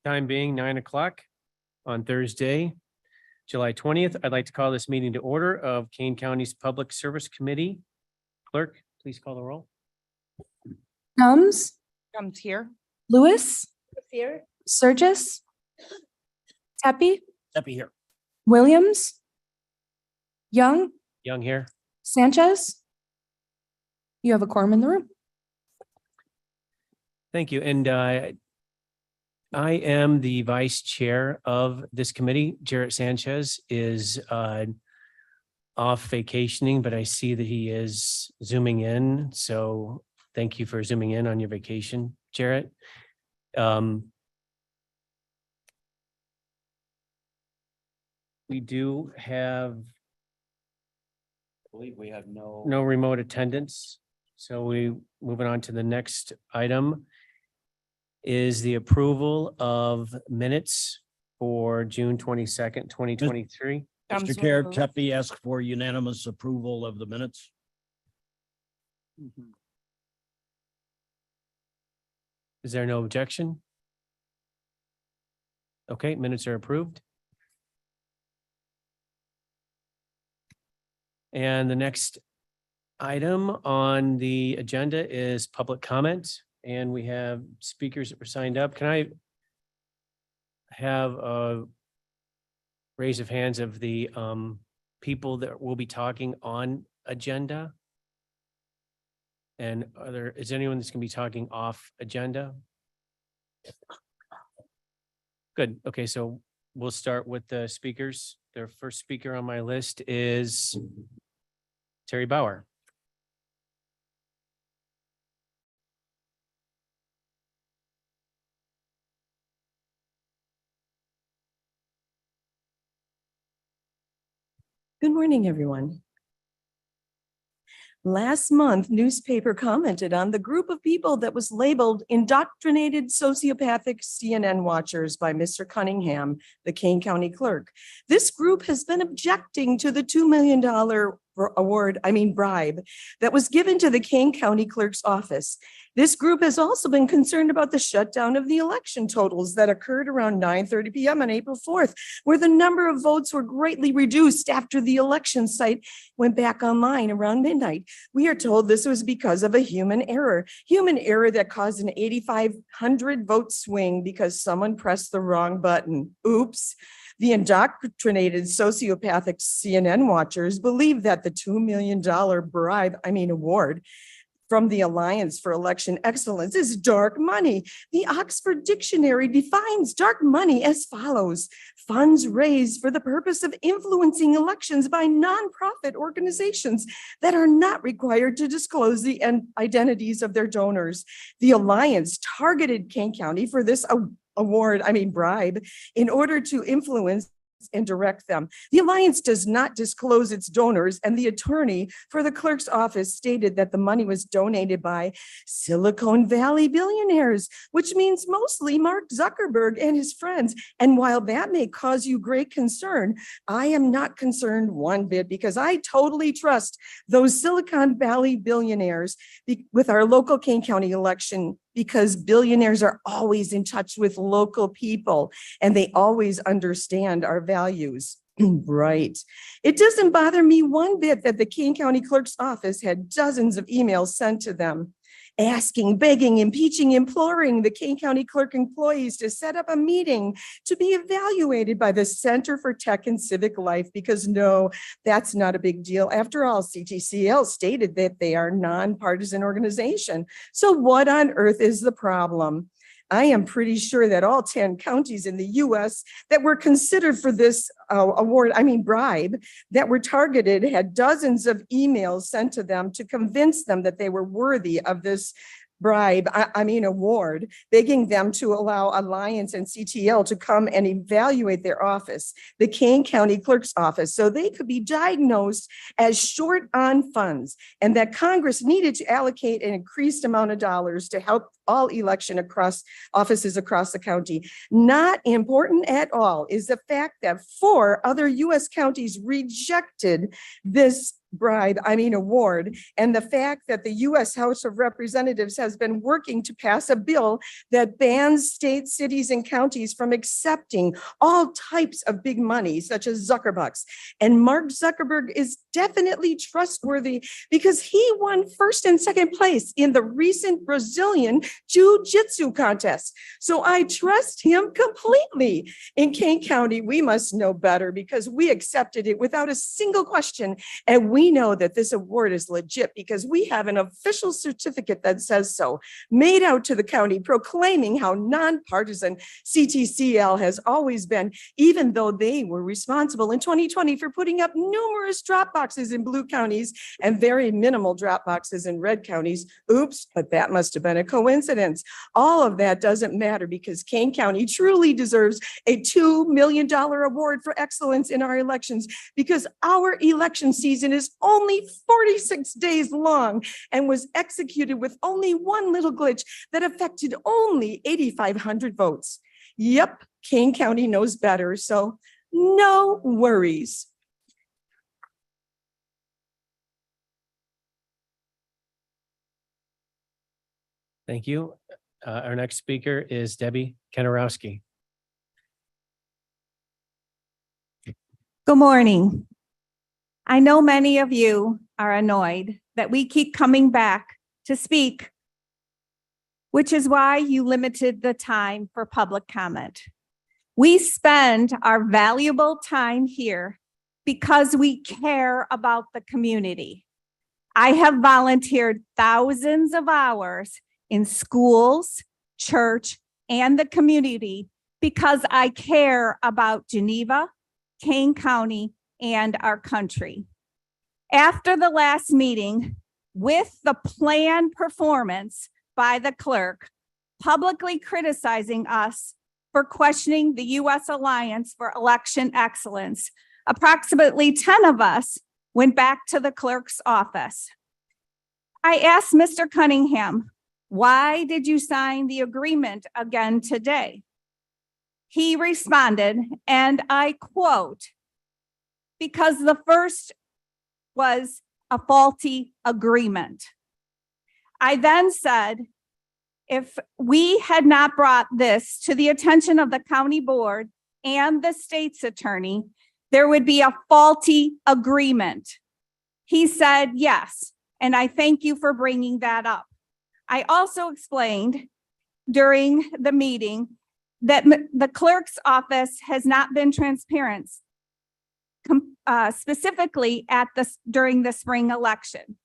Time being 9 o'clock on Thursday, July 20th. I'd like to call this meeting to order of Kane County's Public Service Committee. Clerk, please call the roll. Combs, Comes here. Lewis, Here. Surgis, Tepe, Steppy here. Williams, Young, Young here. Sanchez. You have a quorum in the room. Thank you. And I am the vice chair of this committee. Jarrett Sanchez is off vacationing, but I see that he is zooming in. So thank you for zooming in on your vacation, Jarrett. We do have, I believe we have no remote attendance. So we moving on to the next item is the approval of minutes for June 22nd, 2023. Comes Mr. Chair, moved. Tepe asked for unanimous approval of the minutes. Is there no objection? Okay, minutes are approved. And the next item on the agenda is public comment, and we have speakers that were signed up. Can I have a raise of hands of the people that will be talking on agenda? And is anyone that's gonna be talking off agenda? Good. Okay, so we'll start with the speakers. The first speaker on my list is Terry Bauer. Good morning, everyone. Last month, newspaper commented on the group of people that was labeled indoctrinated sociopathic CNN watchers by Mr. Cunningham, the Kane County clerk. This group has been objecting to the $2 million bribe that was given to the Kane County clerk's office. This group has also been concerned about the shutdown of the election totals that occurred around 9:30 p.m. on April 4th, where the number of votes were greatly reduced after the election site went back online around midnight. We are told this was because of a human error that caused an 8,500 vote swing because someone pressed the wrong button. Oops. The indoctrinated sociopathic CNN watchers believe that the $2 million award from the Alliance for Election Excellence is dark money. The Oxford Dictionary defines dark money as follows: funds raised for the purpose of influencing elections by nonprofit organizations that are not required to disclose the identities of their donors. The Alliance targeted Kane County for this bribe in order to influence and direct them. The Alliance does not disclose its donors, and the attorney for the clerk's office stated that the money was donated by Silicon Valley billionaires, which means mostly Mark Zuckerberg and his friends. And while that may cause you great concern, I am not concerned one bit, because I totally trust those Silicon Valley billionaires with our local Kane County election, because billionaires are always in touch with local people and they always understand our values. Right. It doesn't bother me one bit that the Kane County clerk's office had dozens of emails sent to them asking, begging, impeaching, imploring the Kane County clerk employees to set up a meeting to be evaluated by the Center for Tech and Civic Life, because no, that's not a big deal. After all, CTCL stated that they are a nonpartisan organization. So what on earth is the problem? I am pretty sure that all 10 counties in the US that were considered for this bribe, that were targeted, had dozens of emails sent to them to convince them that they were worthy of this bribe, award, begging them to allow Alliance and CTL to come and evaluate their office, the Kane County Clerk's Office, so they could be diagnosed as short on funds, and that Congress needed to allocate an increased amount of dollars to help all election offices across the county. Not important at all is the fact that 4 other U.S. counties rejected this award, and the fact that the U.S. House of Representatives has been working to pass a bill that bans states, cities, and counties from accepting all types of big money, such as Zuckerbucks. And Mark Zuckerberg is definitely trustworthy because he won first and second place in the recent Brazilian Jiu-Jitsu contest. So I trust him completely. In Kane County, we must know better because we accepted it without a single question. And we know that this award is legit because we have an official certificate that says so, made out to the county, proclaiming how nonpartisan CTCL has always been, even though they were responsible in 2020 for putting up numerous drop boxes in blue counties and very minimal drop boxes in red counties. Oops, but that must have been a coincidence. All of that doesn't matter because Kane County truly deserves a $2 million award for excellence in our elections because our election season is only 46 days long and was executed with only one little glitch that affected only 8,500 votes. Yep, Kane County knows better, so no worries. Thank you. Our next speaker is Debbie Kenarowski. Good morning. I know many of you are annoyed that we keep coming back to speak, which is why you limited the time for public comment. We spend our valuable time here because we care about the community. I have volunteered thousands of hours in schools, church, and the community because I care about Geneva, Kane County, and our country. After the last meeting, with the planned performance by the clerk, publicly criticizing us for questioning the U.S. Alliance for Election Excellence, approximately 10 of us went back to the clerk's office. I asked Mr. Cunningham, why did you sign the agreement again today? He responded, and I quote, because the first was a faulty agreement. I then said, if we had not brought this to the attention of the county board and the state's attorney, there would be a faulty agreement. He said, yes, and I thank you for bringing that up. I also explained during the meeting that the clerk's office has not been transparent, specifically during the spring election.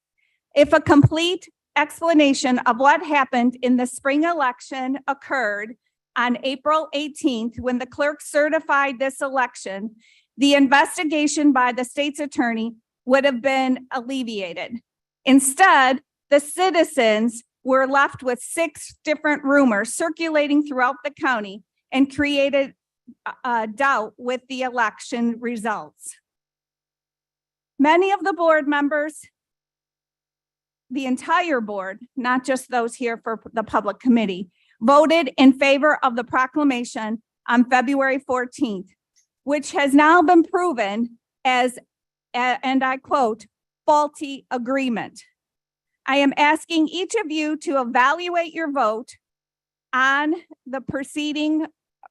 If a complete explanation of what happened in the spring election occurred on April 18th, when the clerk certified this election, the investigation by the state's attorney would have been alleviated. Instead, the citizens were left with 6 different rumors circulating throughout the county and created doubt with the election results. Many of the board members, the entire board, not just those here for the public committee, voted in favor of the proclamation on February 14th, which has now been proven as, and I quote, faulty agreement. I am asking each of you to evaluate your vote on the preceding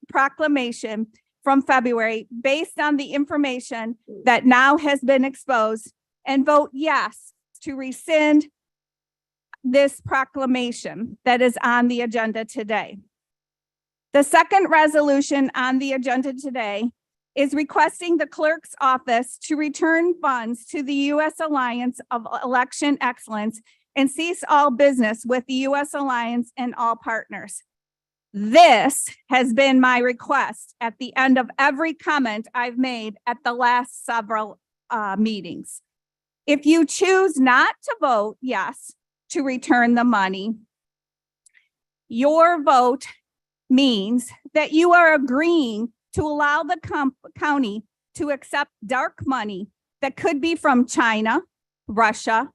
proclamation from February based on the information that now has been exposed and vote yes to rescind this proclamation that is on the agenda today. The second resolution on the agenda today is requesting the clerk's office to return funds to the U.S. Alliance of Election Excellence and cease all business with the U.S. Alliance and all partners. This has been my request at the end of every comment I've made at the last several meetings. If you choose not to vote yes to return the money, Your vote means that you are agreeing to allow the county to accept dark money that could be from China, Russia,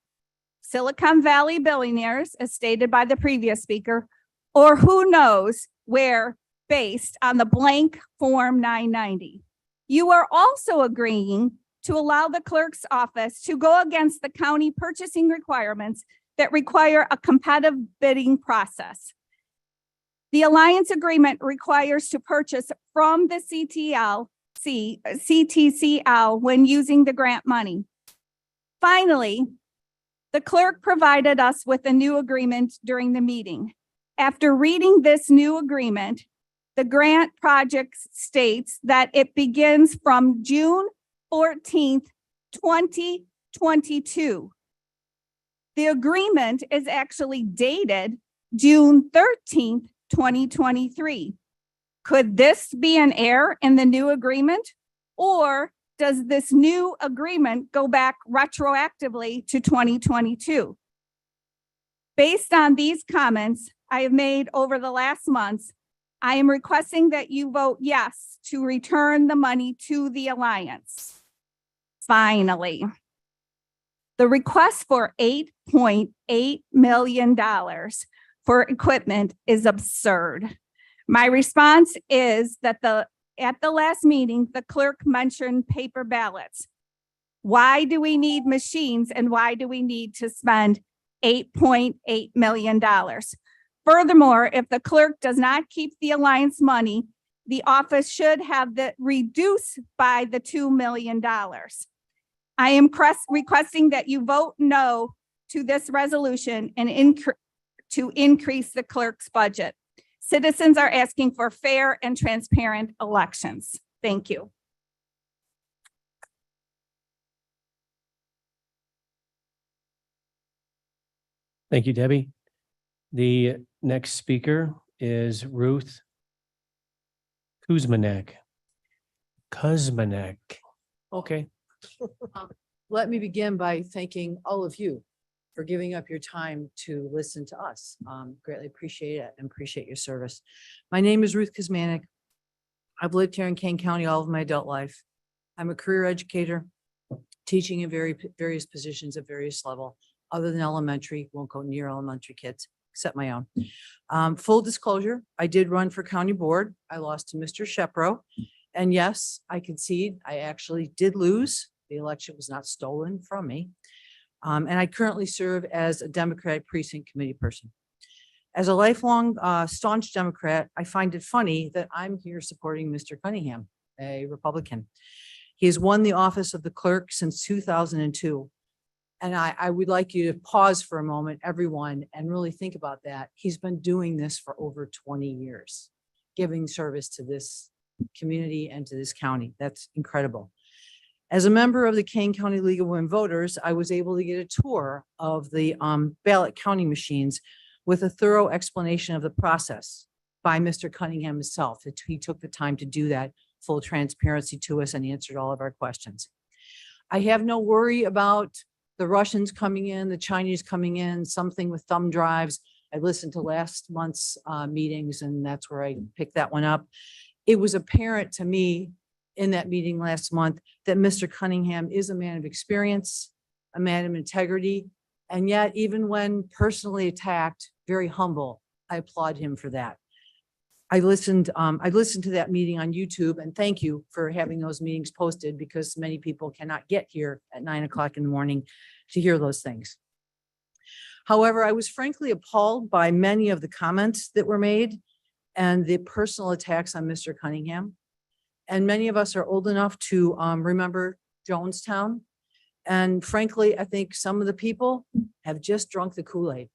Silicon Valley billionaires, as stated by the previous speaker, or who knows where, based on the blank Form 990. You are also agreeing to allow the clerk's office to go against the county purchasing requirements that require a competitive bidding process. The alliance agreement requires to purchase from the CTCL when using the grant money. Finally, the clerk provided us with a new agreement during the meeting. After reading this new agreement, the grant project states that it begins from June 14th, 2022. The agreement is actually dated June 13th, 2023. Could this be an error in the new agreement? Or does this new agreement go back retroactively to 2022? Based on these comments I have made over the last months, I am requesting that you vote yes to return the money to the Alliance. Finally, the request for $8.8 million for equipment is absurd. My response is that at the last meeting, the clerk mentioned paper ballots. Why do we need machines and why do we need to spend $8.8 million? Furthermore, if the clerk does not keep the Alliance money, the office should have that reduced by the $2 million. I am requesting that you vote no to this resolution and to increase the clerk's budget. Citizens are asking for fair and transparent elections. Thank you. Thank you, Debbie. The next speaker is Ruth Kuzmanek. Okay. Let me begin by thanking all of you for giving up your time to listen to us. Greatly appreciate it and appreciate your service. My name is Ruth Kuzmanek. I've lived here in Kane County all of my adult life. I'm a career educator, teaching in various positions at various level, other than elementary, won't go near elementary kids, except my own. Full disclosure, I did run for county board. I lost to Mr. Shepro. And yes, I concede, I actually did lose. The election was not stolen from me. And I currently serve as a Democratic precinct committee person. As a lifelong staunch Democrat, I find it funny that I'm here supporting Mr. Cunningham, a Republican. He has won the office of the clerk since 2002. And I would like you to pause for a moment, everyone, and really think about that. He's been doing this for over 20 years, giving service to this community and to this county. That's incredible. As a member of the Kane County League of Women Voters, I was able to get a tour of the ballot counting machines with a thorough explanation of the process by Mr. Cunningham himself. He took the time to do that, full transparency to us, and answered all of our questions. I have no worry about the Russians coming in, the Chinese coming in, something with thumb drives. I listened to last month's meetings, and that's where I picked that one up. It was apparent to me in that meeting last month that Mr. Cunningham is a man of experience, a man of integrity, and yet even when personally attacked, very humble. I applaud him for that. I listened to that meeting on YouTube, and thank you for having those meetings posted, because many people cannot get here at 9 o'clock in the morning to hear those things. However, I was frankly appalled by many of the comments that were made and the personal attacks on Mr. Cunningham. And many of us are old enough to remember Jonestown. And frankly, I think some of the people have just drunk the Kool-Aid.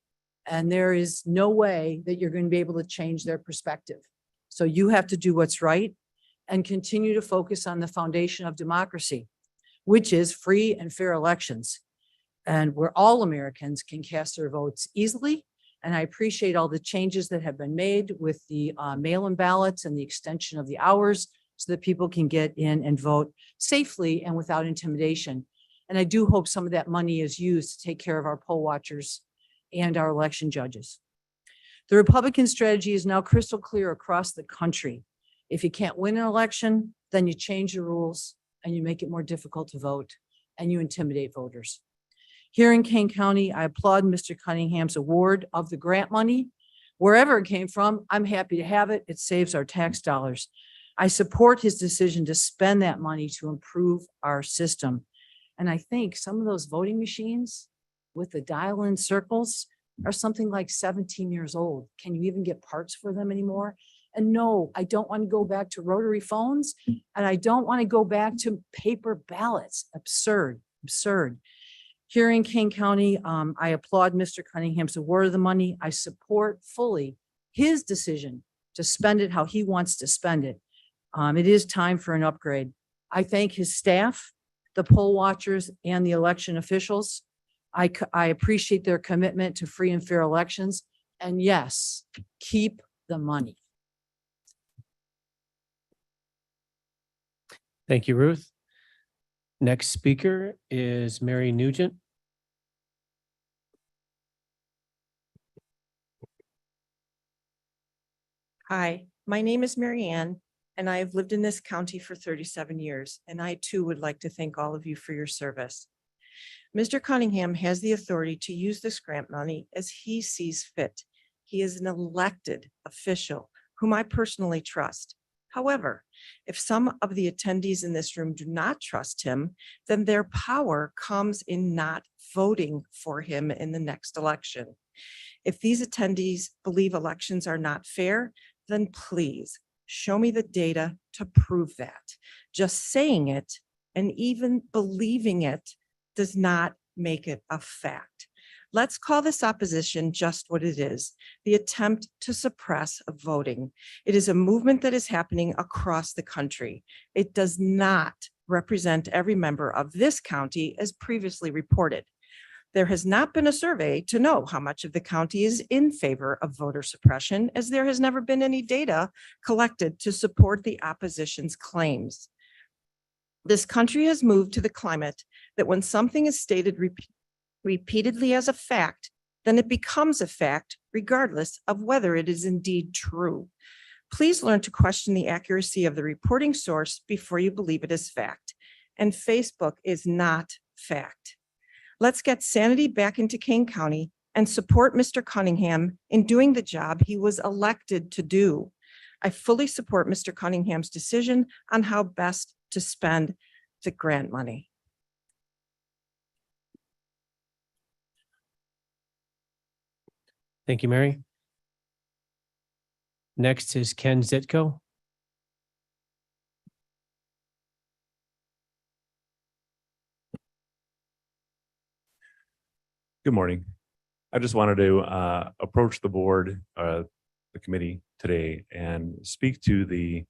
And there is no way that you're going to be able to change their perspective. So you have to do what's right and continue to focus on the foundation of democracy, which is free and fair elections, and where all Americans can cast their votes easily. And I appreciate all the changes that have been made with the mail-in ballots and the extension of the hours so that people can get in and vote safely and without intimidation. And I do hope some of that money is used to take care of our poll watchers and our election judges. The Republican strategy is now crystal clear across the country. If you can't win an election, then you change the rules and you make it more difficult to vote and you intimidate voters. Here in Kane County, I applaud Mr. Cunningham's award of the grant money. Wherever it came from, I'm happy to have it. It saves our tax dollars. I support his decision to spend that money to improve our system. And I think some of those voting machines with the dial-in circles are something like 17 years old. Can you even get parts for them anymore? And no, I don't want to go back to rotary phones, and I don't want to go back to paper ballots. Absurd, absurd. Here in Kane County, I applaud Mr. Cunningham's award of the money. I support fully his decision to spend it how he wants to spend it. It is time for an upgrade. I thank his staff, the poll watchers, and the election officials. I appreciate their commitment to free and fair elections. And yes, keep the money. Thank you, Ruth. Next speaker is Mary Nugent. Hi, my name is Mary Ann, and I have lived in this county for 37 years, and I too would like to thank all of you for your service. Mr. Cunningham has the authority to use this grant money as he sees fit. He is an elected official whom I personally trust. However, if some of the attendees in this room do not trust him, then their power comes in not voting for him in the next election. If these attendees believe elections are not fair, then please show me the data to prove that. Just saying it and even believing it does not make it a fact. Let's call this opposition just what it is, the attempt to suppress voting. It is a movement that is happening across the country. It does not represent every member of this county as previously reported. There has not been a survey to know how much of the county is in favor of voter suppression, as there has never been any data collected to support the opposition's claims. This country has moved to the climate that when something is stated repeatedly as a fact, then it becomes a fact regardless of whether it is indeed true. Please learn to question the accuracy of the reporting source before you believe it is fact. And Facebook is not fact. Let's get sanity back into Kane County and support Mr. Cunningham in doing the job he was elected to do. I fully support Mr. Cunningham's decision on how best to spend the grant money. Thank you, Mary. Next is Ken Zitko. Good morning. I just wanted to approach the board, the committee today and speak to the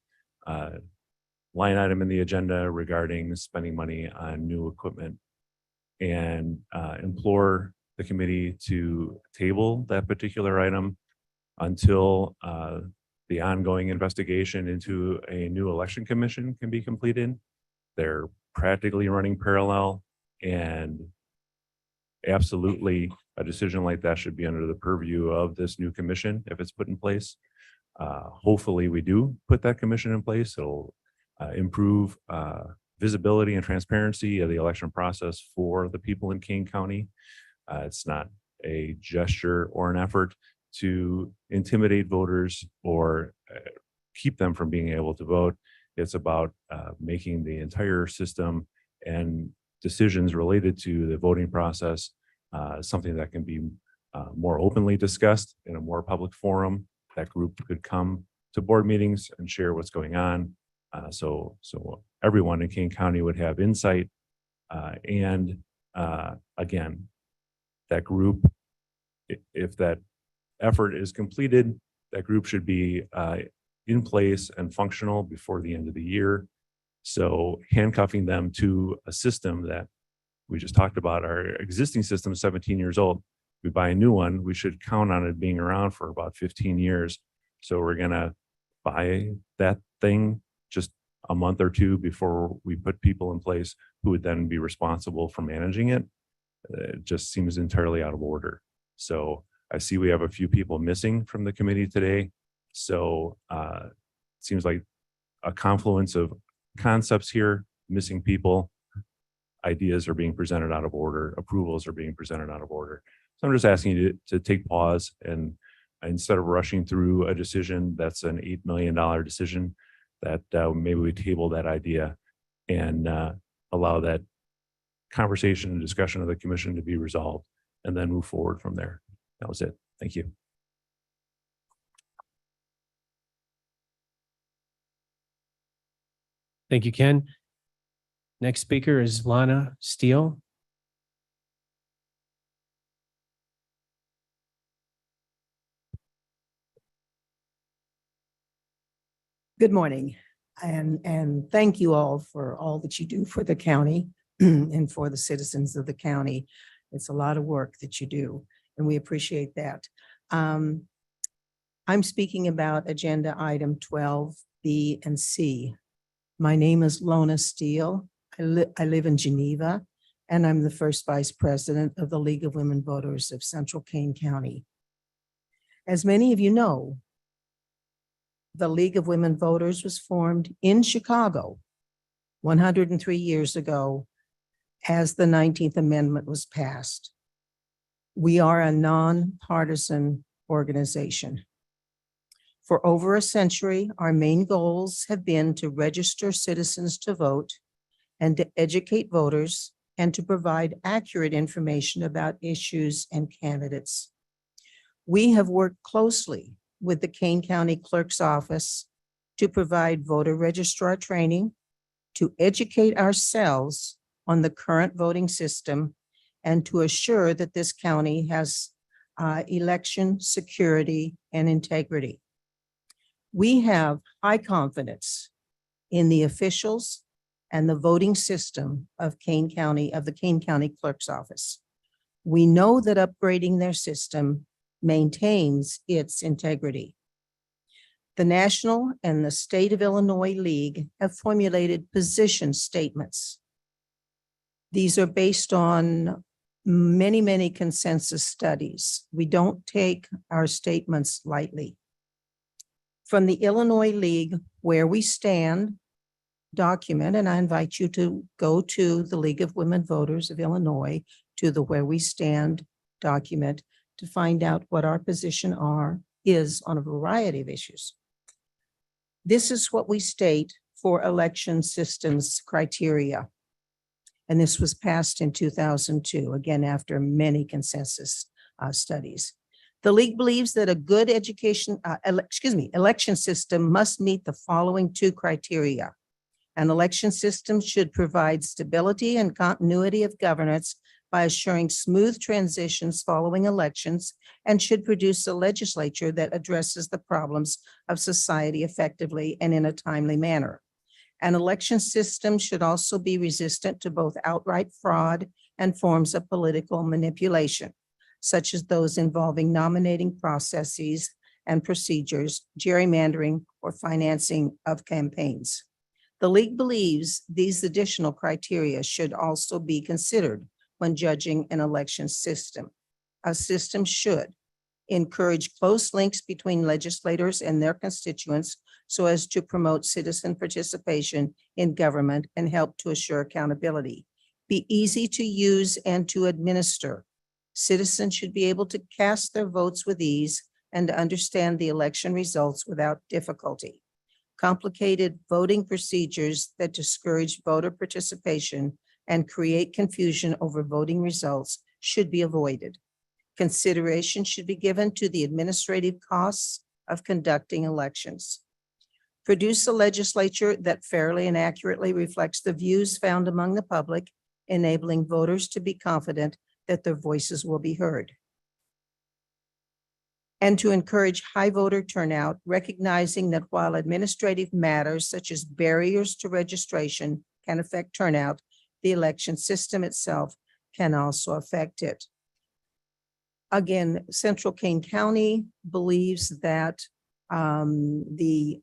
line item in the agenda regarding spending money on new equipment and implore the committee to table that particular item until the ongoing investigation into a new election commission can be completed. They're practically running parallel, and absolutely a decision like that should be under the purview of this new commission if it's put in place. Hopefully we do put that commission in place. It'll improve visibility and transparency of the election process for the people in Kane County. It's not a gesture or an effort to intimidate voters or keep them from being able to vote. It's about making the entire system and decisions related to the voting process something that can be more openly discussed in a more public forum. That group could come to board meetings and share what's going on. So everyone in Kane County would have insight. And again, that group, if that effort is completed, that group should be in place and functional before the end of the year. So handcuffing them to a system that we just talked about, our existing system is 17 years old. We buy a new one, we should count on it being around for about 15 years. So we're gonna buy that thing just a month or two before we put people in place who would then be responsible for managing it. It just seems entirely out of order. So I see we have a few people missing from the committee today. So seems like a confluence of concepts here, missing people, ideas are being presented out of order, approvals are being presented out of order. So I'm just asking you to take pause and instead of rushing through a decision that's an $8 million decision, that maybe we table that idea and allow that conversation and discussion of the commission to be resolved and then move forward from there. That was it. Thank you. Thank you, Ken. Next speaker is Lana Steele. Good morning, and thank you all for all that you do for the county and for the citizens of the county. It's a lot of work that you do, and we appreciate that. I'm speaking about agenda item 12B and C. My name is Lona Steele. I live in Geneva, and I'm the first vice president of the League of Women Voters of Central Kane County. As many of you know, the League of Women Voters was formed in Chicago 103 years ago as the 19th Amendment was passed. We are a nonpartisan organization. For over a century, our main goals have been to register citizens to vote and to educate voters and to provide accurate information about issues and candidates. We have worked closely with the Kane County Clerk's Office to provide voter registrar training, to educate ourselves on the current voting system, and to assure that this county has election security and integrity. We have high confidence in the officials and the voting system of Kane County, of the Kane County Clerk's Office. We know that upgrading their system maintains its integrity. The National and the State of Illinois League have formulated position statements. These are based on many, many consensus studies. We don't take our statements lightly. From the Illinois League, Where We Stand document, and I invite you to go to the League of Women Voters of Illinois, to the Where We Stand document, to find out what our position is on a variety of issues. This is what we state for election systems criteria. And this was passed in 2002, again, after many consensus studies. The League believes that a good election system must meet the following two criteria. An election system should provide stability and continuity of governance by assuring smooth transitions following elections, and should produce a legislature that addresses the problems of society effectively and in a timely manner. An election system should also be resistant to both outright fraud and forms of political manipulation, such as those involving nominating processes and procedures, gerrymandering, or financing of campaigns. The League believes these additional criteria should also be considered when judging an election system. A system should encourage close links between legislators and their constituents so as to promote citizen participation in government and help to assure accountability. Be easy to use and to administer. Citizens should be able to cast their votes with ease and to understand the election results without difficulty. Complicated voting procedures that discourage voter participation and create confusion over voting results should be avoided. Consideration should be given to the administrative costs of conducting elections. Produce a legislature that fairly and accurately reflects the views found among the public, enabling voters to be confident that their voices will be heard. And to encourage high voter turnout, recognizing that while administrative matters such as barriers to registration can affect turnout, the election system itself can also affect it. Again, Central Kane County believes that the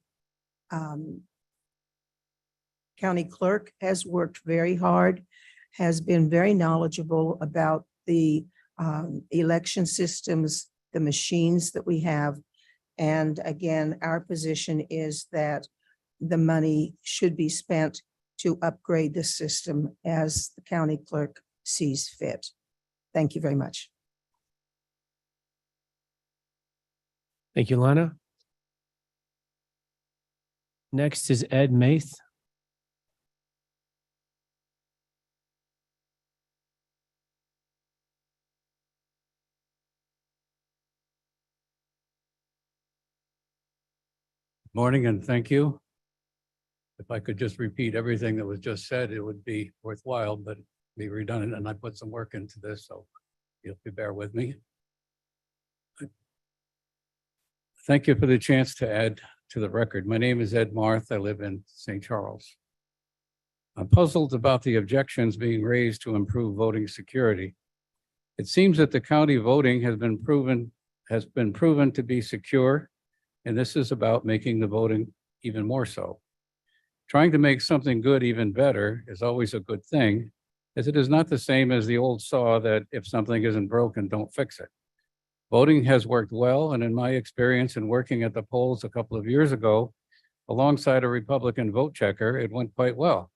county clerk has worked very hard, has been very knowledgeable about the election systems the machines that we have. And again, our position is that the money should be spent to upgrade the system as the county clerk sees fit. Thank you very much. Thank you, Lana. Next is Ed Maith. Morning and thank you. If I could just repeat everything that was just said, it would be worthwhile, but be redundant, and I put some work into this, so you'll bear with me. Thank you for the chance to add to the record. My name is Ed Marth. I live in St. Charles. I'm puzzled about the objections being raised to improve voting security. It seems that the county voting has been proven to be secure, and this is about making the voting even more so. Trying to make something good even better is always a good thing, as it is not the same as the old saw that if something isn't broken, don't fix it. Voting has worked well, and in my experience in working at the polls a couple of years ago, alongside a Republican vote checker, it went quite well.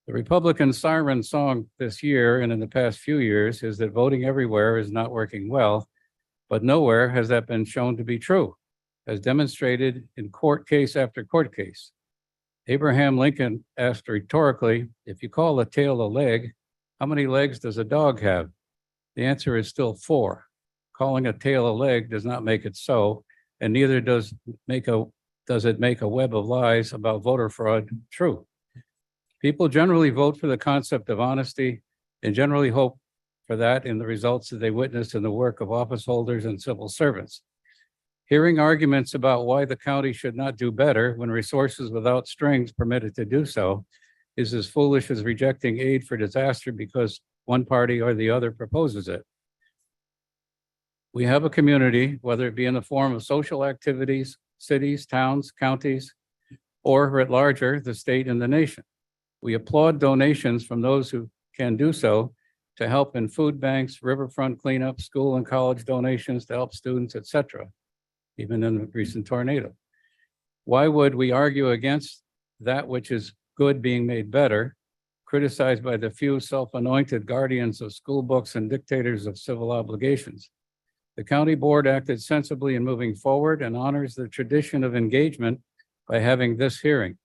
The Republican siren song this year and in the past few years is that voting everywhere is not working well, but nowhere has that been shown to be true, as demonstrated in court case after court case. Abraham Lincoln asked rhetorically, if you call a tail a leg, how many legs does a dog have? The answer is still 4. Calling a tail a leg does not make it so, and neither does it make a web of lies about voter fraud true. People generally vote for the concept of honesty and generally hope for that in the results that they witness in the work of office holders and civil servants. Hearing arguments about why the county should not do better when resources without strings permit it to do so is as foolish as rejecting aid for disaster because one party or the other proposes it. We have a community, whether it be in the form of social activities, cities, towns, counties, or writ larger, the state and the nation. We applaud donations from those who can do so to help in food banks, riverfront cleanup, school and college donations to help students, etc., even in the recent tornado. Why would we argue against that which is good being made better, criticized by the few self-anointed guardians of school books and dictators of civil obligations? The county board acted sensibly in moving forward and honors the tradition of engagement by having this hearing.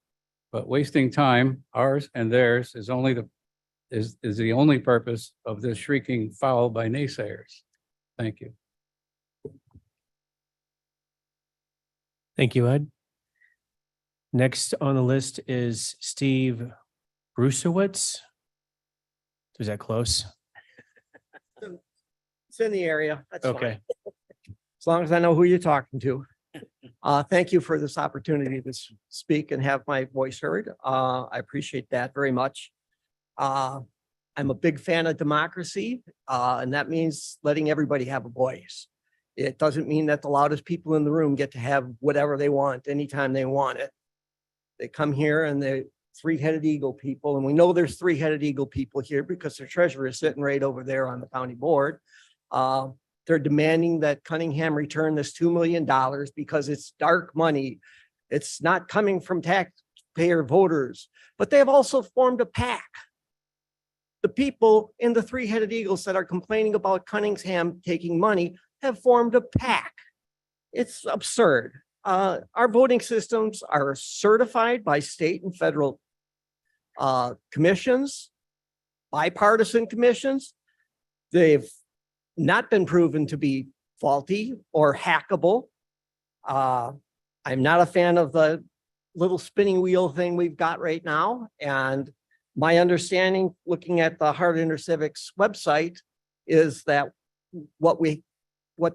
But wasting time, ours and theirs, is the only purpose of this shrieking foul by naysayers. Thank you. Thank you, Ed. Next on the list is Steve Brusewitz. Is that close? It's in the area. That's fine. Okay. As long as I know who you're talking to. Thank you for this opportunity to speak and have my voice heard. I appreciate that very much. I'm a big fan of democracy, and that means letting everybody have a voice. It doesn't mean that the loudest people in the room get to have whatever they want anytime they want it. They come here and they're three-headed eagle people, and we know there's three-headed eagle people here because their treasurer is sitting right over there on the county board. They're demanding that Cunningham return this $2 million because it's dark money. It's not coming from taxpayer voters, but they have also formed a PAC. The people in the three-headed eagles that are complaining about Cunningham taking money have formed a PAC. It's absurd. Our voting systems are certified by state and federal commissions, bipartisan commissions. They've not been proven to be faulty or hackable. I'm not a fan of the little spinning wheel thing we've got right now. And my understanding, looking at the Heart InterCivics website, is that what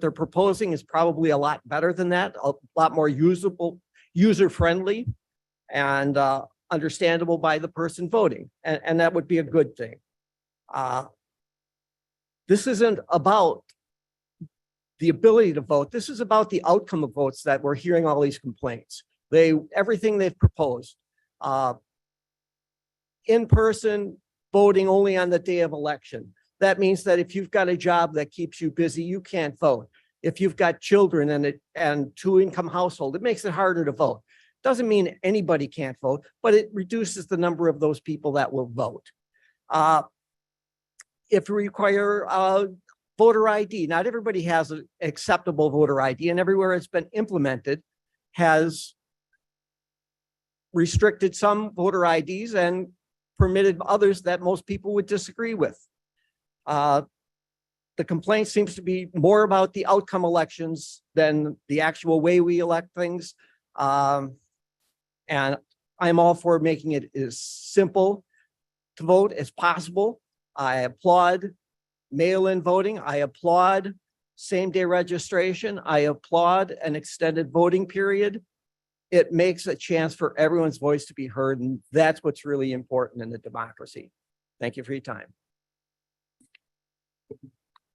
they're proposing is probably a lot better than that, a lot more usable, user-friendly, and understandable by the person voting. And that would be a good thing. This isn't about the ability to vote. This is about the outcome of votes that we're hearing all these complaints. Everything they've proposed, in-person voting only on the day of election. That means that if you've got a job that keeps you busy, you can't vote. if you've got children and two-income household, it makes it harder to vote. Doesn't mean anybody can't vote, but it reduces the number of those people that will vote. If we require voter ID, not everybody has an acceptable voter ID, and everywhere it's been implemented has restricted some voter IDs and permitted others that most people would disagree with. The complaint seems to be more about the outcome elections than the actual way we elect things. And I'm all for making it as simple to vote as possible. I applaud mail-in voting. I applaud same-day registration. I applaud an extended voting period. It makes a chance for everyone's voice to be heard, and that's what's really important in the democracy. Thank you for your time.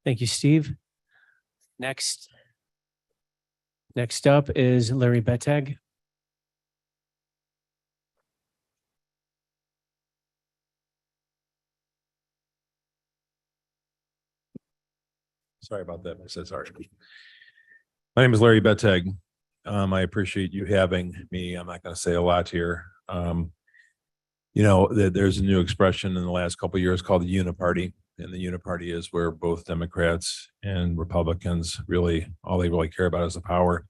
Thank you, Steve. Next up is Larry Bettag. Sorry about that. I said sorry. My name is Larry Bettag. I appreciate you having me. I'm not going to say a lot here. There's a new expression in the last couple of years called the uniparty. And the uniparty is where both Democrats and Republicans all they really care about is the power.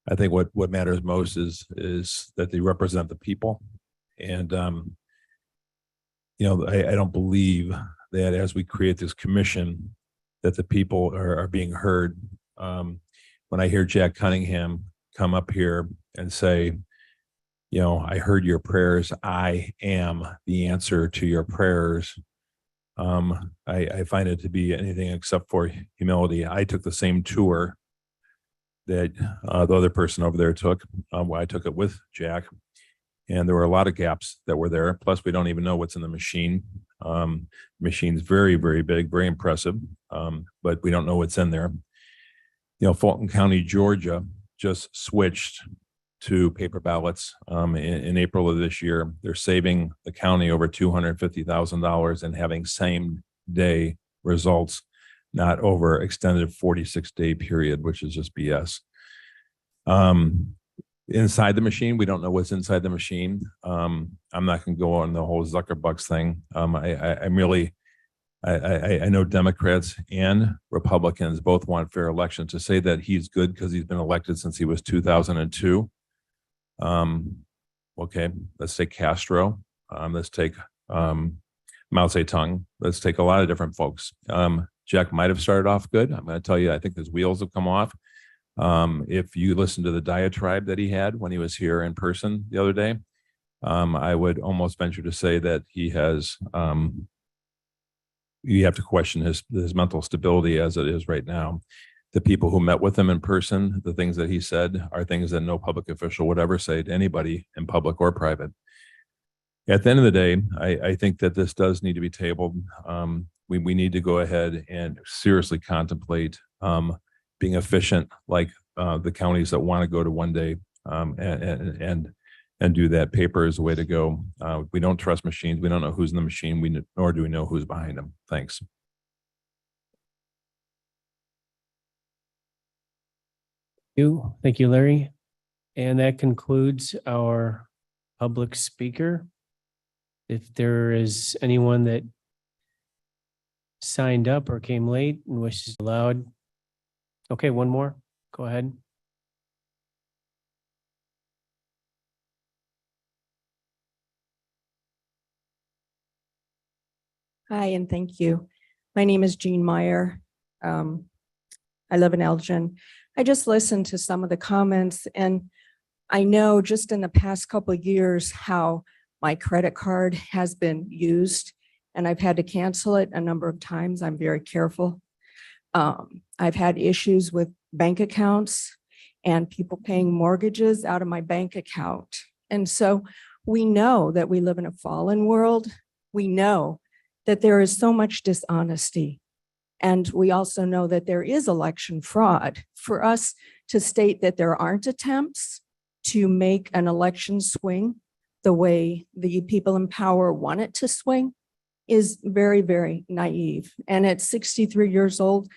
I think what matters most is that they represent the people. And, I don't believe that as we create this commission, that the people are being heard. When I hear Jack Cunningham come up here and say, I heard your prayers. I am the answer to your prayers. I find it to be anything except for humility. I took the same tour that the other person over there took. I took it with Jack, and there were a lot of gaps that were there. Plus, we don't even know what's in the machine. Machine's very, very big, very impressive, but we don't know what's in there. Fulton County, Georgia just switched to paper ballots in April of this year. They're saving the county over $250,000 and having same day results, not over extended 46-day period, which is just BS. Inside the machine, we don't know what's inside the machine. I'm not going to go on the whole Zuckerbucks thing. I know Democrats and Republicans both want fair elections. To say that he's good because he's been elected since he was 2002. Okay, let's take Castro. Let's take Mao Zedong. Let's take a lot of different folks. Jack might have started off good. I'm going to tell you, I think his wheels have come off. If you listen to the diatribe that he had when he was here in person the other day, I would almost venture to say that he has, you have to question his mental stability as it is right now. The people who met with him in person, the things that he said are things that no public official would ever say to anybody in public or private. At the end of the day, I think that this does need to be tabled. We need to go ahead and seriously contemplate being efficient like the counties that want to go to one day and do that. Paper is the way to go. We don't trust machines. We don't know who's in the machine, nor do we know who's behind them. Thanks. Thank you, Larry. And that concludes our public speaker. If there is anyone that signed up or came late and wishes allowed. Okay, one more. Go ahead. Hi, and thank you. My name is Jean Meyer. I live in Elgin. I just listened to some of the comments, and I know just in the past couple of years how my credit card has been used, and I've had to cancel it a number of times. I'm very careful. I've had issues with bank accounts and people paying mortgages out of my bank account. And so we know that we live in a fallen world. We know that there is so much dishonesty. And we also know that there is election fraud. For us to state that there aren't attempts to make an election swing the way the people in power want it to swing is very, very naive. And at 63 years old,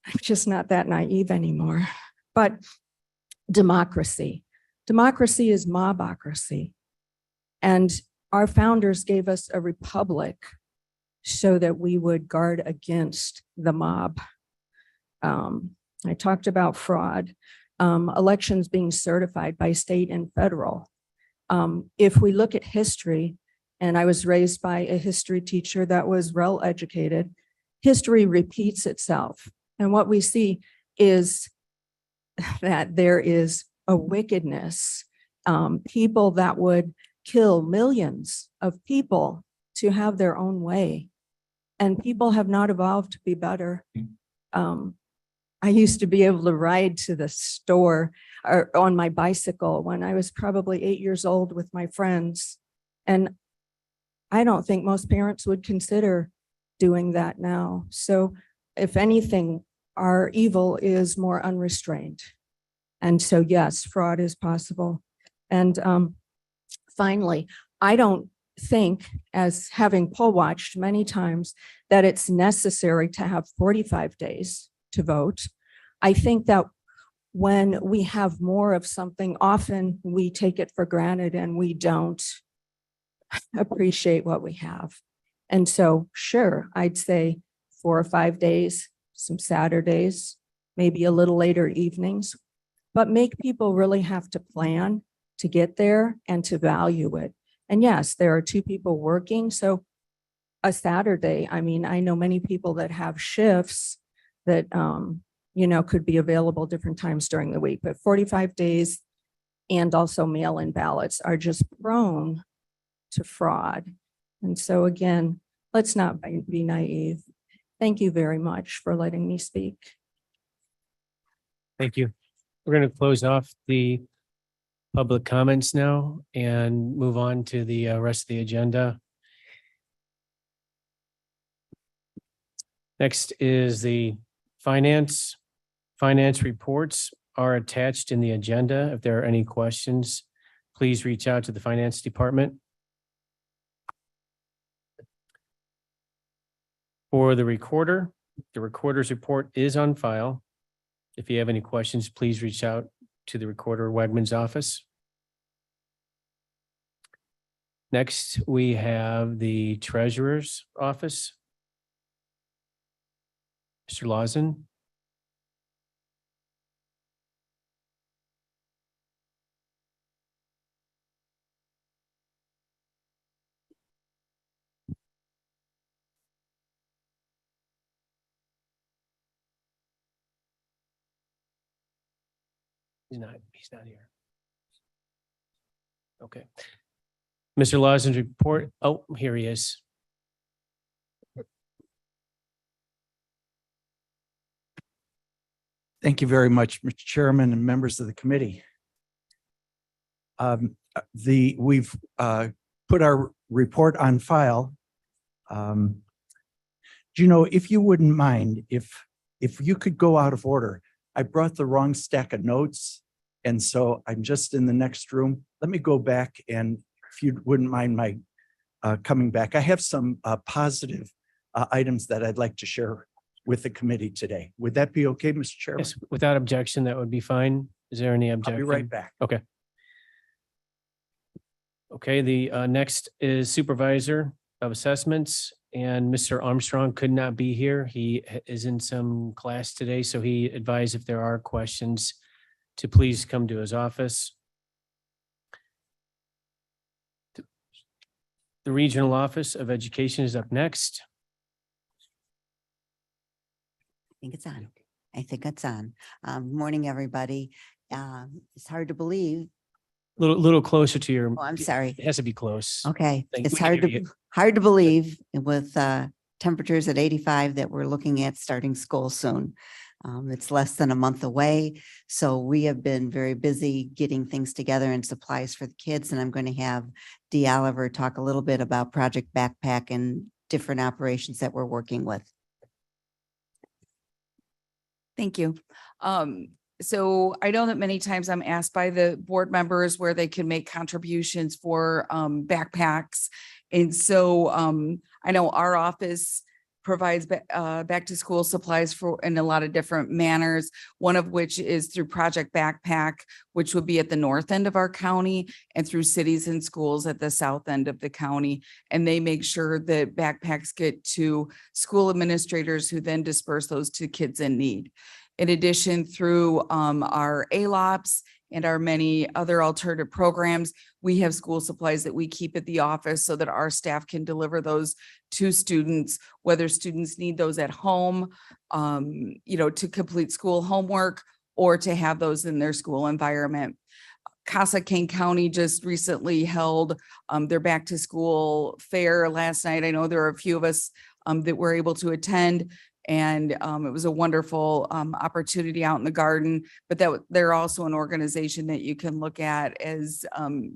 I'm just not that naive anymore. But democracy is mobocracy. And our founders gave us a republic so that we would guard against the mob. I talked about fraud, elections being certified by state and federal. If we look at history, and I was raised by a history teacher that was well educated, history repeats itself. And what we see is that there is a wickedness, people that would kill millions of people to have their own way. And people have not evolved to be better. I used to be able to ride to the store or on my bicycle when I was probably 8 years old with my friends. And I don't think most parents would consider doing that now. So if anything, our evil is more unrestrained. And so, yes, fraud is possible. And finally, I don't think, as having poll watched many times, that it's necessary to have 45 days to vote. I think that when we have more of something, often we take it for granted and we don't appreciate what we have. And so, sure, I'd say 4 or 5 days, some Saturdays, maybe a little later evenings, but make people really have to plan to get there and to value it. And yes, there are 2 people working. So a Saturday, I mean, I know many people that have shifts that, could be available different times during the week, but 45 days and also mail-in ballots are just prone to fraud. And so again, let's not be naive. Thank you very much for letting me speak. Thank you. We're going to close off the public comments now and move on to the rest of the agenda. Next is the finance. Finance reports are attached in the agenda. If there are any questions, please reach out to the finance department. For the recorder's report is on file. If you have any questions, please reach out to the recorder Wegman's office. Next, we have the treasurer's office. Mr. Lawson. He's not here. Okay. Mr. Lawson's report. Oh, here he is. Thank you very much, Mr. Chairman and members of the committee. We've put our report on file. If you wouldn't mind, if you could go out of order. I brought the wrong stack of notes, and so I'm just in the next room. Let me go back, and if you wouldn't mind my coming back. I have some positive items that I'd like to share with the committee today. Would that be okay, Mr. Chairman? Yes, without objection, that would be fine. Is there any I'll objection? be right back. Okay. Okay, the next is Supervisor of Assessments, and Mr. Armstrong could not be here. He is in some class today, so he advised if there are questions to please come to his office. The Regional Office of Education is up next. I think it's on. Morning, everybody. It's hard to believe. Little closer to your. Oh, I'm sorry. It has to be close. Okay, Thank- it's we can hard hear to you. hard to believe with temperatures at 85 that we're looking at starting school soon. It's less than a month away, so we have been very busy getting things together and supplies for the kids. And I'm going to have Dee Oliver talk a little bit about Project Backpack and different operations that we're working with. Thank you. So I know that many times I'm asked by the board members where they can make contributions for backpacks. And so I know our office provides back to school supplies for in a lot of different manners. One of which is through Project Backpack, which would be at the north end of our county, and through cities and schools at the south end of the county. And they make sure that backpacks get to school administrators who then disperse those to kids in need. In addition, through our ALOPS and our many other alternative programs, we have school supplies that we keep at the office so that our staff can deliver those to students, whether students need those at home, to complete school homework or to have those in their school environment. Casa King County just recently held their back to school fair last night. I know there are a few of us that were able to attend. And it was a wonderful opportunity out in the garden, but they're also an organization that you can look at as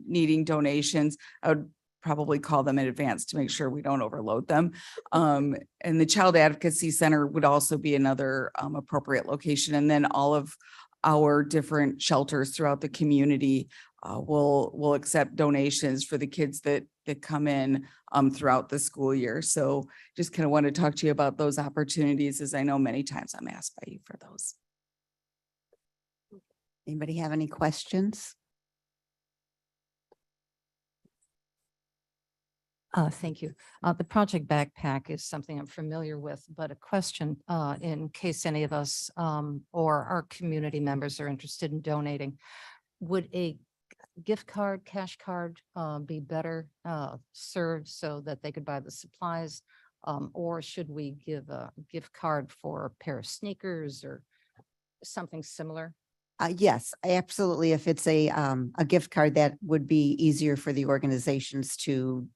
needing donations. I would probably call them in advance to make sure we don't overload them. And the Child Advocacy Center would also be another appropriate location. And then all of our different shelters throughout the community will accept donations for the kids that come in throughout the school year. So just kind of want to talk to you about those opportunities, as I know many times I'm asked by you for those. Anybody have any questions? Thank you. The Project Backpack is something I'm familiar with, but a question in case any of us or our community members are interested in donating. Would a gift card, cash card be better served so that they could buy the supplies? Or should we give a gift card for a pair of sneakers or something similar? Yes, absolutely. If it's a gift card, that would be easier for the organizations to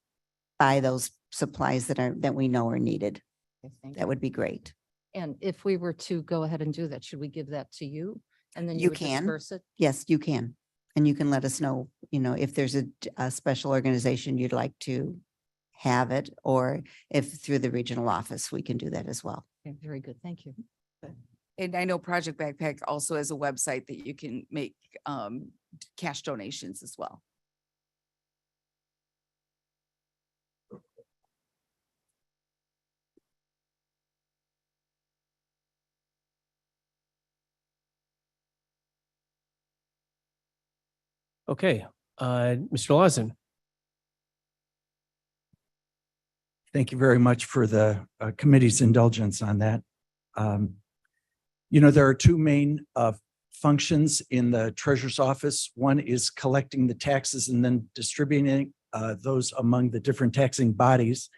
buy those supplies that we know are needed. Okay, thank That you. would be great. And if we were to go ahead and do that, should we give that to you? And then You you would can. disperse it? Yes, you can. And you can let us know, if there's a special organization you'd like to have it, or if through the regional office, we can do that as well. Okay, very good. Thank you. And I know Project Backpack also has a website that you can make cash donations as well. Okay, Mr. Lawson. Thank you very much for the committee's indulgence on that. There are two main functions in the treasurer's office. One is collecting the taxes and then distributing those among the different taxing bodies.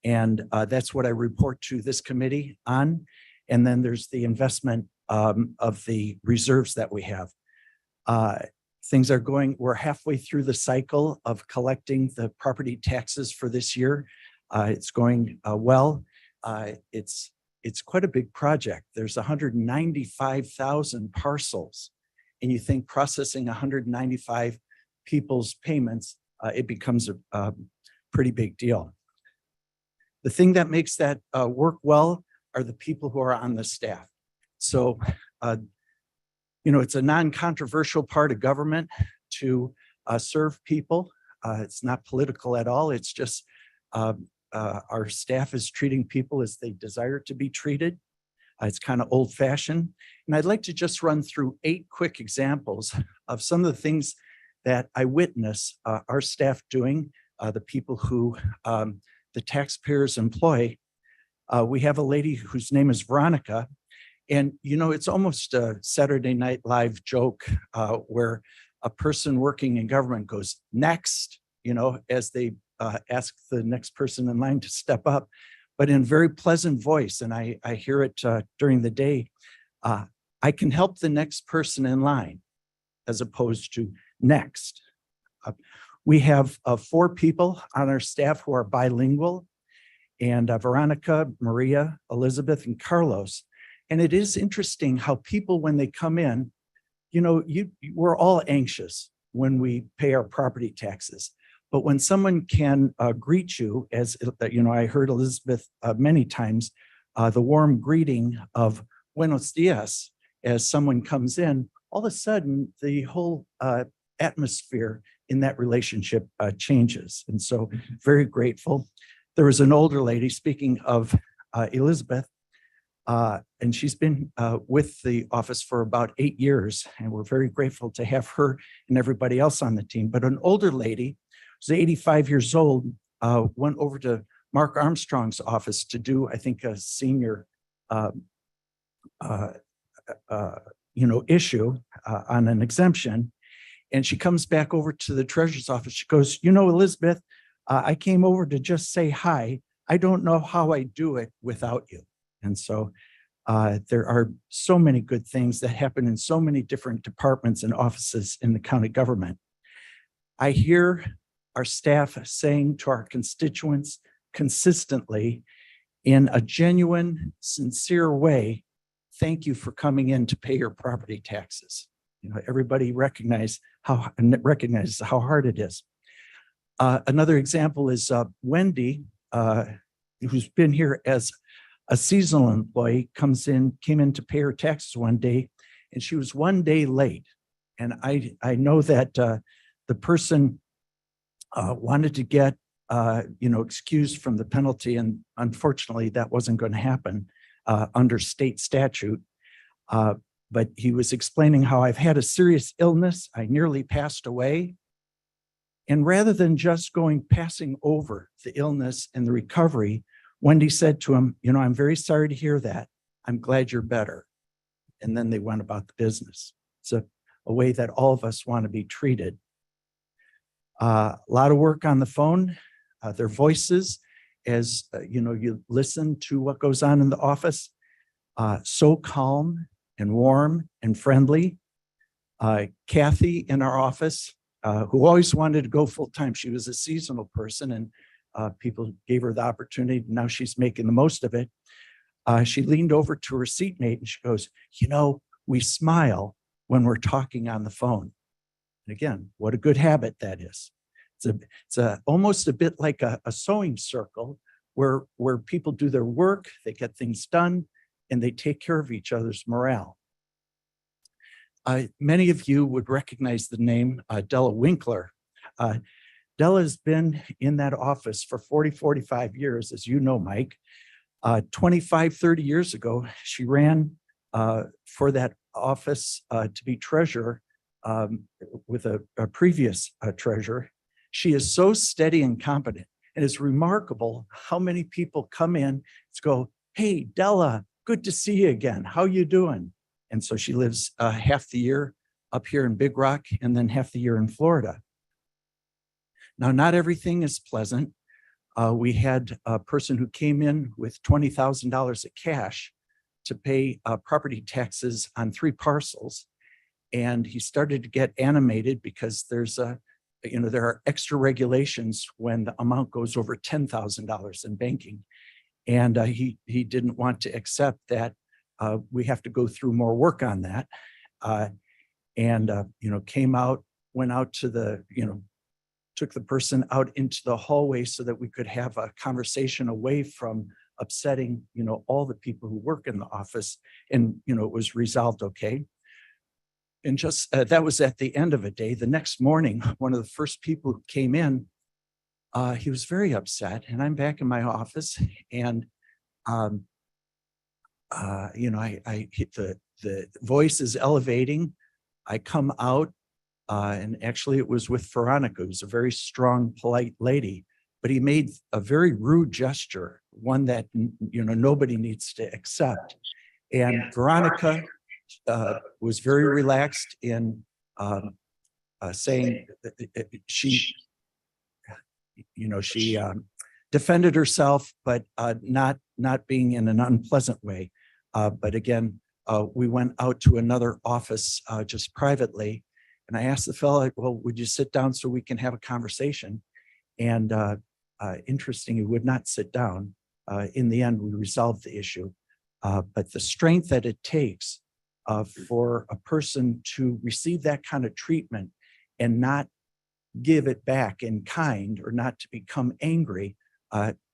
And that's what I report to this committee on. And then there's the investment of the reserves that we have. We're halfway through the cycle of collecting the property taxes for this year. It's going well. It's quite a big project. There's 195,000 parcels. And you think processing 195 people's payments, it becomes a pretty big deal. The thing that makes that work well are the people who are on the staff. So, it's a non-controversial part of government to serve people. It's not political at all. It's just our staff is treating people as they desire to be treated. It's kind of old fashioned. And I'd like to just run through 8 quick examples of some of the things that I witness our staff doing, the people who the taxpayers employ. We have a lady whose name is Veronica. And, it's almost a Saturday Night Live joke where a person working in government goes, next, as they ask the next person in line to step up, but in a very pleasant voice. And I hear it during the day. I can help the next person in line, as opposed to next. We have 4 people on our staff who are bilingual, and Veronica, Maria, Elizabeth, and Carlos. And it is interesting how people, when they come in, we're all anxious when we pay our property taxes. But when someone can greet you, as I heard Elizabeth many times, the warm greeting of buenos dias as someone comes in, all of a sudden the whole atmosphere in that relationship changes. And so very grateful. There was an older lady, speaking of Elizabeth. And she's been with the office for about 8 years, and we're very grateful to have her and everybody else on the team. But an older lady, who's 85 years old, went over to Mark Armstrong's office to do, I think, a senior issue on an exemption. And she comes back over to the treasurer's office. She goes, Elizabeth, I came over to just say hi. I don't know how I do it without you. And so there are so many good things that happen in so many different departments and offices in the county government. I hear our staff saying to our constituents consistently, in a genuine, sincere way, thank you for coming in to pay your property taxes. Everybody recognizes how hard it is. Another example is Wendy, who's been here as a seasonal employee, came in to pay her taxes one day, and she was 1 day late. And I know that the person wanted to get excused from the penalty, and unfortunately that wasn't going to happen under state statute. But he was explaining how I've had a serious illness. I nearly passed away. And rather than just passing over the illness and the recovery, Wendy said to him, I'm very sorry to hear that. I'm glad you're better. And then they went about the business. It's a way that all of us want to be treated. A lot of work on the phone, their voices, as you listen to what goes on in the office, so calm and warm and friendly. Kathy in our office, who always wanted to go full time. She was a seasonal person, and people gave her the opportunity. Now she's making the most of it. She leaned over to her seatmate and she goes, we smile when we're talking on the phone. And again, what a good habit that is. It's almost a bit like a sewing circle where people do their work, they get things done, and they take care of each other's morale. Many of you would recognize the name Della Winkler. Della's been in that office for 45 years, as you know, Mike. 30 years ago, she ran for that office to be treasurer with a previous treasurer. She is so steady and competent. And it's remarkable how many people come in and go, hey, Della, good to see you again. How you doing? And so she lives half the year up here in Big Rock and then half the year in Florida. Now, not everything is pleasant. We had a person who came in with $20,000 of cash to pay property taxes on 3 parcels. And he started to get animated because there are extra regulations when the amount goes over $10,000 in banking. And he didn't want to accept that we have to go through more work on that. Came out, went out to took the person out into the hallway so that we could have a conversation away from upsetting, all the people who work in the office. And, it was resolved okay. And just that was at the end of a day. The next morning, one of the first people who came in, he was very upset. And I'm back in my office, and I hit the voice is elevating. I come out, and actually it was with Veronica, who's a very strong, polite lady, but he made a very rude gesture, one that, nobody needs to accept. And Veronica was very relaxed in saying that she defended herself, but not being in an unpleasant way. But again, we went out to another office just privately, and I asked the fellow, well, would you sit down so we can have a conversation? And interesting, he would not sit down. In the end, we resolved the issue. But the strength that it takes for a person to receive that kind of treatment and not give it back in kind, or not to become angry,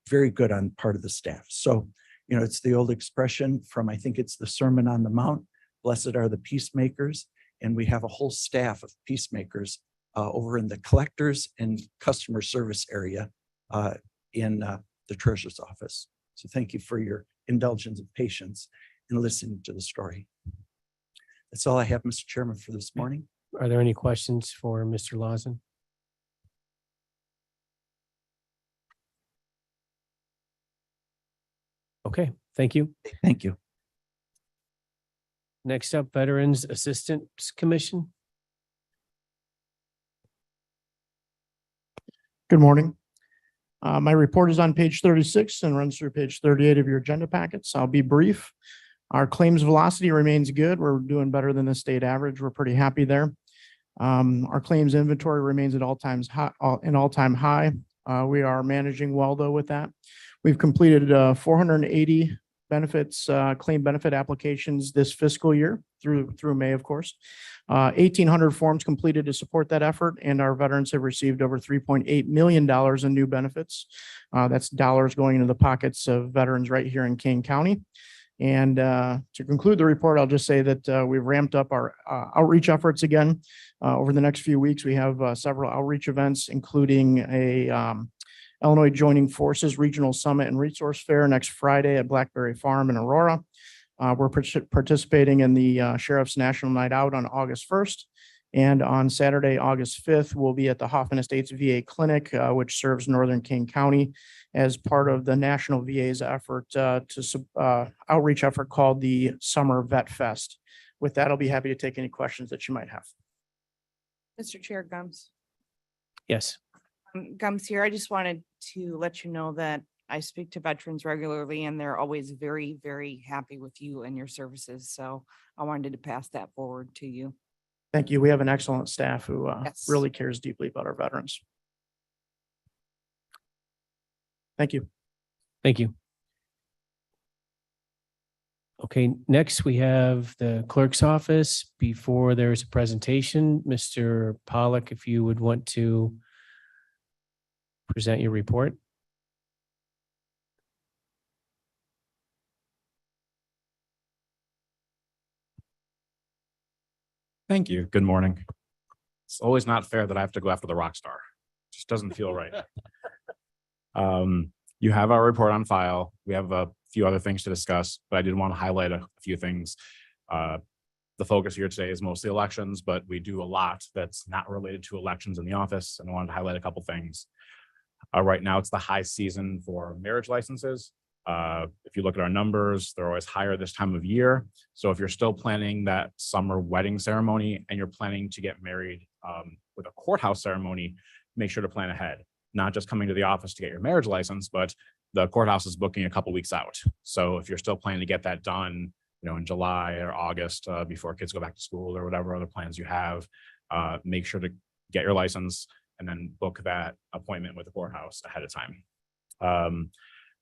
very good on part of the staff. So, it's the old expression from, I think it's the Sermon on the Mount, blessed are the peacemakers. And we have a whole staff of peacemakers over in the collectors and customer service area in the treasurer's office. So thank you for your indulgence of patience and listening to the story. That's all I have, Mr. Chairman, for this morning. Are there any questions for Mr. Lawson? Okay, thank you. Thank you. Next up, Veterans Assistance Commission. Good morning. My report is on page 36 and runs through page 38 of your agenda packets. I'll be brief. Our claims velocity remains good. We're doing better than the state average. We're pretty happy there. Our claims inventory remains at an all-time high. We are managing well though with that. We've completed 480 benefits, claim benefit applications this fiscal year through May, of course. 1,800 forms completed to support that effort, and our veterans have received over $3.8 million in new benefits. That's dollars going into the pockets of veterans right here in Kane County. And to conclude the report, I'll just say that we've ramped up our outreach efforts again. Over the next few weeks, we have several outreach events, including a Illinois Joining Forces Regional Summit and Resource Fair next Friday at Blackberry Farm in Aurora. We're participating in the Sheriff's National Night Out on August 1st. And on Saturday, August 5th, we'll be at the Hoffman Estates VA Clinic, which serves Northern King County as part of the National VA's effort outreach effort called the Summer Vet Fest. With that, I'll be happy to take any questions that you might have. Mr. Chair, Gums. Yes. Gums here. I just wanted to let you know that I speak to veterans regularly and they're always very, very happy with you and your services. So I wanted to pass that forward to you. Thank you. We have an excellent staff who Yes. really cares deeply about our veterans. Thank you. Thank you. Okay, next we have the clerk's office. Before there's a presentation, Mr. Pollock, if you would want to present your report. Thank you. Good morning. It's always not fair that I have to go after the rock star. Just doesn't feel right. You have our report on file. We have a few other things to discuss, but I did want to highlight a few things. The focus here today is mostly elections, but we do a lot that's not related to elections in the office, and I wanted to highlight a couple things. Right now, it's the high season for marriage licenses. If you look at our numbers, they're always higher this time of year. So if you're still planning that summer wedding ceremony and you're planning to get married with a courthouse ceremony, make sure to plan ahead. Not just coming to the office to get your marriage license, but the courthouse is booking a couple weeks out. So if you're still planning to get that done, in July or August before kids go back to school or whatever other plans you have, make sure to get your license and then book that appointment with the courthouse ahead of time.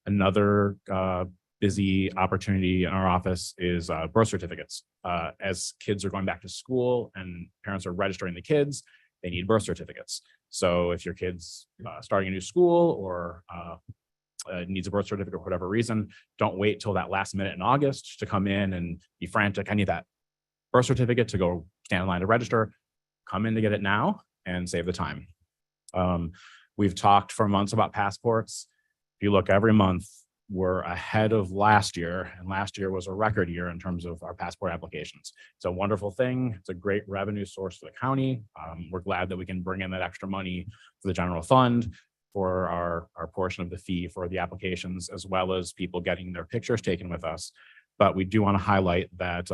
Another busy opportunity in our office is birth certificates. As kids are going back to school and parents are registering the kids, they need birth certificates. So if your kid's starting a new school or needs a birth certificate for whatever reason, don't wait till that last minute in August to come in and be frantic. I need that birth certificate to go stand in line to register. Come in to get it now and save the time. We've talked for months about passports. If you look every month, we're ahead of last year, and last year was a record year in terms of our passport applications. It's a wonderful thing. It's a great revenue source for the county. We're glad that we can bring in that extra money for the general fund for our portion of the fee for the applications, as well as people getting their pictures taken with us. But we do want to highlight that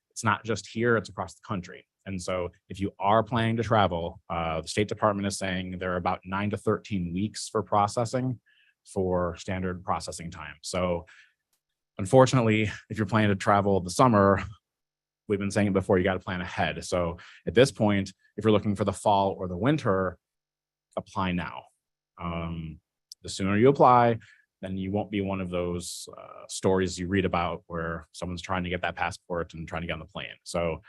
it's not just here, it's across the country. And so if you are planning to travel, the State Department is saying there are about 9 to 13 weeks for processing for standard processing time. So unfortunately, if you're planning to travel the summer, we've been saying it before, you got to plan ahead. So at this point, if you're looking for the fall or the winter, apply now. The sooner you apply, then you won't be one of those stories you read about where someone's trying to get that passport and trying to get on the plane. So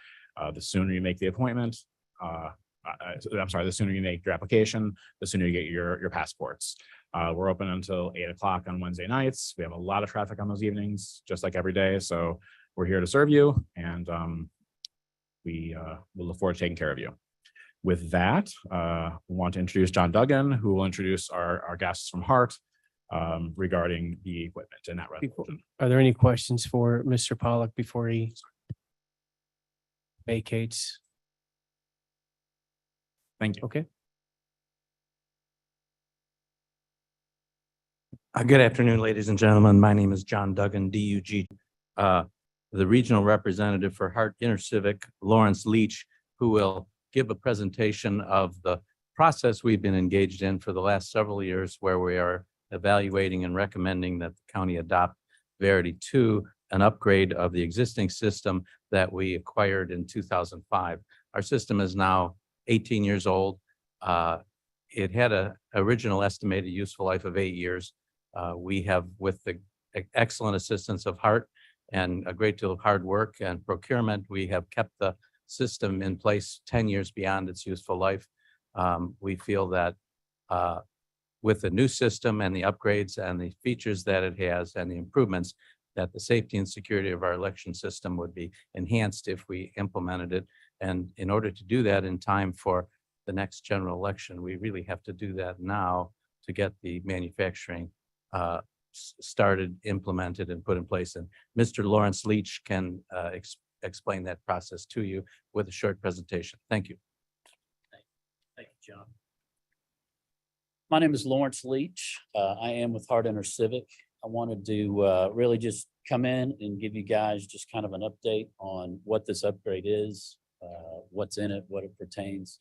the sooner you make the appointment, the sooner you make your application, the sooner you get your passports. We're open until 8 o'clock on Wednesday nights. We have a lot of traffic on those evenings, just like every day. So we're here to serve you, and we will look forward to taking care of you. With that, we want to introduce John Duggan, who will introduce our guests from Hart. regarding the equipment and that resolution. Are there any questions for Mr. Pollock before he vacates? Thank you. Okay. Good afternoon, ladies and gentlemen. My name is John Duggan, DUG. The regional representative for Hart Intercivic, Lawrence Leach, who will give a presentation of the process we've been engaged in for the last several years, where we are evaluating and recommending that the county adopt Verity 2, an upgrade of the existing system that we acquired in 2005. Our system is now 18 years old. It had an original estimated useful life of 8 years. We have, with the excellent assistance of Hart and a great deal of hard work and procurement, we have kept the system in place 10 years beyond its useful life. We feel that with the new system and the upgrades and the features that it has and the improvements, that the safety and security of our election system would be enhanced if we implemented it. And in order to do that in time for the next general election, we really have to do that now to get the manufacturing started, implemented, and put in place. And Mr. Lawrence Leach can explain that process to you with a short presentation. Thank you. Thank you, John. My name is Lawrence Leach. I am with Hart Intercivic. I wanted to really just come in and give you guys just kind of an update on what this upgrade is, what's in it, what it pertains.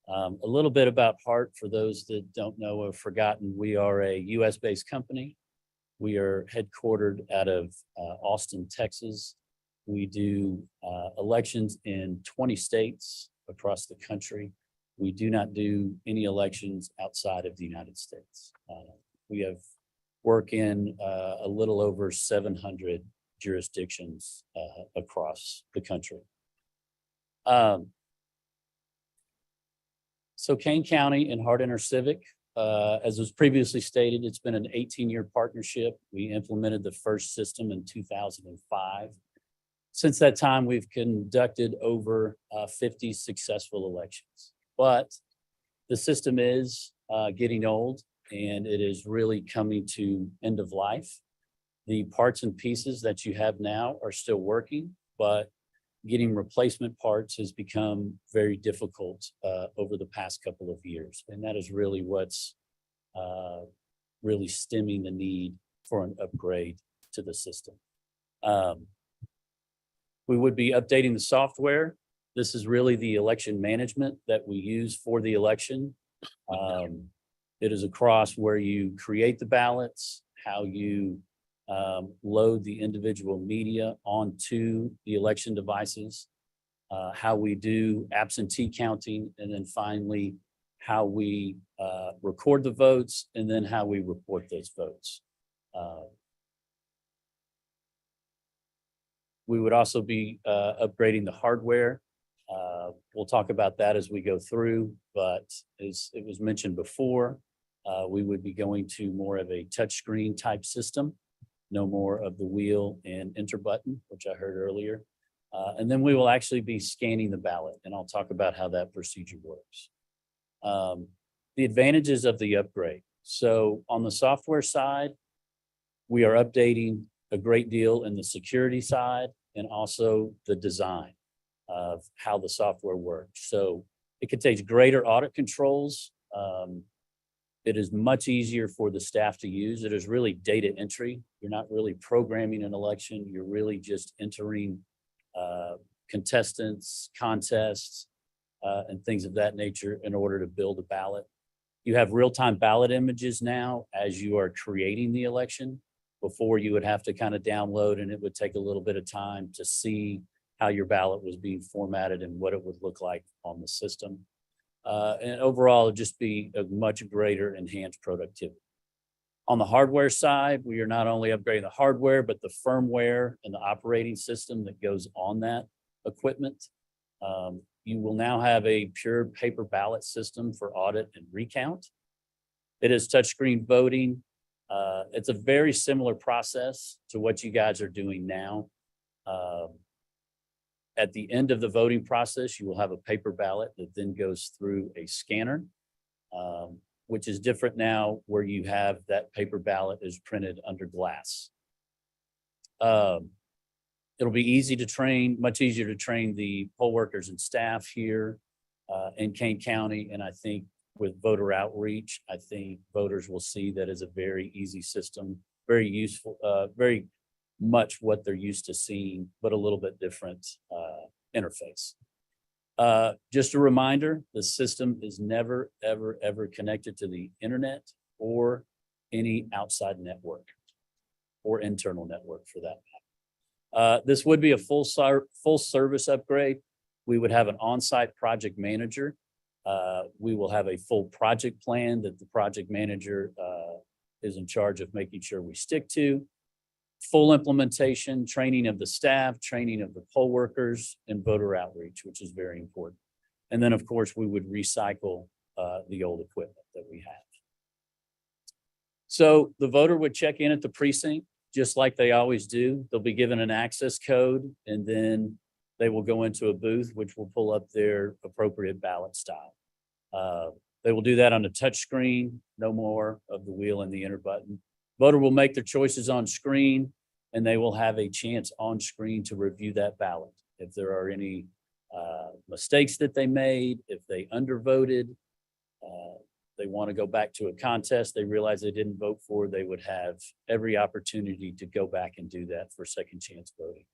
A little bit about Hart for those that don't know or forgotten. We are a US-based company. We are headquartered out of Austin, Texas. We do elections in 20 states across the country. We do not do any elections outside of the United States. We have work in a little over 700 jurisdictions across the country. So Kane County and Hart Intercivic, as was previously stated, it's been an 18-year partnership. We implemented the first system in 2005. Since that time, we've conducted over 50 successful elections. But the system is getting old and it is really coming to end of life. The parts and pieces that you have now are still working, but getting replacement parts has become very difficult over the past couple of years. And that is really what's really stemming the need for an upgrade to the system. We would be updating the software. This is really the election management that we use for the election. It is across where you create the ballots, how you load the individual media onto the election devices, how we do absentee counting, and then finally, how we record the votes, and then how we report those votes. We would also be upgrading the hardware. We'll talk about that as we go through, but as it was mentioned before, we would be going to more of a touchscreen type system, no more of the wheel and enter button, which I heard earlier. And then we will actually be scanning the ballot, and I'll talk about how that procedure works. The advantages of the upgrade. So on the software side, we are updating a great deal in the security side and also the design of how the software works. So it contains greater audit controls. It is much easier for the staff to use. It is really data entry. You're not really programming an election. You're really just entering contestants, contests, and things of that nature in order to build a ballot. You have real-time ballot images now as you are creating the election. Before, you would have to kind of download, and it would take a little bit of time to see how your ballot was being formatted and what it would look like on the system. And overall, it'd just be a much greater enhanced productivity. On the hardware side, we are not only upgrading the hardware, but the firmware and the operating system that goes on that equipment. You will now have a pure paper ballot system for audit and recount. It is touchscreen voting. It's a very similar process to what you guys are doing now. At the end of the voting process, you will have a paper ballot that then goes through a scanner. which is different now where you have that paper ballot is printed under glass. It'll be easy to train, much easier to train the poll workers and staff here in Kane County. And I think with voter outreach, I think voters will see that as a very easy system, very useful, very much what they're used to seeing, but a little bit different interface. Just a reminder, the system is never, ever, ever connected to the internet or any outside network or internal network for that matter. This would be a full service upgrade. We would have an on-site project manager. We will have a full project plan that the project manager is in charge of making sure we stick to. Full implementation, training of the staff, training of the poll workers, and voter outreach, which is very important. And then, of course, we would recycle the old equipment that we have. So the voter would check in at the precinct, just like they always do. They'll be given an access code, and then they will go into a booth, which will pull up their appropriate ballot style. They will do that on a touch screen, no more of the wheel and the enter button. Voter will make their choices on screen, and they will have a chance on screen to review that ballot. If there are any mistakes that they made, if they undervoted, they want to go back to a contest, they realize they didn't vote for, they would have every opportunity to go back and do that for second chance voting.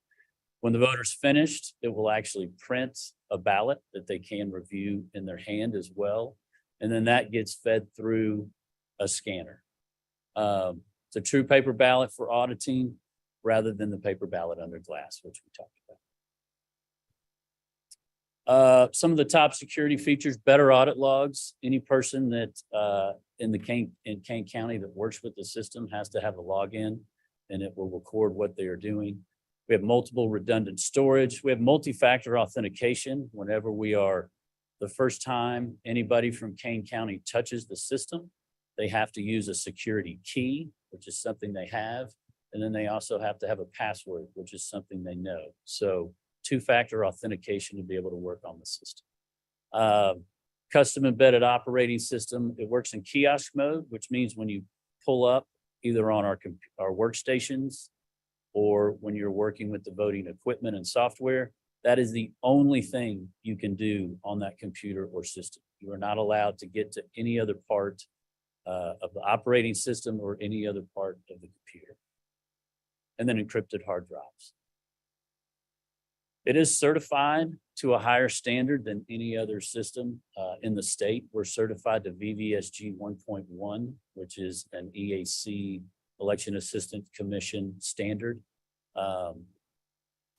When the voter's finished, it will actually print a ballot that they can review in their hand as well. And then that gets fed through a scanner. It's a true paper ballot for auditing rather than the paper ballot under glass, which we talked about. Some of the top security features, better audit logs. Any person that in Kane County that works with the system has to have a login, and it will record what they are doing. We have multiple redundant storage. We have multi-factor authentication. Whenever we are the first time anybody from Kane County touches the system, they have to use a security key, which is something they have. And then they also have to have a password, which is something they know. So two-factor authentication to be able to work on the system. Custom embedded operating system. It works in kiosk mode, which means when you pull up either on our workstations or when you're working with the voting equipment and software, that is the only thing you can do on that computer or system. You are not allowed to get to any other part of the operating system or any other part of the computer. And then encrypted hard drives. It is certified to a higher standard than any other system in the state. We're certified to VVSG 1.1, which is an EAC Election Assistant Commission standard.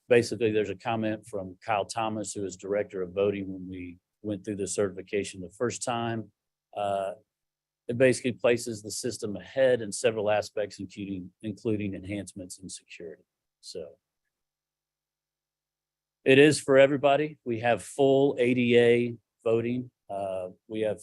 Basically, there's a comment from Kyle Thomas, who is Director of Voting, when we went through the certification the first time. It basically places the system ahead in several aspects, including enhancements in security. So it is for everybody. We have full ADA voting. We have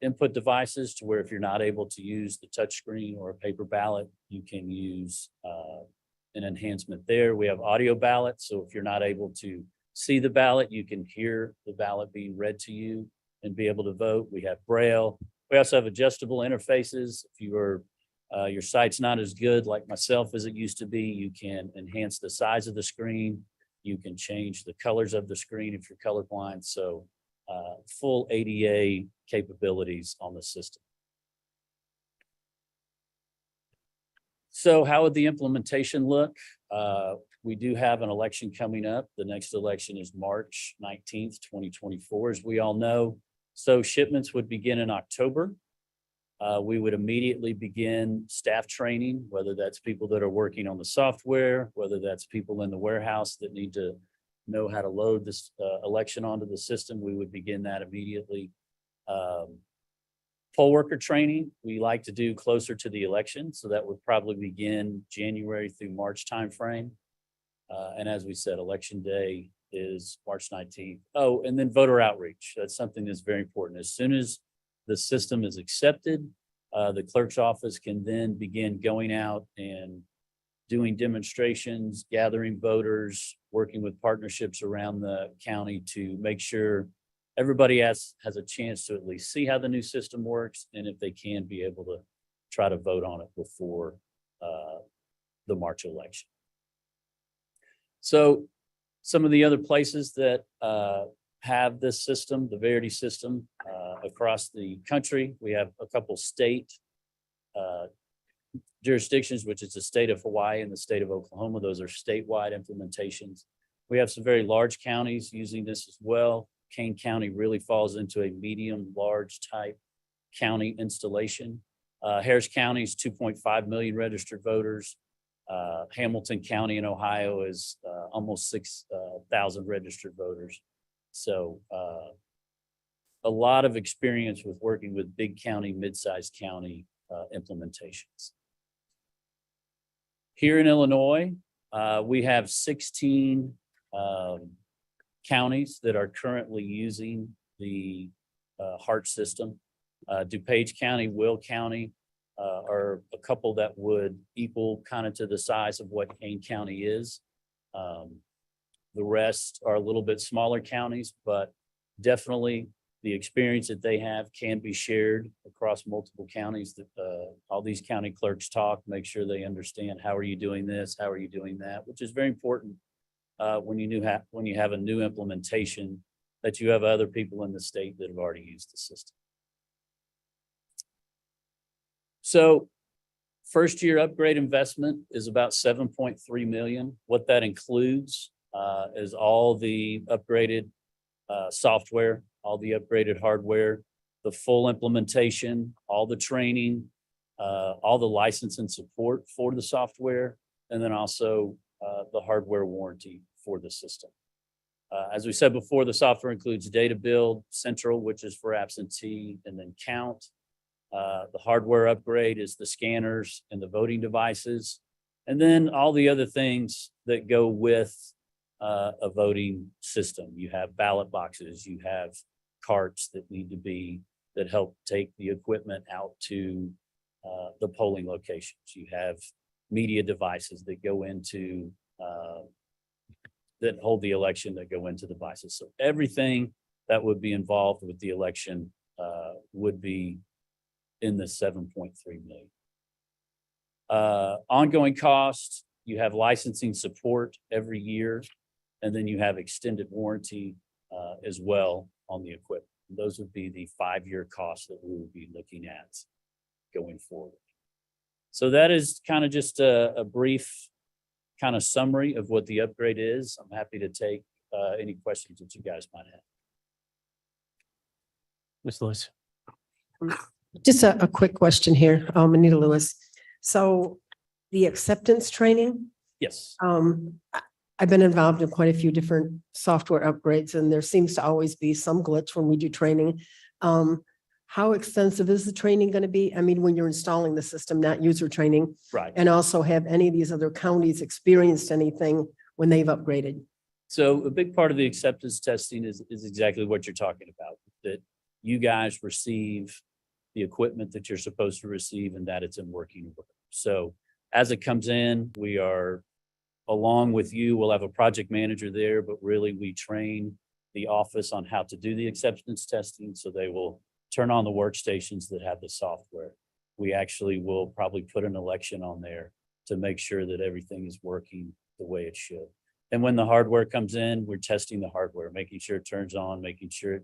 input devices to where if you're not able to use the touchscreen or a paper ballot, you can use an enhancement there. We have audio ballots. So if you're not able to see the ballot, you can hear the ballot being read to you and be able to vote. We have Braille. We also have adjustable interfaces. If your site's not as good like myself as it used to be, you can enhance the size of the screen. You can change the colors of the screen if you're colorblind. So full ADA capabilities on the system. So how would the implementation look? We do have an election coming up. The next election is March 19th, 2024, as we all know. So shipments would begin in October. We would immediately begin staff training, whether that's people that are working on the software, whether that's people in the warehouse that need to know how to load this election onto the system. We would begin that immediately. Poll worker training, we like to do closer to the election. So that would probably begin January through March timeframe. And as we said, election day is March 19th. Oh, and then voter outreach. That's something that's very important. As soon as the system is accepted, the clerk's office can then begin going out and doing demonstrations, gathering voters, working with partnerships around the county to make sure everybody has a chance to at least see how the new system works, and if they can, be able to try to vote on it before the March election. So some of the other places that have this system, the Verity system, across the country, we have a couple state jurisdictions, which is the state of Hawaii and the state of Oklahoma. Those are statewide implementations. We have some very large counties using this as well. Kane County really falls into a medium, large type county installation. Harris County is 2.5 million registered voters. Hamilton County in Ohio is almost 6,000 registered voters. So a lot of experience with working with big county, mid-sized county implementations. Here in Illinois, we have 16 counties that are currently using the HART system. DuPage County, Will County are a couple that would equal kind of to the size of what Kane County is. The rest are a little bit smaller counties, but definitely the experience that they have can be shared across multiple counties. All these county clerks talk, make sure they understand, how are you doing this? How are you doing that? Which is very important when you have a new implementation, that you have other people in the state that have already used the system. So first year upgrade investment is about 7.3 million. What that includes is all the upgraded software, all the upgraded hardware, the full implementation, all the training, all the license and support for the software, and then also the hardware warranty for the system. As we said before, the software includes Data Build, Central, which is for absentee, and then Count. The hardware upgrade is the scanners and the voting devices, and then all the other things that go with a voting system. You have ballot boxes, you have carts that help take the equipment out to the polling locations. You have media devices that go into that hold the election, that go into the devices. So everything that would be involved with the election would be in the 7.3 million. Ongoing costs, you have licensing support every year, and then you have extended warranty as well on the equipment. Those would be the 5-year costs that we would be looking at going forward. So that is kind of just a brief kind of summary of what the upgrade is. I'm happy to take any questions that you guys might have. Ms. Lewis. Just a quick question here, Anita Lewis. So the acceptance training, Yes. I've been involved in quite a few different software upgrades, and there seems to always be some glitch when we do training. How extensive is the training going to be? I mean, when you're installing the system, not user training. Right. And also, have any of these other counties experienced anything when they've upgraded? So a big part of the acceptance testing is exactly what you're talking about, that you guys receive the equipment that you're supposed to receive and that it's in working order. So as it comes in, we are, along with you, we'll have a project manager there, but really we train the office on how to do the acceptance testing. So they will turn on the workstations that have the software. We actually will probably put an election on there to make sure that everything is working the way it should. And when the hardware comes in, we're testing the hardware, making sure it turns on, making sure it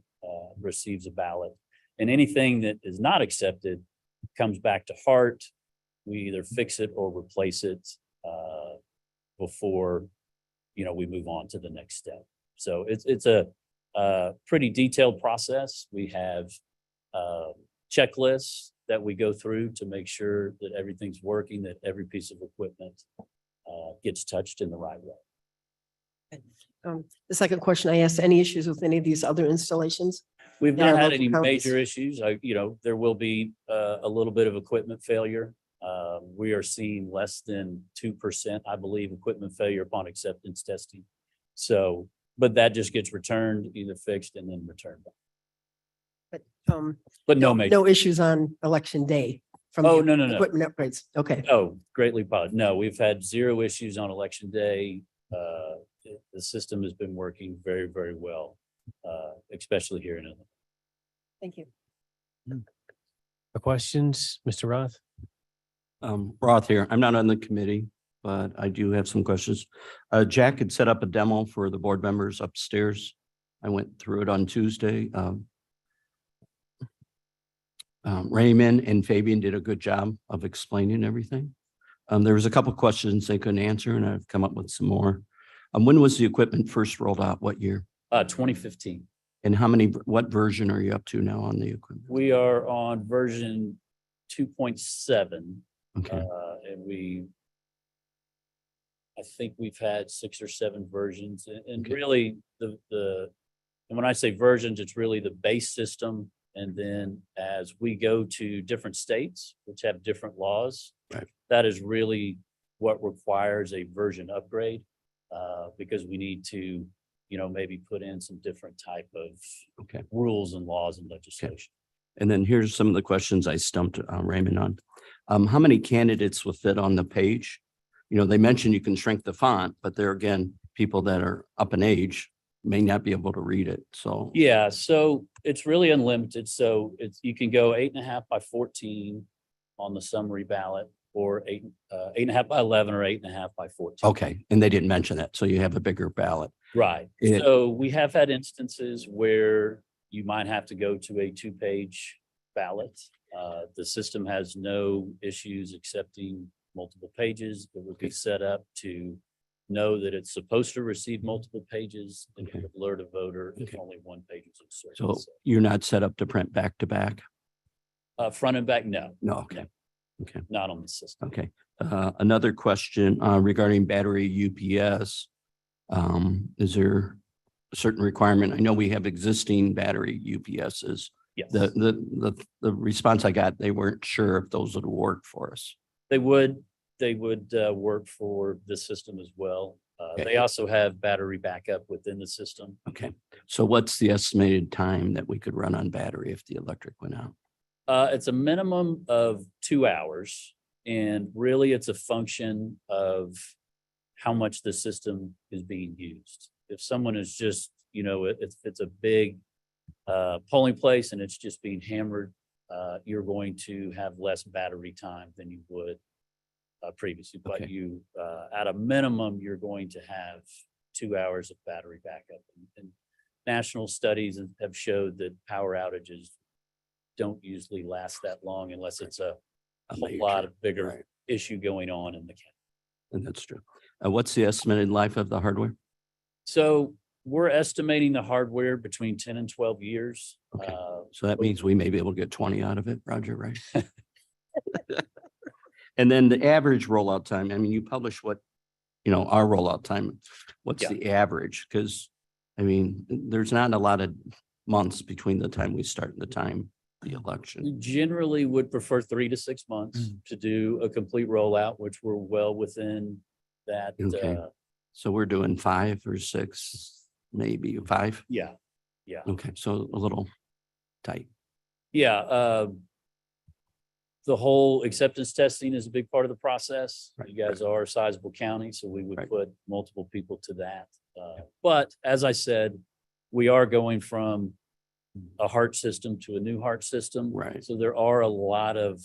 receives a ballot. And anything that is not accepted comes back to HART. We either fix it or replace it before, we move on to the next step. So it's a pretty detailed process. We have checklists that we go through to make sure that everything's working, that every piece of equipment gets touched in the right way. The second question I asked, any issues with any of these other installations? We've in our not had local any counties? major issues. There will be a little bit of equipment failure. We are seeing less than 2%, I believe, equipment failure upon acceptance testing. So, but that just gets returned, either fixed and then returned back. But no major. No issues on election day from Oh, the no. equipment upgrades. Okay. Oh, greatly positive. No, we've had 0 issues on election day. The system has been working very, very well. especially here in Illinois. Thank you. Questions, Mr. Roth? Roth here. I'm not on the committee, but I do have some questions. Jack had set up a demo for the board members upstairs. I went through it on Tuesday. Raymond and Fabian did a good job of explaining everything. There was a couple questions they couldn't answer, and I've come up with some more. When was the equipment first rolled out? What year? 2015. And what version are you up to now on the equipment? We are on version 2.7. Okay. And I think we've had 6 or 7 versions, and really and when I say versions, it's really the base system. And then as we go to different states, which have different laws, that is really what requires a version upgrade, because we need to, maybe put in some different type of rules and laws and legislation. And then here's some of the questions I stumped Raymond on. How many candidates will fit on the page? They mentioned you can shrink the font, but there again, people that are up in age may not be able to read it. So Yeah, so it's really unlimited. So you can go 8.5 by 14 on the summary ballot, or 8.5 by 11, or 8.5 by 14. okay, and they didn't mention that, so you have a bigger ballot. Right. So we have had instances where you might have to go to a 2-page ballot. The system has no issues accepting multiple pages. It would be set up to know that it's supposed to receive multiple pages and it would alert a voter if only one page is inserted. So you're not set up to print back to back? Front and back, no. No, okay. Okay. Not on the system. Okay. Another question regarding battery UPS. Is there a certain requirement? I know we have existing battery UPSs. Yes. The response I got, they weren't sure if those would work for us. They would work for the system as well. They also have battery backup within the system. Okay. So what's the estimated time that we could run on battery if the electric went out? It's a minimum of 2 hours, and really it's a function of how much the system is being used. If someone is just, if it's a big polling place and it's just being hammered, you're going to have less battery time than you would previously. But you, at a minimum, you're going to have 2 hours of battery backup. And national studies have showed that power outages don't usually last that long unless it's a whole lot of bigger issue going on in the county. And that's true. What's the estimated life of the hardware? So we're estimating the hardware between 10 and 12 years. Okay. So that means we may be able to get 20 out of it, Roger, right? And then the average rollout time, I mean, you publish what, our rollout time, what's the average? Because, I mean, there's not a lot of months between the time we start and the time the election. We generally would prefer 3 to 6 months to do a complete rollout, which we're well within that. Okay. So we're doing 5 or 6, maybe 5? Yeah. Yeah. Okay, so a little tight. Yeah. The whole acceptance testing is a big part of the process. You guys are a sizable county, so we would put multiple people to that. But as I said, we are going from a heart system to a new heart system. Right. So there are a lot of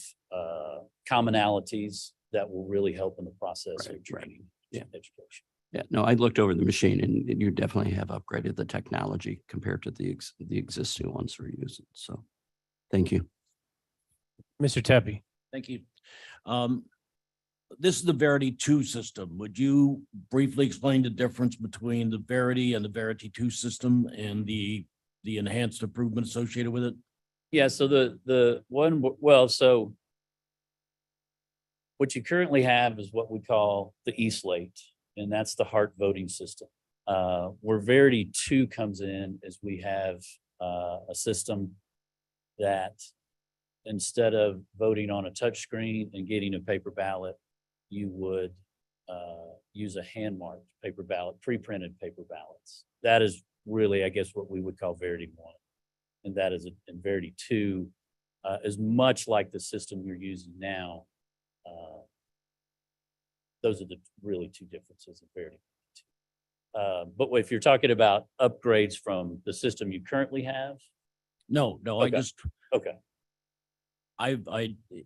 commonalities that will really help in the process of training and education. Yeah, no, I looked over the machine and you definitely have upgraded the technology compared to the existing ones we're using. So, thank you. Mr. Tepe. Thank you. This is the Verity 2 system. Would you briefly explain the difference between the Verity and the Verity 2 system and the enhanced improvement associated with it? Yeah, so the one, well, so what you currently have is what we call the E-Slate, and that's the heart voting system. Where Verity 2 comes in is we have a system that instead of voting on a touch screen and getting a paper ballot, you would use a hand-marked paper ballot, pre-printed paper ballots. That is really, I guess, what we would call Verity 1. And that is, in Verity 2, is much like the system you're using now. Those are the really 2 differences in Verity But if you're talking about upgrades from the system you currently have, No, I Okay. just, okay.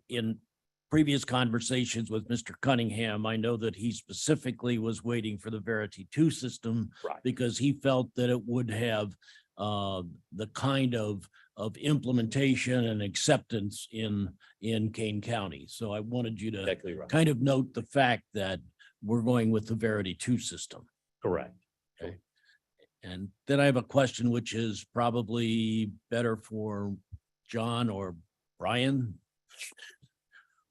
in previous conversations with Mr. Cunningham, I know that he specifically was waiting for the Verity 2 system Right. because he felt that it would have the kind of implementation and acceptance in Kane County. So I wanted you to Exactly right. kind of note the fact that we're going with the Verity 2 system. Correct. Okay. And then I have a question which is probably better for John or Brian.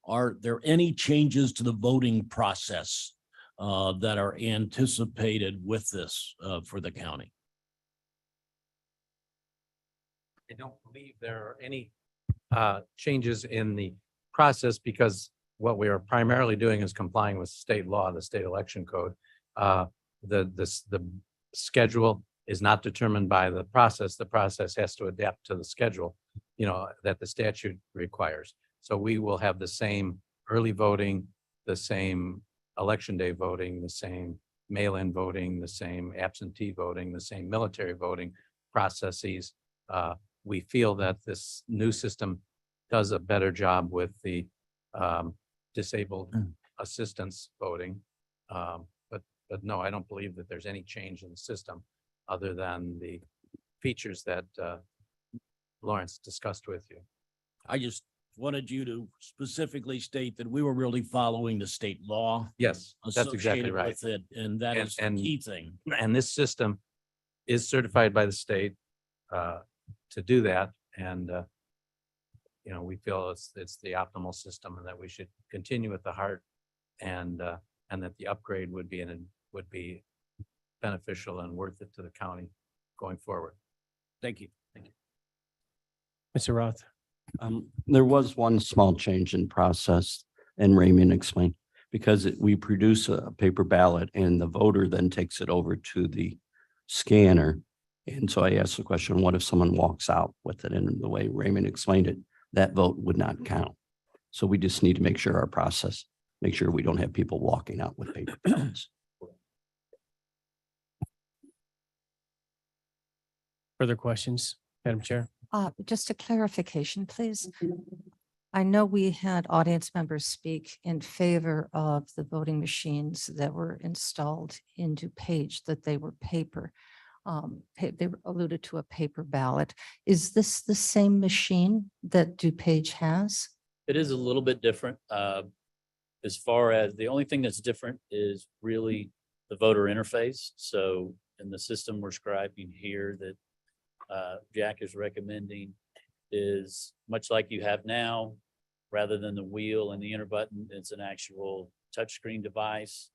Are there any changes to the voting process that are anticipated with this for the county? I don't believe there are any changes in the process because what we are primarily doing is complying with state law, the state election code. The schedule is not determined by the process. The process has to adapt to the schedule, that the statute requires. So we will have the same early voting, the same election day voting, the same mail-in voting, the same absentee voting, the same military voting processes. We feel that this new system does a better job with the disabled assistance voting. But no, I don't believe that there's any change in the system other than the features that Lawrence discussed with you. I just wanted you to specifically state that we were really following the state law. Yes, that's exactly associated right. with it, and that is the key thing. And this system is certified by the state to do that. And, we feel it's the optimal system and that we should continue with the heart and that the upgrade would be beneficial and worth it to the county going forward. Thank you. Thank you. Mr. Roth. There was one small change in process, and Raymond explained, because we produce a paper ballot and the voter then takes it over to the scanner. And so I asked the question, what if someone walks out with it? And the way Raymond explained it, that vote would not count. So we just need to make sure our process, make sure we don't have people walking out with paper ballots. Further questions, Madam Chair? Just a clarification, please. I know we had audience members speak in favor of the voting machines that were installed in DuPage, that they were paper. They alluded to a paper ballot. Is this the same machine that DuPage has? It is a little bit different. As far as the only thing that's different is really the voter interface. So in the system we're scribing here that Jack is recommending is much like you have now, rather than the wheel and the enter button, it's an actual touchscreen device.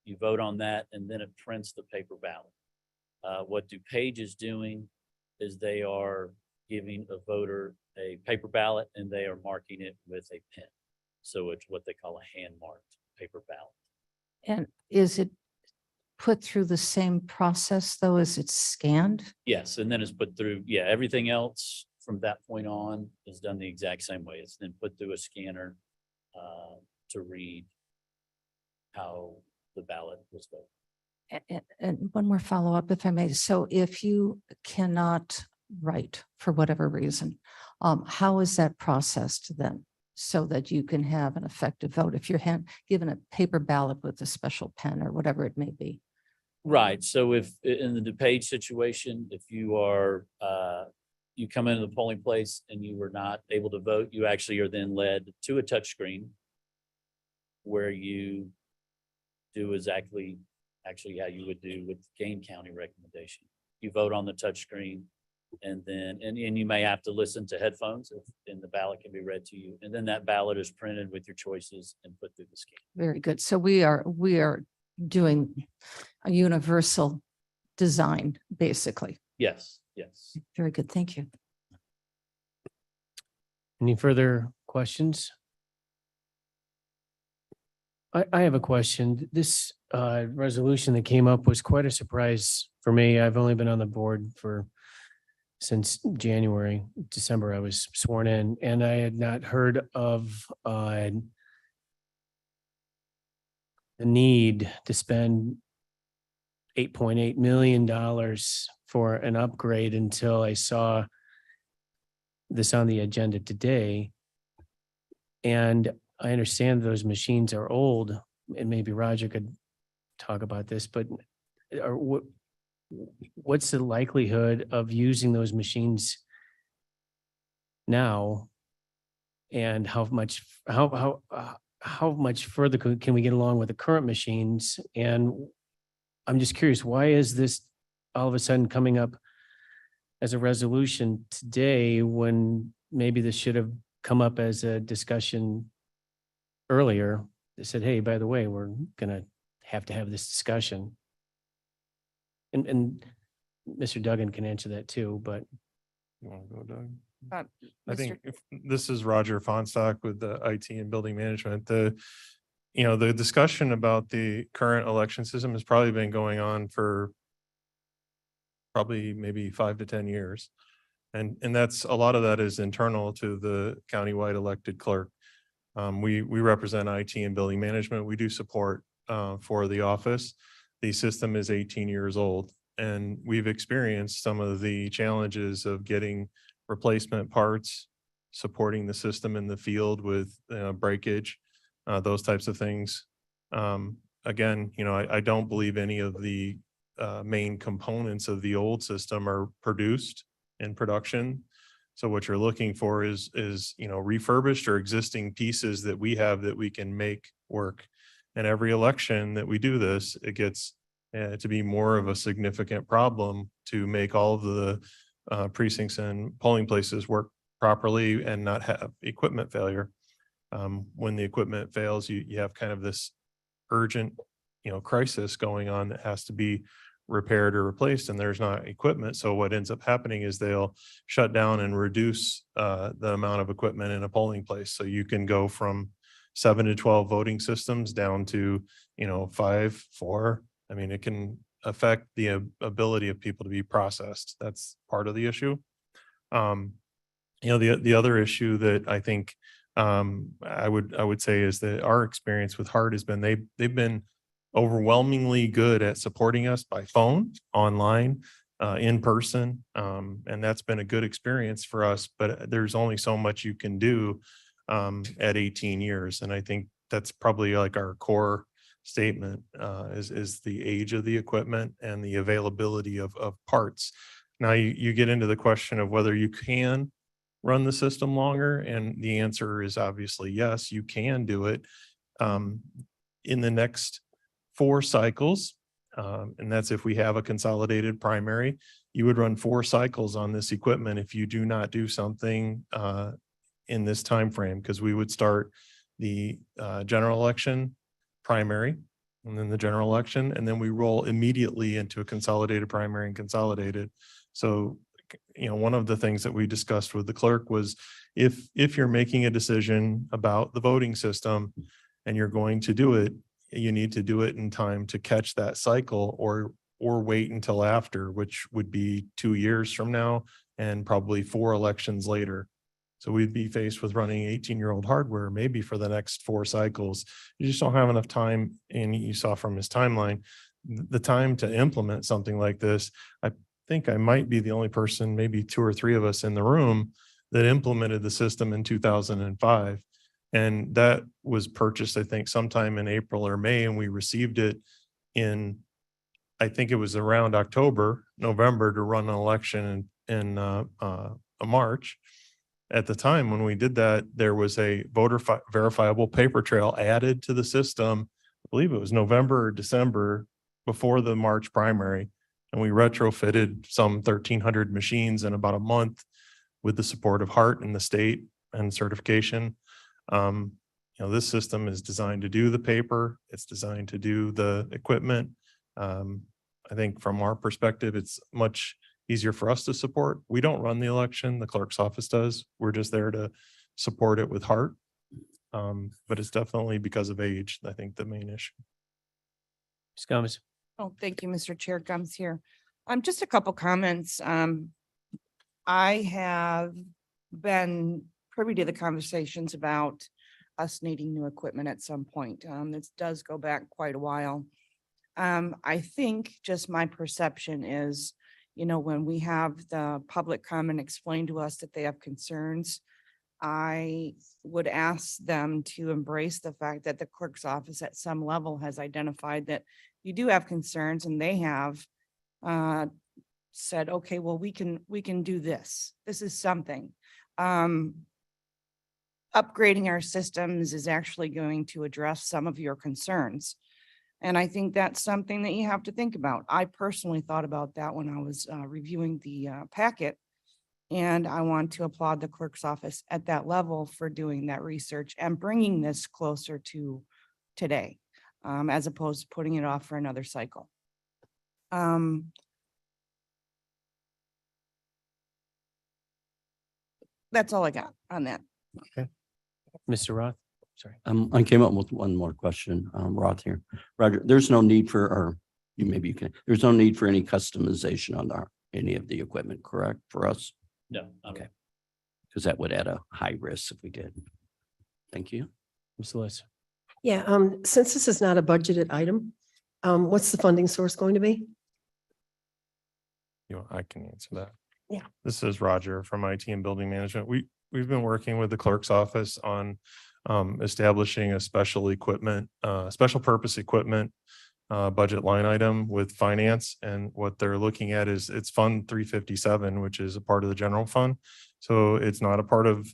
You vote on that and then it prints the paper ballot. What DuPage is doing is they are giving a voter a paper ballot and they are marking it with a pen. So it's what they call a hand marked paper ballot. And is it put through the same process though as it's scanned? Yes, and then it's put through, everything else from that point on is done the exact same way. It's then put through a scanner to read how the ballot was voted. And one more follow-up, if I may. So if you cannot write for whatever reason, how is that processed then? So that you can have an effective vote if you're given a paper ballot with a special pen or whatever it may be. Right, so if in the DuPage situation, if you are, you come into the polling place and you were not able to vote, you actually are then led to a touchscreen where you do actually how you would do with the Kane County recommendation. You vote on the touchscreen and then, and you may have to listen to headphones and the ballot can be read to you. And then that ballot is printed with your choices and put through the scan. Very good. So we are doing a universal design, basically. Yes, yes. Very good. Thank you. Any further questions? I have a question. This resolution that came up was quite a surprise for me. I've only been on the board since December, I was sworn in, and I had not heard of the need to spend $8.8 million for an upgrade until I saw this on the agenda today. And I understand those machines are old, and maybe Roger could talk about this, but what's the likelihood of using those machines now? And how much further can we get along with the current machines? And I'm just curious, why is this all of a sudden coming up as a resolution today when maybe this should have come up as a discussion earlier? They said, hey, by the way, we're gonna have to have this discussion. And Mr. Duggan can answer that too, but. You want to go, Doug? Uh, I think Mr. if this is Roger Fonstock with the IT and Building Management, the discussion about the current election system has probably been going on for probably maybe 5 to 10 years. And that's, a lot of that is internal to the countywide elected clerk. We represent IT and Building Management. We do support for the office. The system is 18 years old, and we've experienced some of the challenges of getting replacement parts, supporting the system in the field with breakage, those types of things. Again, I don't believe any of the main components of the old system are produced in production. So what you're looking for is refurbished or existing pieces that we have that we can make work. And every election that we do this, it gets to be more of a significant problem to make all of the precincts and polling places work properly and not have equipment failure. When the equipment fails, you have kind of this urgent, crisis going on that has to be repaired or replaced, and there's not equipment. So what ends up happening is they'll shut down and reduce the amount of equipment in a polling place. So you can go from 7 to 12 voting systems down to, 5, 4. I mean, it can affect the ability of people to be processed. That's part of the issue. The other issue that I think I would say is that our experience with HART has been they've been overwhelmingly good at supporting us by phone, online, in person, and that's been a good experience for us. But there's only so much you can do at 18 years, and I think that's probably like our core statement is the age of the equipment and the availability of parts. Now you get into the question of whether you can run the system longer, and the answer is obviously yes, you can do it in the next 4 cycles, and that's if we have a consolidated primary. You would run 4 cycles on this equipment if you do not do something in this time frame, because we would start the general election primary, and then the general election, and then we roll immediately into a consolidated primary and consolidated. So, one of the things that we discussed with the clerk was if you're making a decision about the voting system and you're going to do it, you need to do it in time to catch that cycle, or wait until after, which would be 2 years from now and probably 4 elections later. So we'd be faced with running 18-year-old hardware, maybe for the next 4 cycles. You just don't have enough time. And you saw from his timeline, the time to implement something like this. I think I might be the only person, maybe 2 or 3 of us in the room, that implemented the system in 2005. And that was purchased, I think, sometime in April or May, and we received it in, I think it was around October, November, to run an election in March. At the time when we did that, there was a voter verifiable paper trail added to the system. I believe it was November or December before the March primary. And we retrofitted some 1,300 machines in about a month with the support of HART and the state and certification. This system is designed to do the paper. It's designed to do the equipment. I think from our perspective, it's much easier for us to support. We don't run the election, the clerk's office does. We're just there to support it with HART. But it's definitely because of age, I think, the main issue. Ms. Gomez. Oh, thank you, Mr. Chair. Gums here. Just a couple comments. I have been privy to the conversations about us needing new equipment at some point. This does go back quite a while. I think just my perception is, when we have the public come and explain to us that they have concerns, I would ask them to embrace the fact that the clerk's office at some level has identified that you do have concerns, and they have said, okay, well, we can do this. This is something. Upgrading our systems is actually going to address some of your concerns. And I think that's something that you have to think about. I personally thought about that when I was reviewing the packet. And I want to applaud the clerk's office at that level for doing that research and bringing this closer to today, as opposed to putting it off for another cycle. That's all I got on that. Okay. Mr. Roth, sorry. I came up with one more question, Roth here. Roger, there's no need for, or maybe you can, there's no need for any customization on any of the equipment, correct, for us? No. Okay. Because that would add a high risk if we did. Thank you. Ms. Lewis. Yeah, since this is not a budgeted item, what's the funding source going to be? I can answer that. Yeah. This is Roger from IT and Building Management. We've been working with the clerk's office on establishing a special purpose equipment budget line item with finance. And what they're looking at is it's Fund 357, which is a part of the general fund. So it's not a part of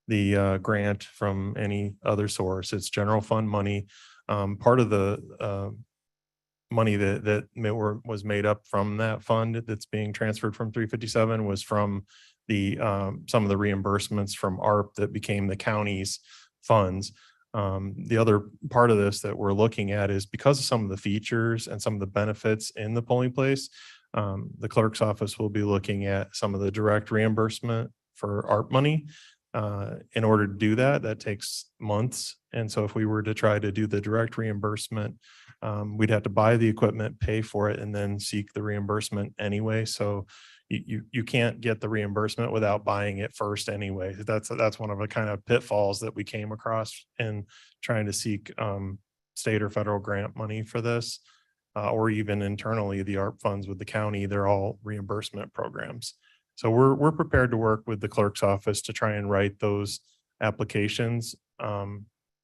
the grant from any other source. It's general fund money. Part of the money that was made up from that fund that's being transferred from 357 was from the some of the reimbursements from ARP that became the county's funds. The other part of this that we're looking at is because of some of the features and some of the benefits in the polling place, the clerk's office will be looking at some of the direct reimbursement for ARP money. In order to do that, that takes months. And so if we were to try to do the direct reimbursement, we'd have to buy the equipment, pay for it, and then seek the reimbursement anyway. So you can't get the reimbursement without buying it first anyway. That's one of the kind of pitfalls that we came across in trying to seek state or federal grant money for this, or even internally the ARP funds with the county. They're all reimbursement programs. So we're prepared to work with the clerk's office to try and write those applications. But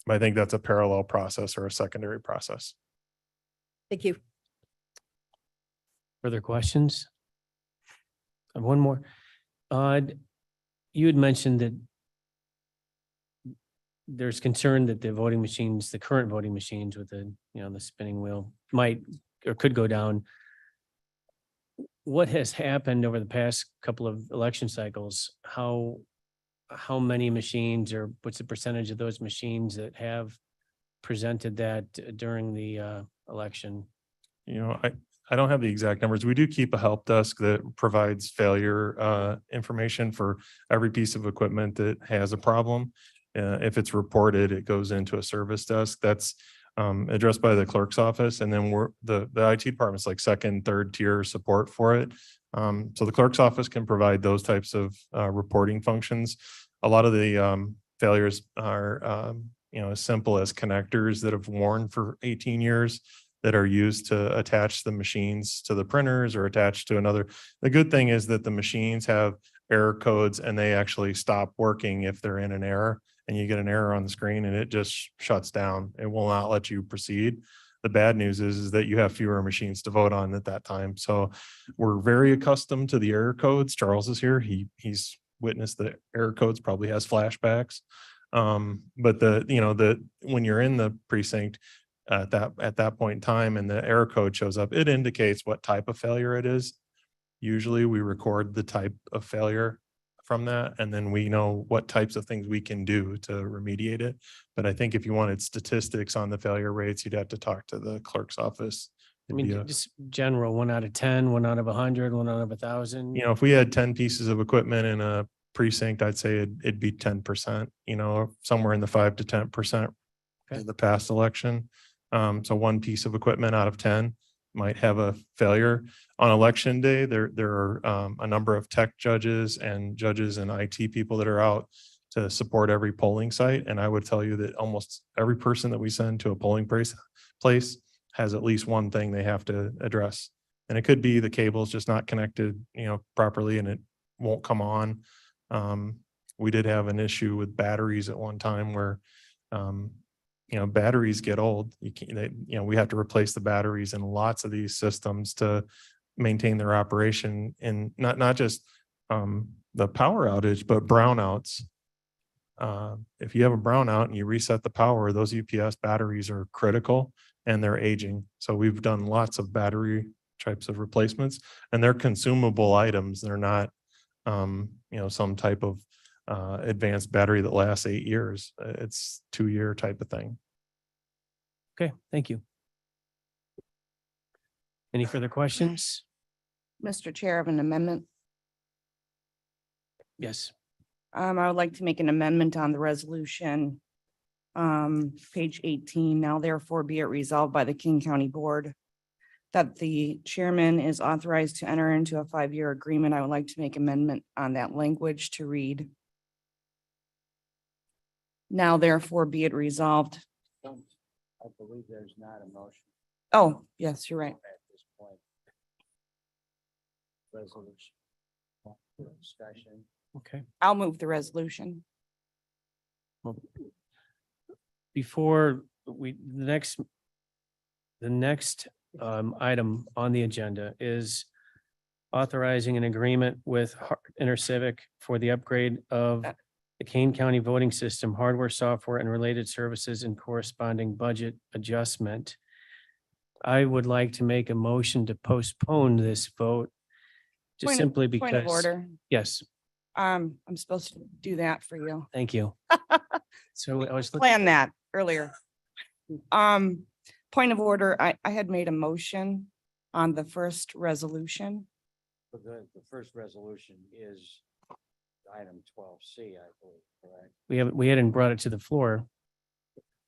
I think that's a parallel process or a secondary process. Thank you. Further questions? I have one more. You had mentioned that there's concern that the voting machines, the current voting machines with the, the spinning wheel might or could go down. What has happened over the past couple of election cycles? How many machines, or what's the percentage of those machines that have presented that during the election? I don't have the exact numbers. We do keep a help desk that provides failure information for every piece of equipment that has a problem. If it's reported, it goes into a service desk that's addressed by the clerk's office. And then the IT department's like second, third tier support for it. So the clerk's office can provide those types of reporting functions. A lot of the failures are, as simple as connectors that have worn for 18 years that are used to attach the machines to the printers or attached to another. The good thing is that the machines have error codes and they actually stop working if they're in an error, and you get an error on the screen and it just shuts down. It will not let you proceed. The bad news is that you have fewer machines to vote on at that time. So we're very accustomed to the error codes. Charles is here. He's witnessed the error codes, probably has flashbacks. But when you're in the precinct, at that point in time and the error code shows up, it indicates what type of failure it is. Usually we record the type of failure from that, and then we know what types of things we can do to remediate it. But I think if you wanted statistics on the failure rates, you'd have to talk to the clerk's office. I mean, just general, 1 out of 10, 1 out of 100, 1 out of 1,000. If we had 10 pieces of equipment in a precinct, I'd say it'd be 10%, somewhere in the 5 to 10% of the past election. So one piece of equipment out of 10 might have a failure. On election day, there are a number of tech judges and IT people that are out to support every polling site. And I would tell you that almost every person that we send to a polling place has at least one thing they have to address. And it could be the cable's just not connected, properly and it won't come on. We did have an issue with batteries at one time where, batteries get old. You can't, we have to replace the batteries in lots of these systems to maintain their operation, and not just the power outage, but brownouts. If you have a brownout and you reset the power, those UPS batteries are critical and they're aging. So we've done lots of battery types of replacements, and they're consumable items. They're not, some type of advanced battery that lasts 8 years. It's 2-year type of thing. Okay, thank you. Any further questions? Mr. Chair, I have an amendment. Yes. I would like to make an amendment on the resolution. Page 18, now therefore be it resolved by the King County Board that the chairman is authorized to enter into a 5-year agreement. I would like to make amendment on that language to read. Now therefore be it resolved. I believe there's not a motion Oh, yes, you're right. at this point. Resolution. Discussion. Okay. I'll move the resolution. Well, before the next item on the agenda is authorizing an agreement with InterCivic for the upgrade of the Kane County voting system, hardware, software, and related services and corresponding budget adjustment. I would like to make a motion to postpone this vote just simply because. Point of order. Yes, I'm supposed to do that for you. thank you. So I was looking. Plan that earlier. Point of order, I had made a motion on the first resolution. The first resolution is item 12C, I believe, correct? We hadn't brought it to the floor.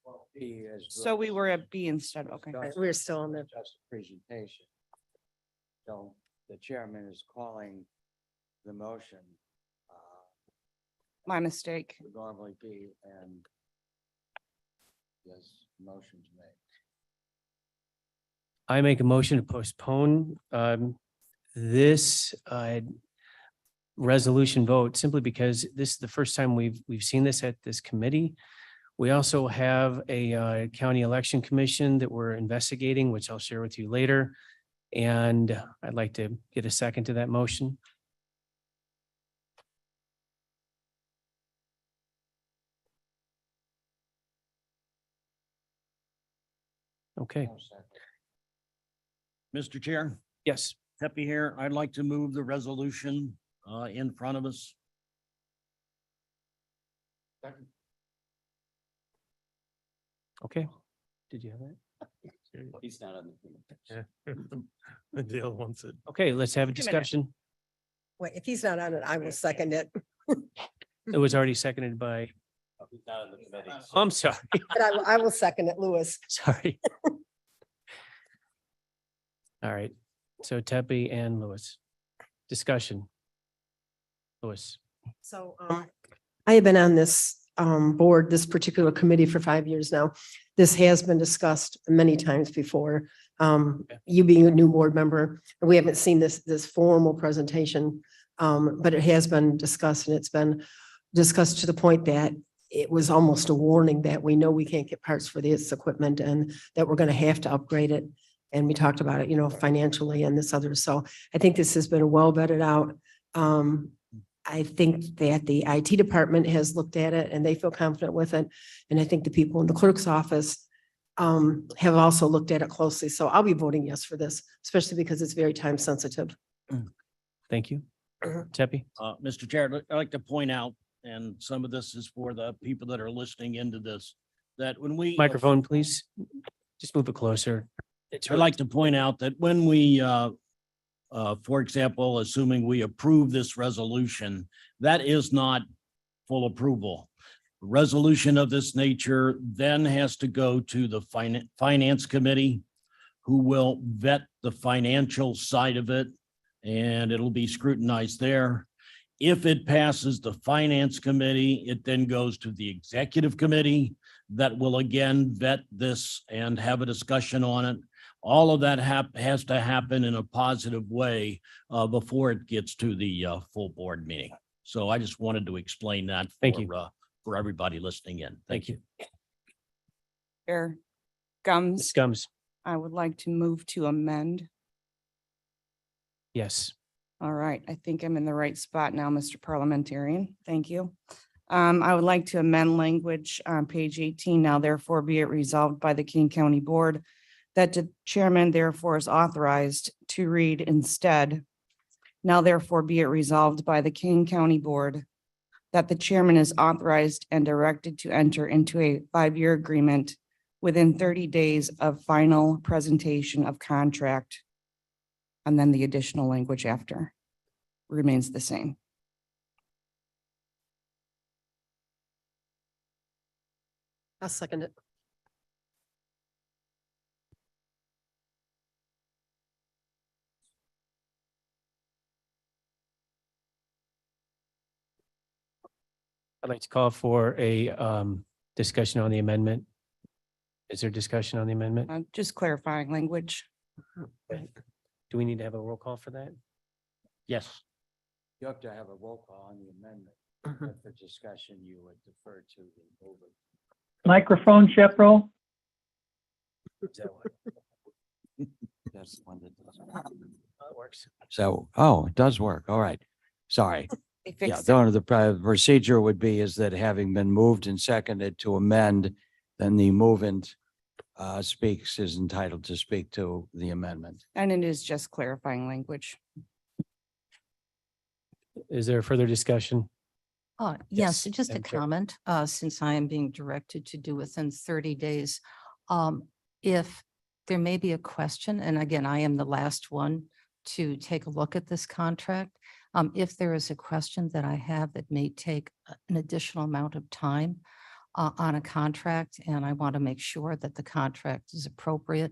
12B is. So we were at B instead. Okay. We're still on the. Just a presentation. So the chairman is calling the motion. My mistake. Would normally be, and yes, motions made. I make a motion to postpone this resolution vote simply because this is the first time we've seen this at this committee. We also have a county election commission that we're investigating, which I'll share with you later. And I'd like to get a second to that motion. Okay. Mr. Chair, Yes. Pepe here. I'd like to move the resolution in front of us. Okay. Did you have that? He's not on the. The deal wants it. Okay, let's have a Wait a minute. discussion. Wait, if he's not on it, I will second it. It was already seconded by, He's not on the committee. I'm sorry, But I will second it, Louis. sorry. All right, so Tepe and Lewis. Discussion. Lewis. So I have been on this board, this particular committee for 5 years now. This has been discussed many times before. You being a new board member, we haven't seen this formal presentation, but it has been discussed, and it's been discussed to the point that it was almost a warning that we know we can't get parts for this equipment and that we're going to have to upgrade it. And we talked about it, financially and this other. So I think this has been well vetted out. I think that the IT department has looked at it and they feel confident with it. And I think the people in the clerk's office have also looked at it closely. So I'll be voting yes for this, especially because it's very time sensitive. Thank you. Tepe. Mr. Chair, I'd like to point out, and some of this is for the people that are listening into this, that when we. Microphone, please. Just move it closer. I'd like to point out that when we, for example, assuming we approve this resolution, that is not full approval. Resolution of this nature then has to go to the finance committee, who will vet the financial side of it, and it'll be scrutinized there. If it passes the finance committee, it then goes to the executive committee that will again vet this and have a discussion on it. all of that has to happen in a positive way before it gets to the full board meeting. So I just wanted to explain that Thank you. for everybody listening in. Thank you. Chair Gums, Ms. Gums, I would like to move to amend. yes. All right, I think I'm in the right spot now, Mr. Parliamentarian. Thank you. I would like to amend language on page 18. Now therefore be it resolved by the King County Board that the chairman therefore is authorized to read instead. Now therefore be it resolved by the King County Board that the chairman is authorized and directed to enter into a 5-year agreement within 30 days of final presentation of contract. And then the additional language after remains the same. I'll second it. I'd like to call for a discussion on the amendment. Is there discussion on the amendment? Just clarifying language. Do we need to have a roll call for that? Yes. You have to have a roll call on the amendment. But for discussion, you would defer to the mover. Microphone, Shepro. That's the one that does. It works. So, oh, it does work. All right. Sorry. They Yeah, fixed it. the procedure would be is that having been moved and seconded to amend, then the movant is entitled to speak to the amendment. And it is just clarifying language. Is there further discussion? Yes, Yes, just a Madam Chair. comment, since I am being directed to do within 30 days. If there may be a question, and again, I am the last one to take a look at this contract. If there is a question that I have that may take an additional amount of time on a contract, and I want to make sure that the contract is appropriate,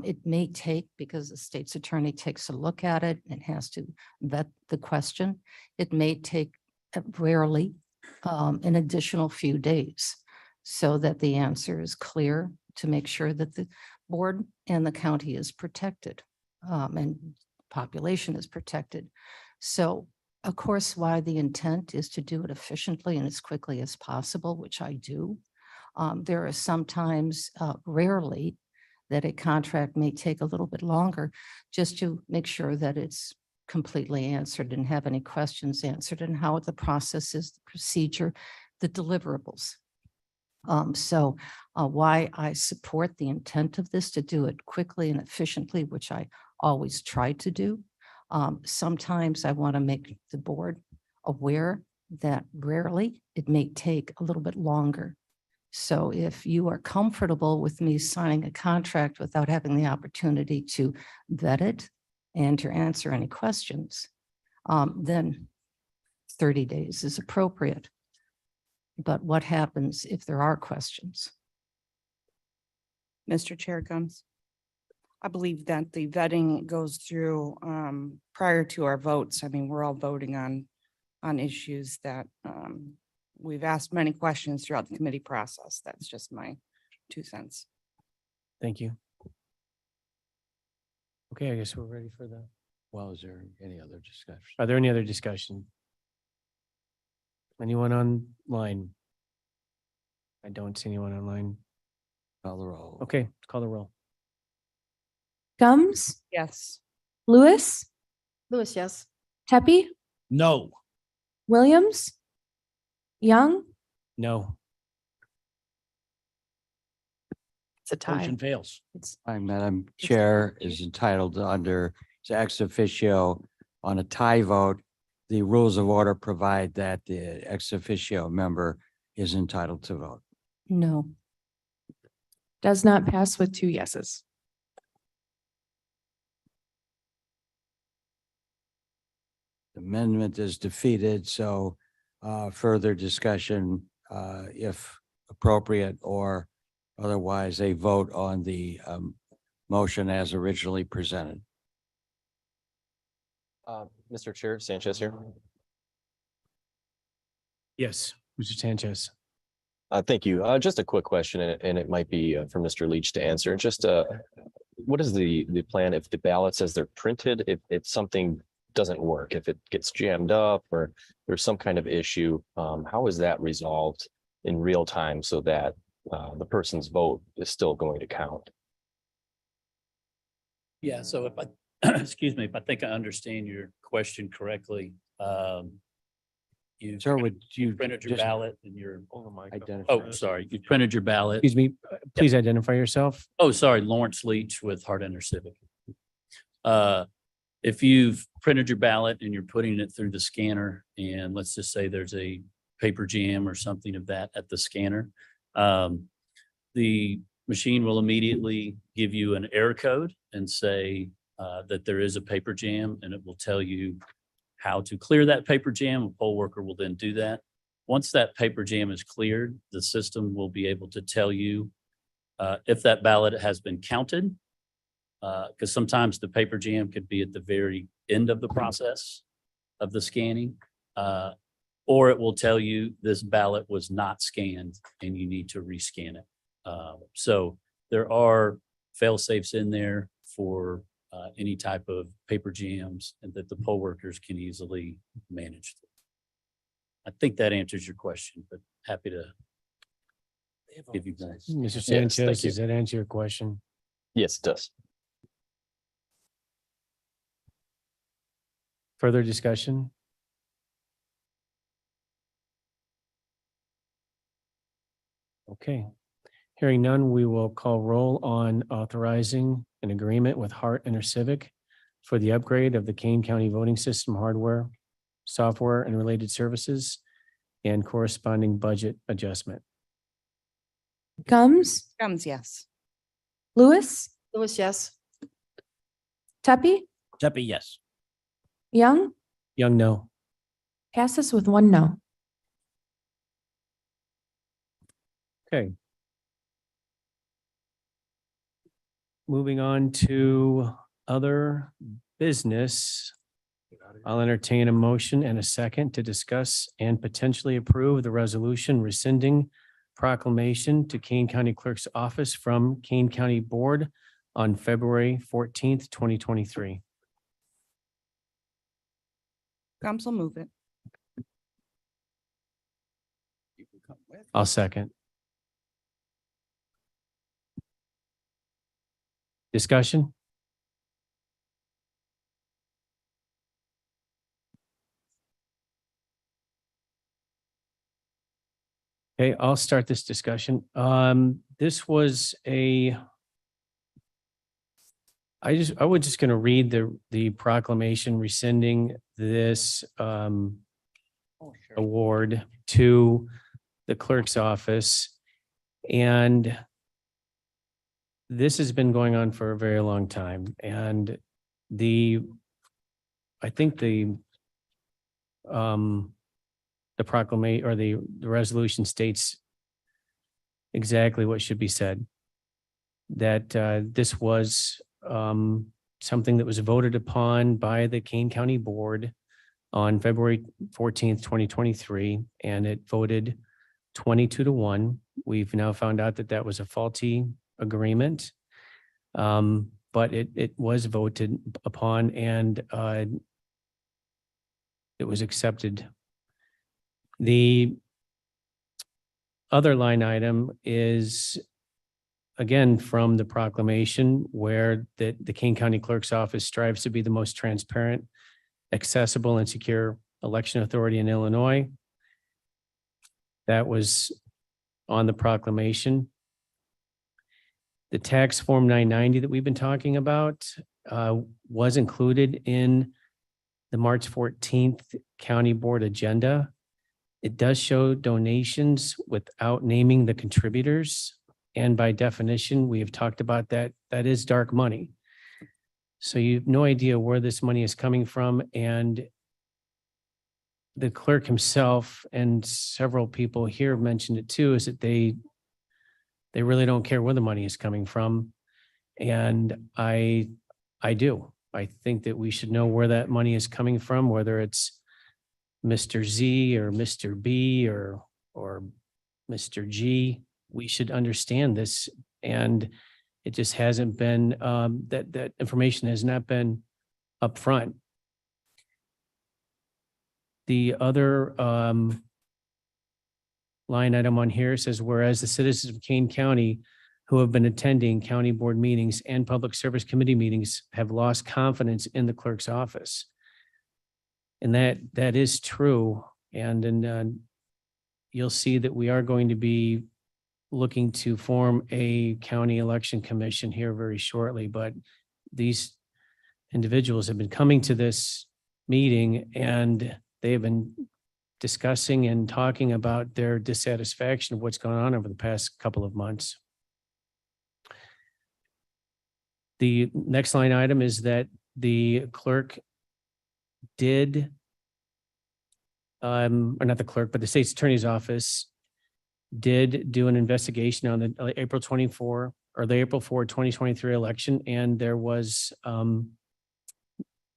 it may take, because the state's attorney takes a look at it and has to vet the question, it may take rarely an additional few days so that the answer is clear, to make sure that the board and the county is protected and population is protected. So of course, why the intent is to do it efficiently and as quickly as possible, which I do. There are sometimes rarely that a contract may take a little bit longer just to make sure that it's completely answered and have any questions answered, and how the process is, the procedure, the deliverables. So why I support the intent of this, to do it quickly and efficiently, which I always try to do. Sometimes I want to make the board aware that rarely it may take a little bit longer. So if you are comfortable with me signing a contract without having the opportunity to vet it and to answer any questions, then 30 days is appropriate. But what happens if there are questions? Mr. Chair Gums. I believe that the vetting goes through prior to our votes. I mean, we're all voting on issues that we've asked many questions throughout the committee process. That's just my 2 cents. Thank you. Okay, I guess we're ready for the, Well, is there any other discussion? are there any other discussion? Anyone online? I don't see anyone online. Call the roll. Okay, call the roll. Gums, Yes. Lewis, Lewis, yes. Tepe, No. Williams, Young, No. It's a tie. Motion fails. Madam Chair is entitled to, under ex officio on a tie vote. The rules of order provide that the ex officio member is entitled to vote. no. Does not pass with 2 yeses. Amendment is defeated, so further discussion, if appropriate, or otherwise a vote on the motion as originally presented. Mr. Chair, Sanchez here. Yes, Mr. Sanchez. Thank you. Just a quick question, and it might be for Mr. Leach to answer. Just what is the plan if the ballots as they're printed, if something doesn't work, if it gets jammed up or there's some kind of issue, how is that resolved in real time so that the person's vote is still going to count? Yeah, so if I, excuse me, if I think I understand your question correctly, you Sir, would you printed your just ballot and your, identify? oh, sorry, you printed your ballot. Excuse me, please identify yourself. Oh, sorry, Lawrence Leach with Hart Civic. If you've printed your ballot and you're putting it through the scanner, and let's just say there's a paper jam or something of that at the scanner, the machine will immediately give you an error code and say that there is a paper jam, and it will tell you how to clear that paper jam. A poll worker will then do that. Once that paper jam is cleared, the system will be able to tell you if that ballot has been counted, because sometimes the paper jam could be at the very end of the process of the scanning, or it will tell you this ballot was not scanned and you need to rescan it. So there are fail safes in there for any type of paper jams and that the poll workers can easily manage. I think that answers your question, but happy to give you more. Mr. thank Sanchez, you. does that answer your question? Yes, it does. Further discussion? Okay. Hearing none, we will call roll on authorizing an agreement with Hart InterCivic for the upgrade of the Kane County voting system hardware, software, and related services and corresponding budget adjustment. Gums, Gums, yes. Lewis, Lewis, yes. Tepe, Tepe, yes. Young, Young, no. passes with one no. Okay. Moving on to other business. I'll entertain a motion and a second to discuss and potentially approve the resolution rescinding proclamation to Kane County Clerk's Office from Kane County Board on February 14th, 2023. Gums will move it. I'll second. Discussion? Okay, I'll start this discussion. This was I was just going to read the proclamation rescinding this award to the clerk's office. And this has been going on for a very long time. And I think the proclamation or the resolution states exactly what should be said. That this was something that was voted upon by the Kane County Board on February 14th, 2023, and it voted 22-1. We've now found out that that was a faulty agreement, but it was voted upon and it was accepted. The other line item is, again, from the proclamation where the Kane County Clerk's Office strives to be the most transparent, accessible, and secure election authority in Illinois. That was on the proclamation. The tax form 990 that we've been talking about was included in the March 14th County Board agenda. It does show donations without naming the contributors. And by definition, we have talked about that. That is dark money. So you have no idea where this money is coming from. And the clerk himself and several people here mentioned it too, is that they really don't care where the money is coming from. And I do. I think that we should know where that money is coming from, whether it's Mr. Z or Mr. B or Mr. G. We should understand this. And It just hasn't been, that information has not been upfront. The other line item on here says, whereas the citizens of Kane County who have been attending county board meetings and public service committee meetings have lost confidence in the clerk's office. And that is true. And then you'll see that we are going to be looking to form a county election commission here very shortly, but these individuals have been coming to this meeting and they have been discussing and talking about their dissatisfaction of what's going on over the past couple of months. The next line item is that the clerk did, or not the clerk, but the state's attorney's office did do an investigation on the April 24 or the April 4, 2023 election, and there was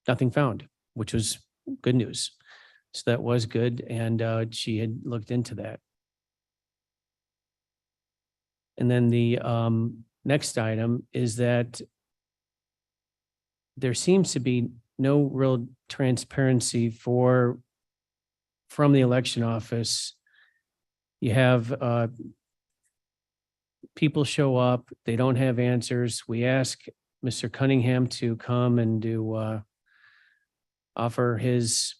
nothing found, which was good news. So that was good, and she had looked into that. And then the next item is that there seems to be no real transparency from the election office. You have people show up, they don't have answers. We ask Mr. Cunningham to come and do offer his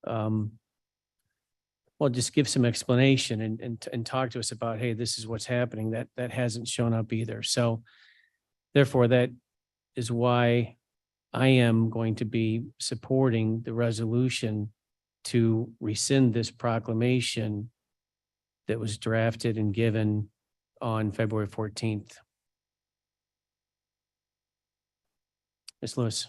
well, just give some explanation and talk to us about, hey, this is what's happening. That hasn't shown up either. So therefore, that is why I am going to be supporting the resolution to rescind this proclamation that was drafted and given on February 14th. Ms. Lewis.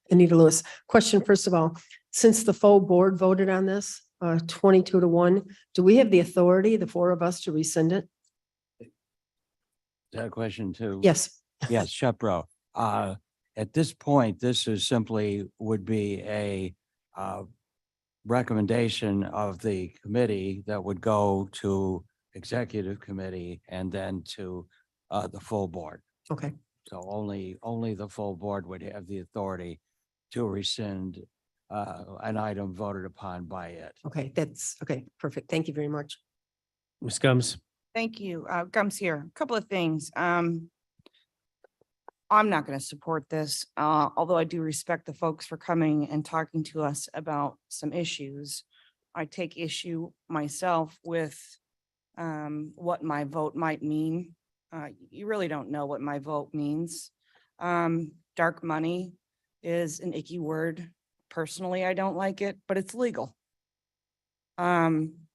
Anita Lewis, question first of all, since the full board voted on this, 22-1, do we have the authority, the four of us, to rescind it? Is that a question too? Yes. Yes, Shepro. At this point, this is simply would be a recommendation of the committee that would go to executive committee and then to the full board. Okay. So only the full board would have the authority to rescind an item voted upon by it. Okay, that's okay. Perfect. Thank you very much. Ms. Gums. Thank you. Gums here. A couple of things. I'm not going to support this, although I do respect the folks for coming and talking to us about some issues. I take issue myself with what my vote might mean. You really don't know what my vote means. Dark money is an icky word. Personally, I don't like it, but it's legal.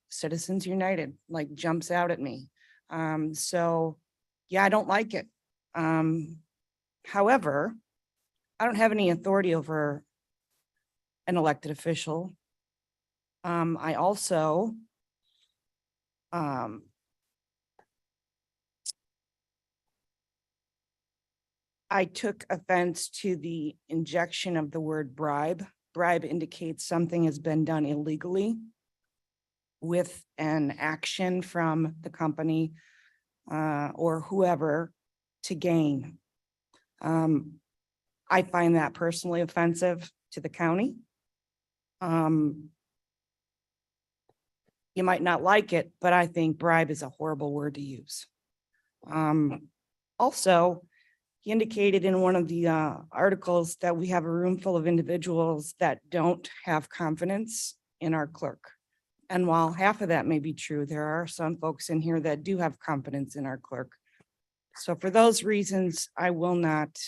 Citizens United like jumps out at me. So yeah, I don't like it. However, I don't have any authority over an elected official. I also I took offense to the injection of the word bribe. Bribe indicates something has been done illegally with an action from the company or whoever to gain. I find that personally offensive to the county. You might not like it, but I think bribe is a horrible word to use. Also, he indicated in one of the articles that we have a room full of individuals that don't have confidence in our clerk. And while half of that may be true, there are some folks in here that do have confidence in our clerk. So for those reasons, I will not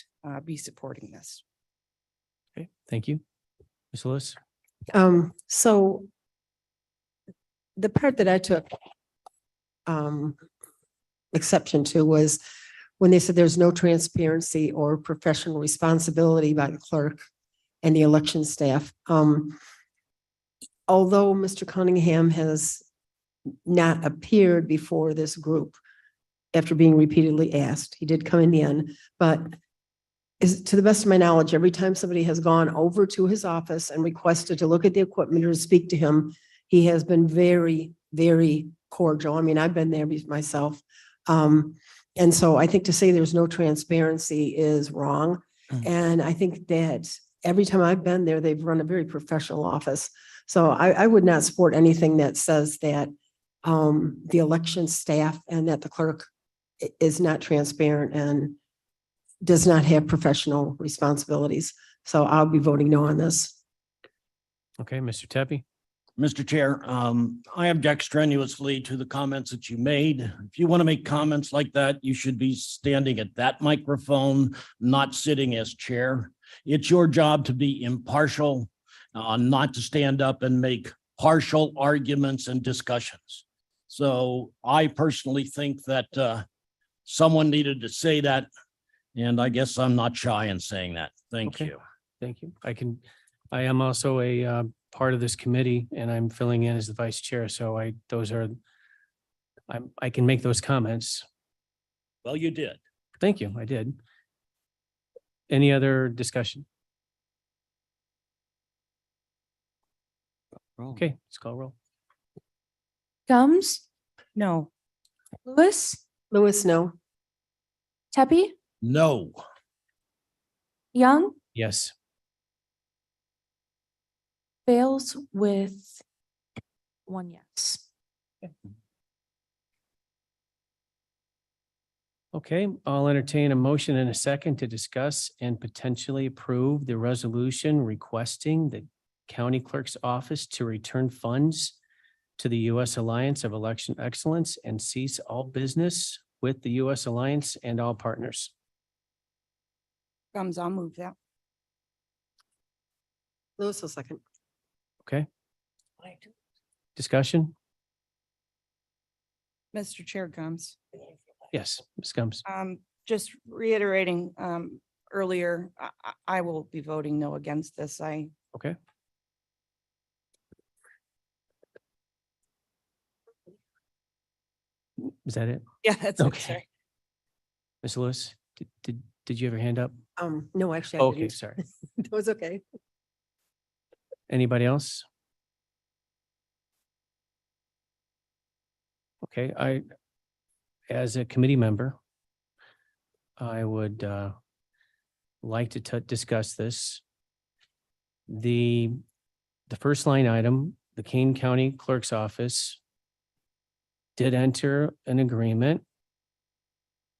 be supporting this. Okay, thank you. Ms. Lewis. So the part that I took exception to was when they said there's no transparency or professional responsibility by the clerk and the election staff. Although Mr. Cunningham has not appeared before this group after being repeatedly asked, he did come in the end, but is to the best of my knowledge, every time somebody has gone over to his office and requested to look at the equipment or to speak to him, he has been very, very cordial. I mean, I've been there myself. And so I think to say there's no transparency is wrong. And I think that every time I've been there, they've run a very professional office. So I would not support anything that says that the election staff and that the clerk is not transparent and does not have professional responsibilities. So I'll be voting no on this. Okay, Mr. Tepe. Mr. Chair, I object strenuously to the comments that you made. If you want to make comments like that, you should be standing at that microphone, not sitting as chair. It's your job to be impartial, not to stand up and make partial arguments and discussions. So I personally think that someone needed to say that, and I guess I'm not shy in saying that. Thank Okay. you. Thank you. I am also a part of this committee and I'm filling in as the vice chair. So I can make those comments. Well, you did. Thank you. I did. Any other discussion? Okay, let's call roll. Gums, No. Lewis, Lewis, no. Tepe, No. Young, Yes. Bales with 1 yes. Okay, I'll entertain a motion in a second to discuss and potentially approve the resolution requesting the county clerk's office to return funds to the U.S. Alliance of Election Excellence and cease all business with the U.S. Alliance and all partners. Gums, I'll move that. Lewis will second. Okay. Discussion? Mr. Chair, Gums. Yes, Ms. Gums. Just reiterating, earlier, I will be voting no against this. Okay. Is that it? Yeah, that's it. Okay. Sorry. Ms. Lewis, did you have your hand up? No, actually. I Okay, didn't. sorry. That was okay. Anybody else? Okay, as a committee member, I would like to discuss this. The first line item, the Kane County Clerk's Office did enter an agreement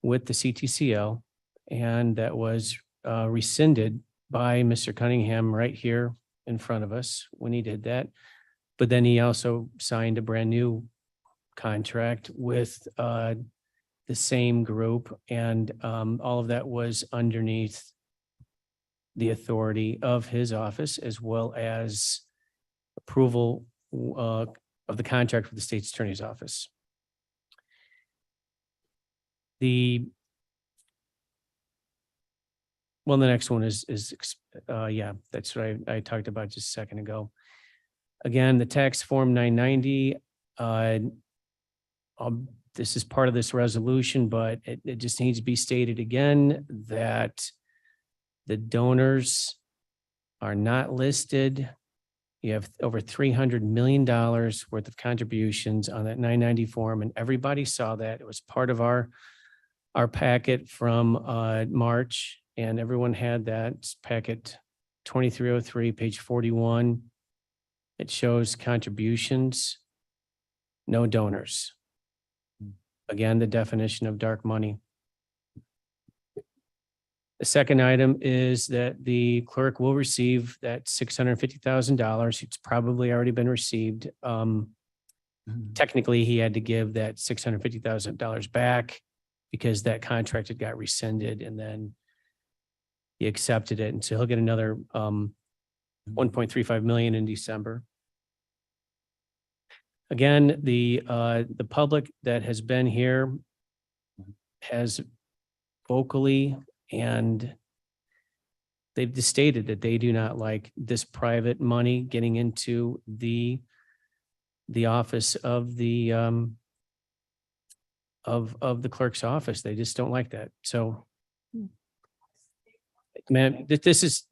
with the CTCL, and that was rescinded by Mr. Cunningham right here in front of us when he did that. But then he also signed a brand new contract with the same group, and all of that was underneath the authority of his office, as well as approval of the contract with the state's attorney's office. The next one is yeah, that's what I talked about just a second ago. Again, the tax form 990, this is part of this resolution, but it just needs to be stated again that the donors are not listed. You have over $300 million worth of contributions on that 990 form, and everybody saw that. It was part of our packet from March, and everyone had that. It's packet 2303, page 41. It shows contributions, no donors. Again, the definition of dark money. The second item is that the clerk will receive that $650,000. It's probably already been received. Technically, he had to give that $650,000 back because that contract had got rescinded, and then he accepted it. And so he'll get another 1.35 million in December. Again, the public that has been here has vocally, and they've just stated that they do not like this private money getting into the office of the clerk's office. They just don't like that. So, man, this is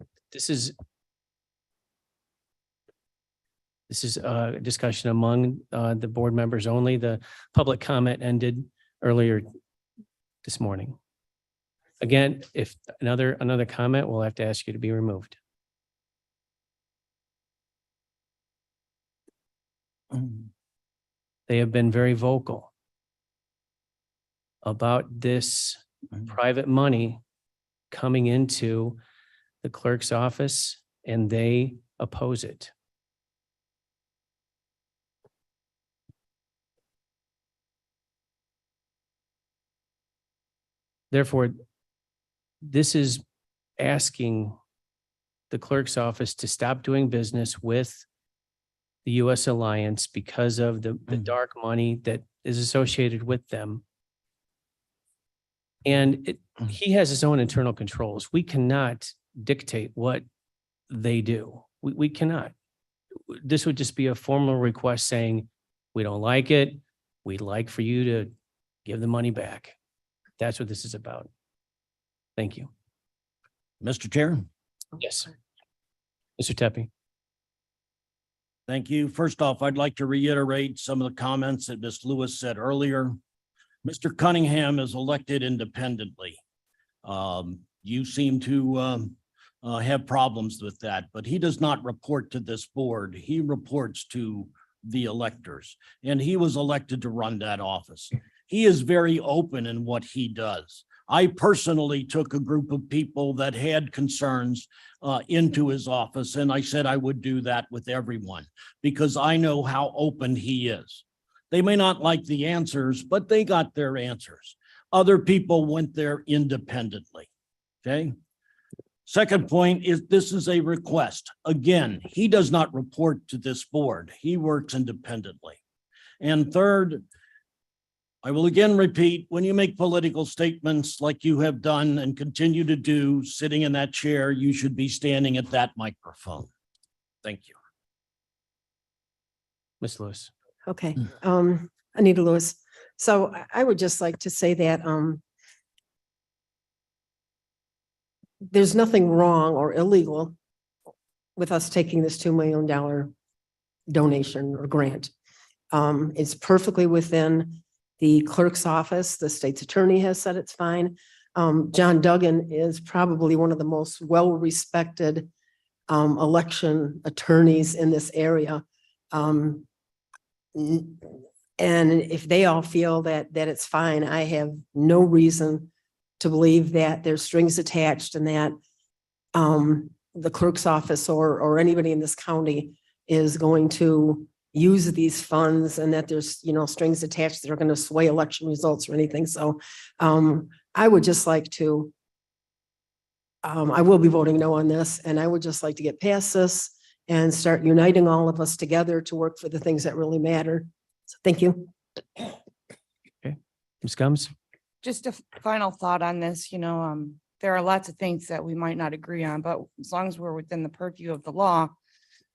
a discussion among the board members only. The public comment ended earlier this morning. Again, if another comment, we'll have to ask you to be removed. They have been very vocal about this private money coming into the clerk's office, and they oppose it. Therefore, this is asking the clerk's office to stop doing business with the U.S. Alliance because of the dark money that is associated with them. And he has his own internal controls. We cannot dictate what they do. We cannot. This would just be a formal request saying, we don't like it. We'd like for you to give the money back. That's what this is about. Thank you. Mr. Chair? Yes. Mr. Tepe. Thank you. First off, I'd like to reiterate some of the comments that Ms. Lewis said earlier. Mr. Cunningham is elected independently. You seem to have problems with that, but he does not report to this board. He reports to the electors, and he was elected to run that office. He is very open in what he does. I personally took a group of people that had concerns into his office, and I said I would do that with everyone because I know how open he is. They may not like the answers, but they got their answers. Other people went there independently. Okay. Second point is this is a request. Again, he does not report to this board. He works independently. And third, I will again repeat, when you make political statements like you have done and continue to do, sitting in that chair, you should be standing at that microphone. Thank you. Ms. Lewis. Okay, Anita Lewis. So I would just like to say that there's nothing wrong or illegal with us taking this $2 million donation or grant. It's perfectly within the clerk's office. The state's attorney has said it's fine. John Duggan is probably one of the most well-respected election attorneys in this area. And if they all feel that it's fine, I have no reason to believe that there's strings attached and that the clerk's office or anybody in this county is going to use these funds and that there's, strings attached that are going to sway election results or anything. So I would just like to, I will be voting no on this, and I would just like to get past this and start uniting all of us together to work for the things that really matter. So thank you. Okay. Ms. Gumbs. Just a final thought on this, there are lots of things that we might not agree on, but as long as we're within the purview of the law,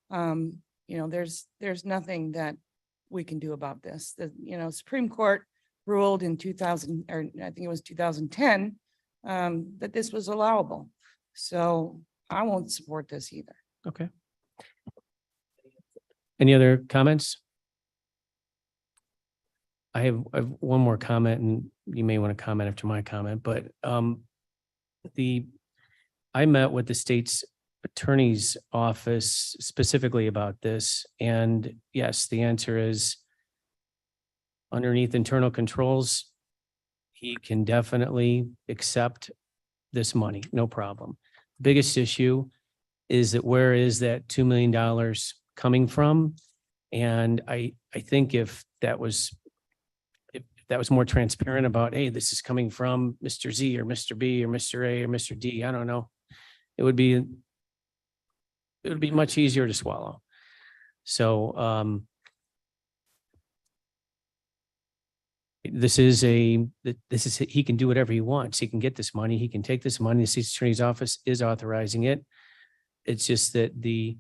there's nothing that we can do about this. The, Supreme Court ruled in 2000, or I think it was 2010, that this was allowable. So I won't support this either. Okay. Any other comments? I have one more comment, and you may want to comment after my comment, but I met with the state's attorney's office specifically about this, and yes, the answer is underneath internal controls, he can definitely accept this money, no problem. Biggest issue is that where is that $2 million coming from? And I think if that was more transparent about, hey, this is coming from Mr. Z or Mr. B or Mr. A or Mr. D, I don't know, it would be much easier to swallow. So he can do whatever he wants. He can get this money. He can take this money. The state's attorney's office is authorizing it. It's just that the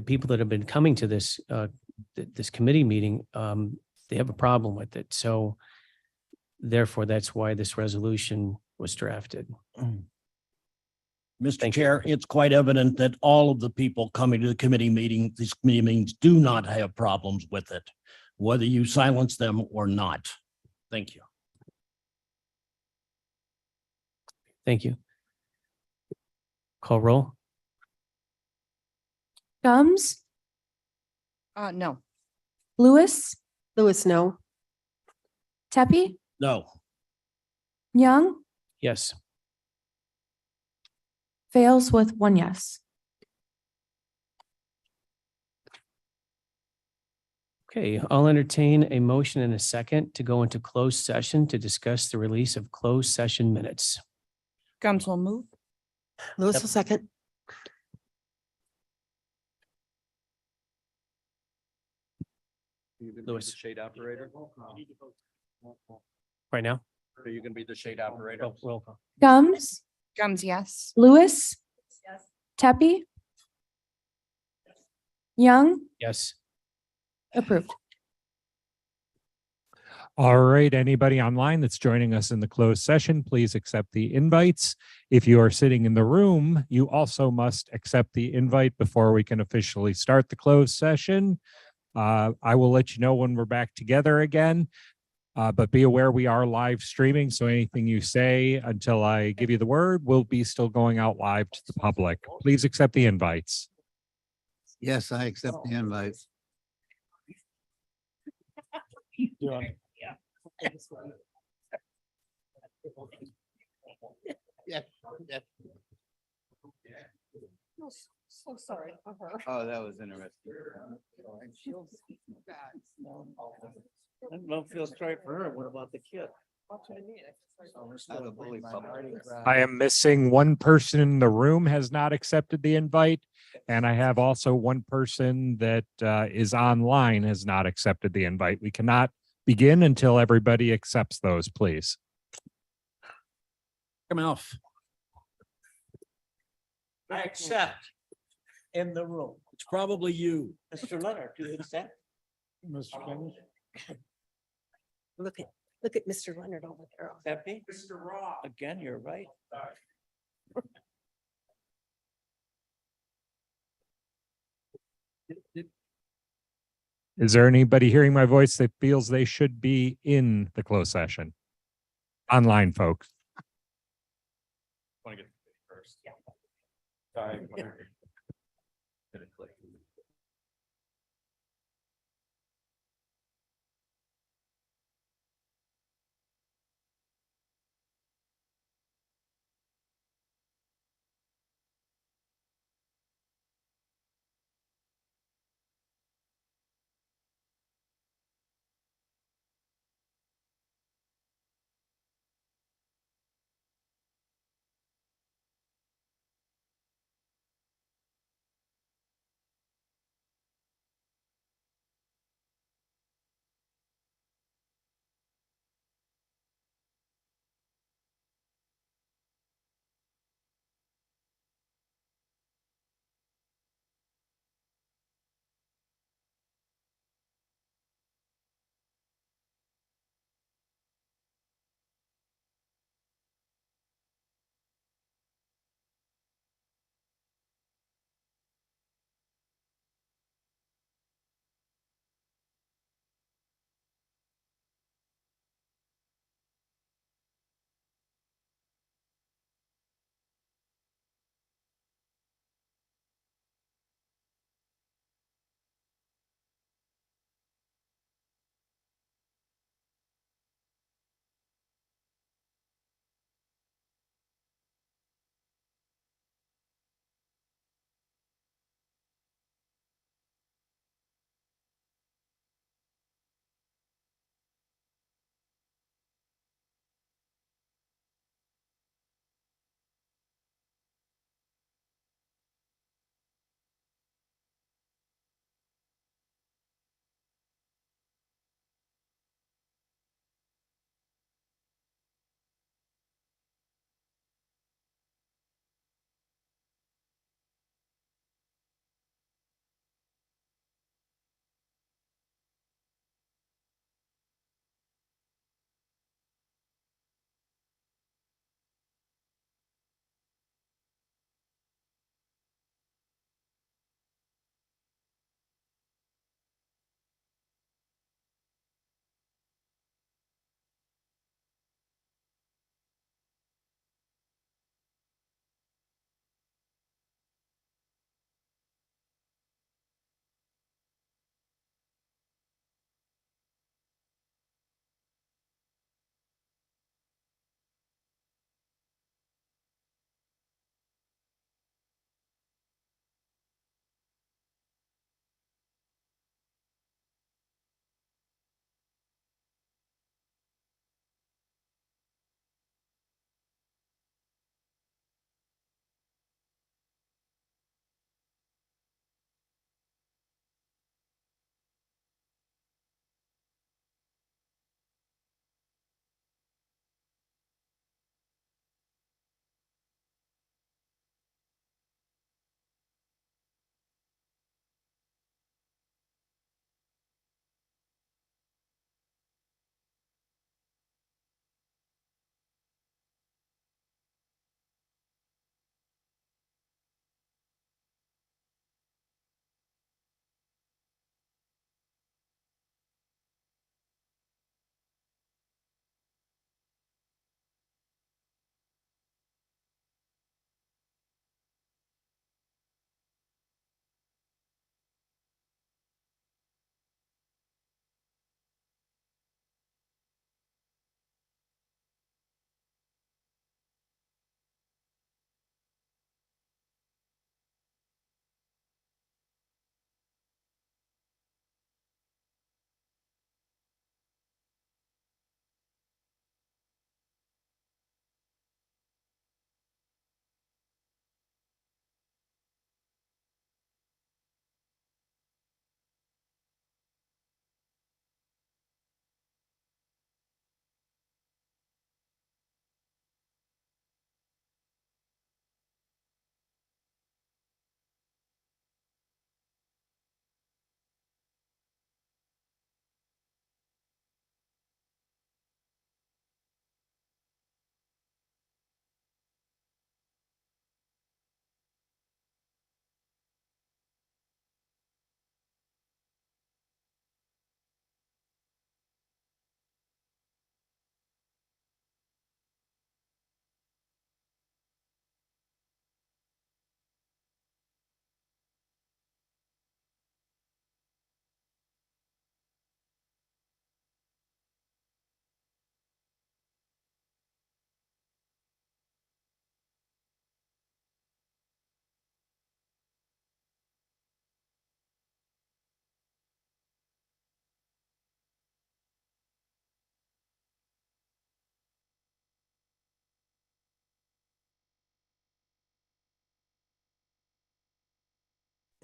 people that have been coming to this committee meeting, they have a problem with it. So therefore, that's why this resolution was drafted. Mr. Chair, it's quite evident that all of the people coming to the committee meeting, these committee meetings do not have problems with it, whether you silence them or not. Thank you. Thank you. Call roll. Gums, No. Lewis, Lewis, no. Tepi, No. Young, Yes. fails with one yes. Okay, I'll entertain a motion and a second to go into closed session to discuss the release of closed session minutes. Gums will move. Lewis will second. Lewis. Shade operator? Right now? Are you gonna be the shade operator? Roll call. Gums, Gums, yes. Lewis, Tepi, Young, Yes. approved. All right, anybody online that's joining us in the closed session, please accept the invites. If you are sitting in the room, you also must accept the invite before we can officially start the closed session. I will let you know when we're back together again. But be aware we are live streaming, so anything you say until I give you the word will be still going out live to the public. Please accept the invites. Yes, I accept the invite. Yeah. So sorry for her. Oh, that was interesting. I don't feel sorry for her. What about the kid? I am missing one person in the room has not accepted the invite. And I have also one person that is online has not accepted the invite. We cannot begin until everybody accepts those, please. Come off. I accept in the room. It's probably you. Mr. Leonard, do you accept? Look at Mr. Leonard over there. Happy? Mr. Raw. Again, you're right. Is there anybody hearing my voice that feels they should be in the closed session? Online folks. Want to get first? Sorry.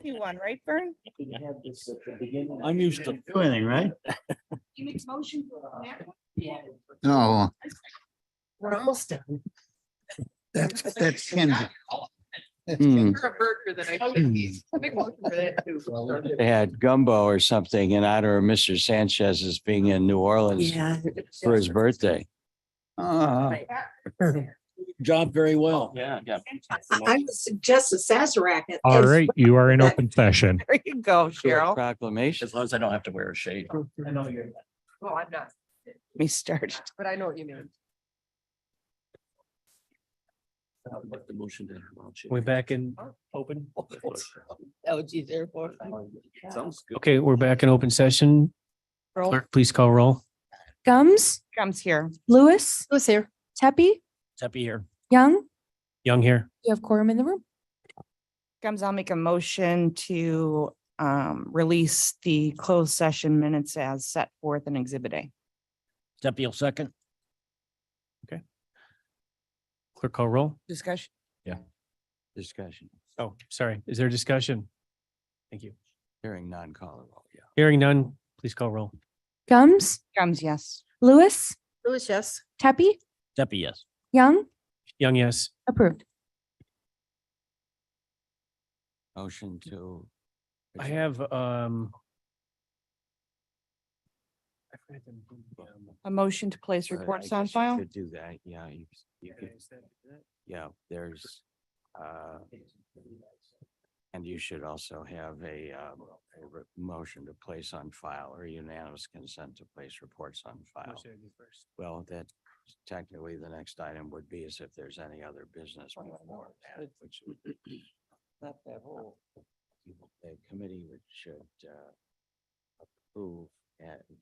You won, right, Vern? I'm used to. Winning, right? You make motion. No, We're almost done. that's Kenzie. Hmm. You're a burger that I. Big one for that too. They had gumbo or something in honor of Mr. Sanchez's being in New Orleans Yeah. for his birthday. Job very well. Yeah, yeah. I would suggest a Sazerac. All right, you are in open session. There you go, Cheryl. Proclamation. As long as I don't have to wear a shade. I know you're. Well, I'm not, Me started. but I know what you mean. The motion to. We back in open? LG's Airport. Sounds good. Okay, we're back in open session. Roll. Clerk, please call roll. Gums, Comes here. Lewis, Who's here? Tepi, Happy here. Young, Young here. you have quorum in the room. Comes, I'll make a motion to release the closed session minutes as set forth in Exhibit A. Happy second. Clerk call roll. Discussion. Discussion. Oh, sorry. Is there discussion? Thank you. Hearing none, call the roll. Yeah. Hearing none, please call roll. Gums, Comes, yes. Lewis, Louis, yes. Tepi, Happy yes. Young, Young, yes. approved. Motion to. I have, A motion to place reports on file. Could do that, yeah. You could, yeah, there's, and you should also have a motion to place on file or unanimous consent to place reports on file. Well, that technically the next item would be as if there's any other business before that, which not that whole. The committee should approve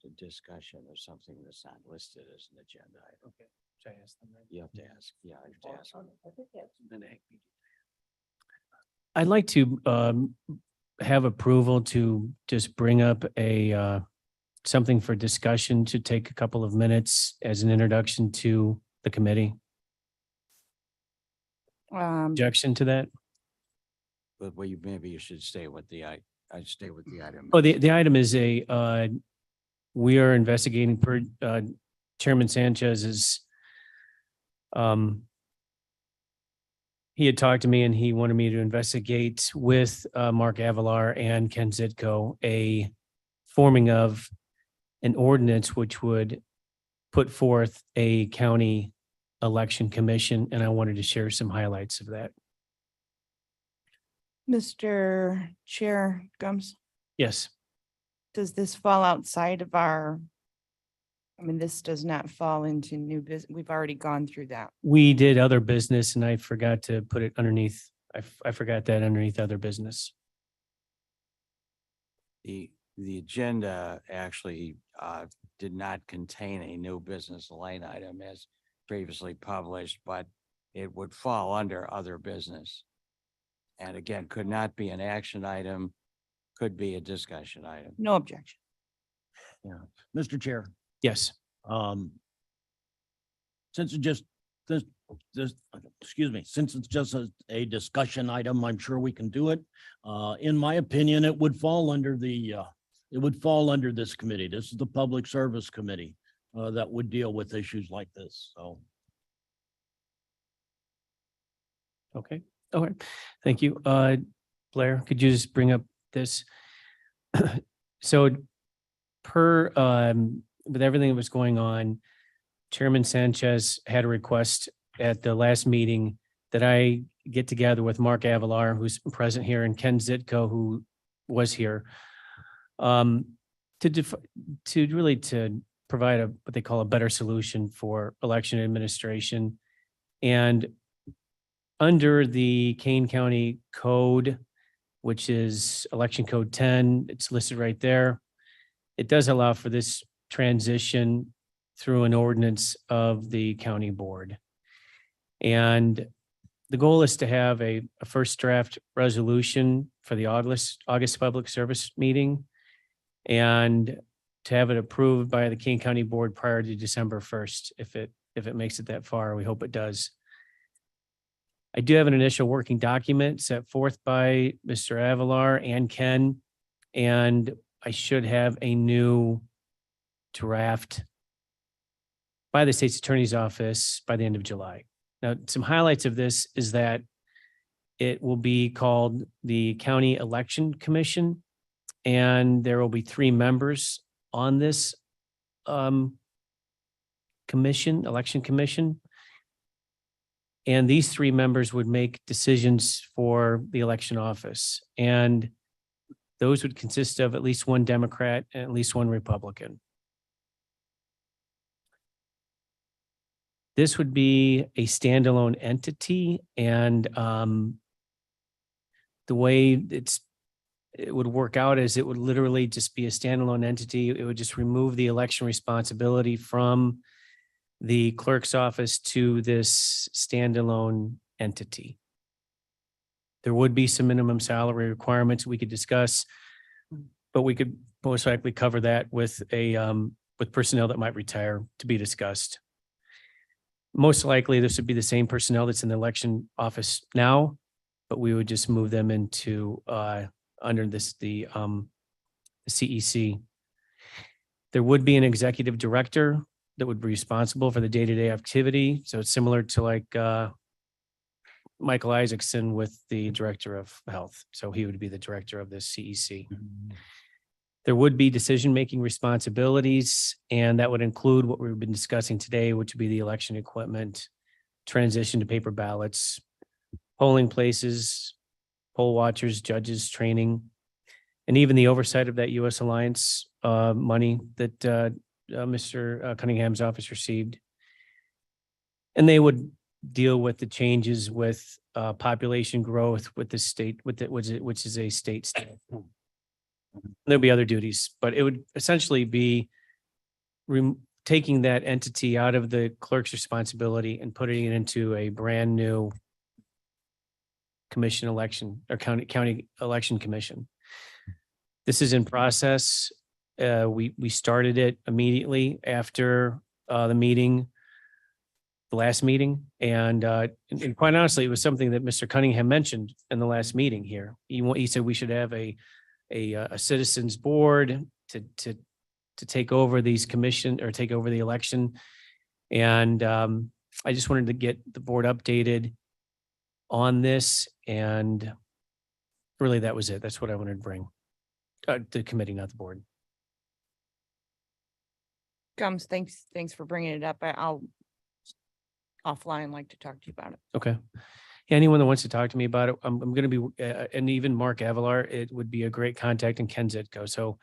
the discussion of something that's not listed as an agenda item. Okay. Should I ask them that? You have to ask, yeah, you have to ask. I'd like to have approval to just bring up something for discussion to take a couple of minutes as an introduction to the committee. Objection to that? But maybe you should stay with the, I'd stay with the item. Oh, the item is we are investigating per Chairman Sanchez's he had talked to me and he wanted me to investigate with Mark Avalar and Ken Zitko a forming of an ordinance which would put forth a county election commission, and I wanted to share some highlights of that. Mr. Chair Gums, Yes. does this fall outside of our? I mean, this does not fall into new business. We've already gone through that. We did other business and I forgot to put it underneath. I forgot that underneath other business. The agenda actually did not contain a new business line item as previously published, but it would fall under other business. And again, could not be an action item, could be a discussion item. No objection. Yeah. Mr. Chair. Yes. Since it just, this, excuse me, since it's just a discussion item, I'm sure we can do it. In my opinion, it would fall under this committee. This is the Public Service Committee that would deal with issues like this, so. Okay. All right. Thank you. Blair, could you just bring up this? So with everything that was going on, Chairman Sanchez had a request at the last meeting that I get together with Mark Avalar, who's present here, and Ken Zitko, who was here, to provide what they call a better solution for election administration. And under the Kane County Code, which is Election Code 10, it's listed right there. It does allow for this transition through an ordinance of the county board. And the goal is to have a first draft resolution for the August Public Service meeting and to have it approved by the Kane County Board prior to December 1st, if it makes it that far. We hope it does. I do have an initial working document set forth by Mr. Avalar and Ken, and I should have a new draft by the state's attorney's office by the end of July. Now, some highlights of this is that it will be called the County Election Commission, and there will be 3 members on this election commission. And these 3 members would make decisions for the election office. And those would consist of at least 1 Democrat and at least 1 Republican. This would be a standalone entity, and the way it would work out is it would literally just be a standalone entity. It would just remove the election responsibility from the clerk's office to this standalone entity. There would be some minimum salary requirements we could discuss, but we could most likely cover that with with personnel that might retire to be discussed. Most likely, this would be the same personnel that's in the election office now, but we would just move them into under the CEC. There would be an executive director that would be responsible for the day-to-day activity. So it's similar to like Michael Isaacson with the director of health. So he would be the director of the CEC. There would be decision-making responsibilities, and that would include what we've been discussing today, which would be the election equipment, transition to paper ballots, polling places, poll watchers, judges, training, and even the oversight of that U.S. Alliance money that Mr. Cunningham's office received. And they would deal with the changes with population growth with the state, which is a state. There'll be other duties, but it would essentially be taking that entity out of the clerk's responsibility and putting it into a brand new commission election or county election commission. This is in process. We started it immediately after the last meeting. And quite honestly, it was something that Mr. Cunningham mentioned in the last meeting here. He said we should have a citizens board to take over these commission or take over the election. And I just wanted to get the board updated on this. And really, that was it. That's what I wanted to bring the committee, not the board. Gums, thanks for bringing it up. I'll offline like to talk to you about it. Okay. Anyone that wants to talk to me about it, I'm going to be, and even Mark Avalar, it would be a great contact, and Ken Zitko. So,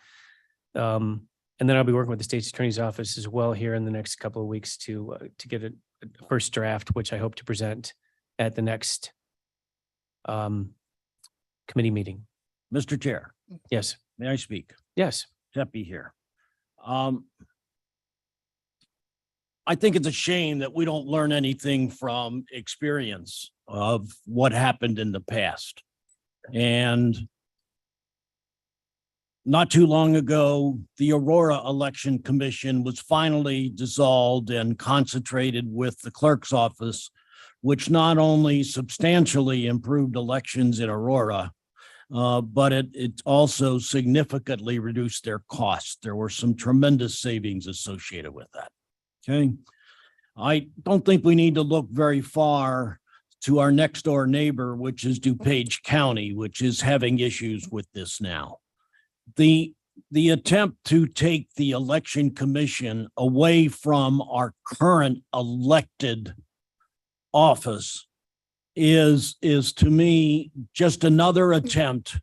and then I'll be working with the state's attorney's office as well here in the next couple of weeks to get a first draft, which I hope to present at the next committee meeting. Mr. Chair, Yes. may I speak? Yes. Tepe here. I think it's a shame that we don't learn anything from experience of what happened in the past. And not too long ago, the Aurora Election Commission was finally dissolved and concentrated with the clerk's office, which not only substantially improved elections in Aurora, but it also significantly reduced their costs. There were some tremendous savings associated with that. Okay. I don't think we need to look very far to our next door neighbor, which is DuPage County, which is having issues with this now. The attempt to take the election commission away from our current elected office is to me just another attempt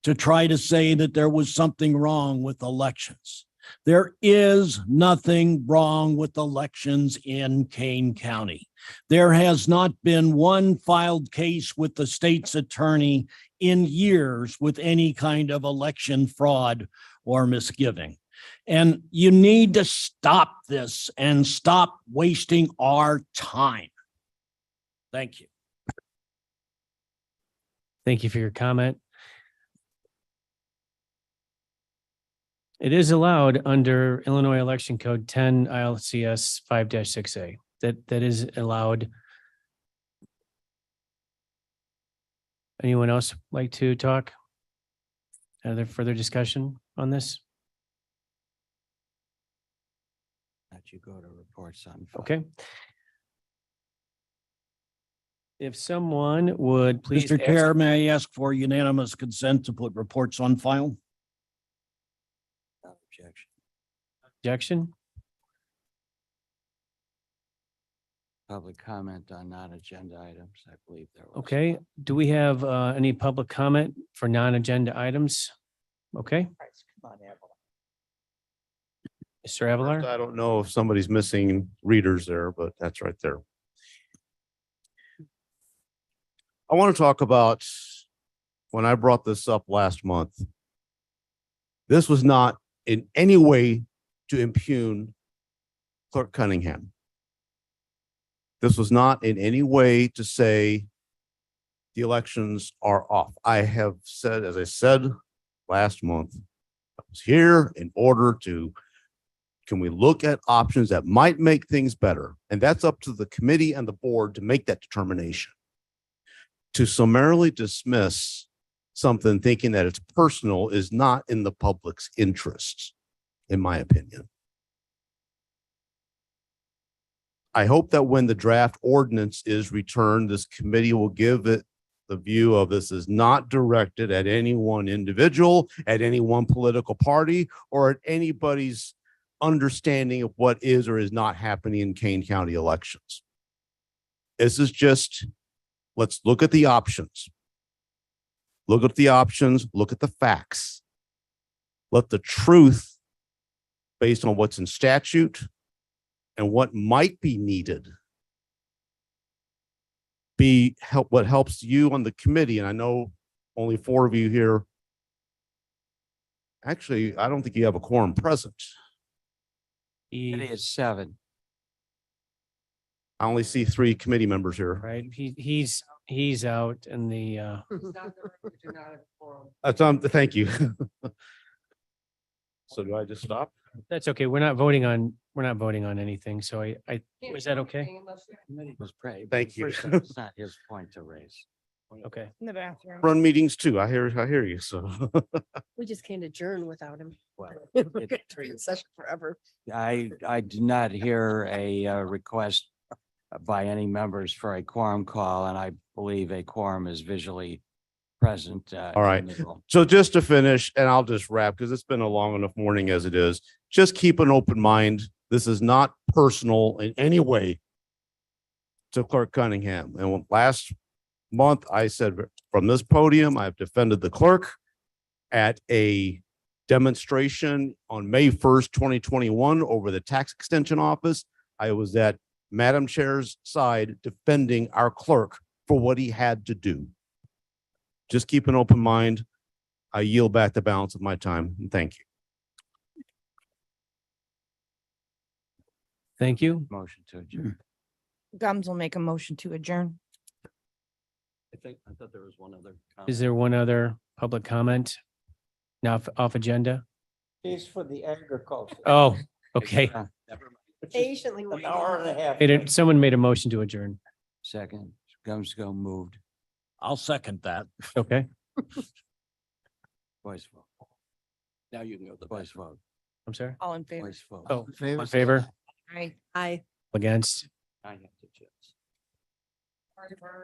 to try to say that there was something wrong with elections. There is nothing wrong with elections in Kane County. There has not been one filed case with the state's attorney in years with any kind of election fraud or misgiving. And you need to stop this and stop wasting our time. Thank you. Thank you for your comment. It is allowed under Illinois Election Code 10 ILCS 5-6A. That is allowed Anyone else like to talk? Other further discussion on this? That you go to reports on. file. Okay. If someone would please. Mr. Chair, may I ask for unanimous consent to put reports on file? Without objection. Objection? Public comment on non-agenda items, I believe there was. Okay, do we have any public comment for non-agenda items? Okay, Mr. Avalar? I don't know if somebody's missing readers there, but that's right there. I want to talk about when I brought this up last month. This was not in any way to impugn Clerk Cunningham. This was not in any way to say the elections are off. I have said, as I said last month, I was here in order to, can we look at options that might make things better? And that's up to the committee and the board to make that determination. To summarily dismiss something thinking that it's personal is not in the public's interest, in my opinion. I hope that when the draft ordinance is returned, this committee will give it the view of this is not directed at any one individual, at any one political party, or at anybody's understanding of what is or is not happening in Kane County elections. This is just, let's look at the options. Look at the options, look at the facts. Let the truth, based on what's in statute and what might be needed, be what helps you on the committee. And I know only 4 of you here. Actually, I don't think you have a quorum present. It is 7. I only see 3 committee members here. Right, he's out in the Thank you. So do I just stop? that's okay. We're not voting on anything. So I, is that okay? Thank you. It's not his point to raise. Okay. In the bathroom. Run meetings too. I hear you. So We just can't adjourn without him. Well, We're gonna turn in session forever. I did not hear a request by any members for a quorum call, and I believe a quorum is visually present. all right. So just to finish, and I'll just wrap because it's been a long enough morning as it is. Just keep an open mind. This is not personal in any way to Clerk Cunningham. And last month, I said from this podium, I've defended the clerk at a demonstration on May 1st, 2021 over the tax extension office. I was at Madam Chair's side defending our clerk for what he had to do. Just keep an open mind. I yield back the balance of my time. And thank you. Thank you. Motion to adjourn. Gums will make a motion to adjourn. I thought there was one other. Is there one other public comment? Now off agenda? Case for the agriculture. Oh, okay. Patiently. An hour and a half. Someone made a motion to adjourn. Second, Gumsco moved. I'll second that. Okay, Voice vote. Now you can go. Voice vote. I'm sorry. All in favor? Voice vote. Oh, in favor, Aye. Aye. against? I have to choose.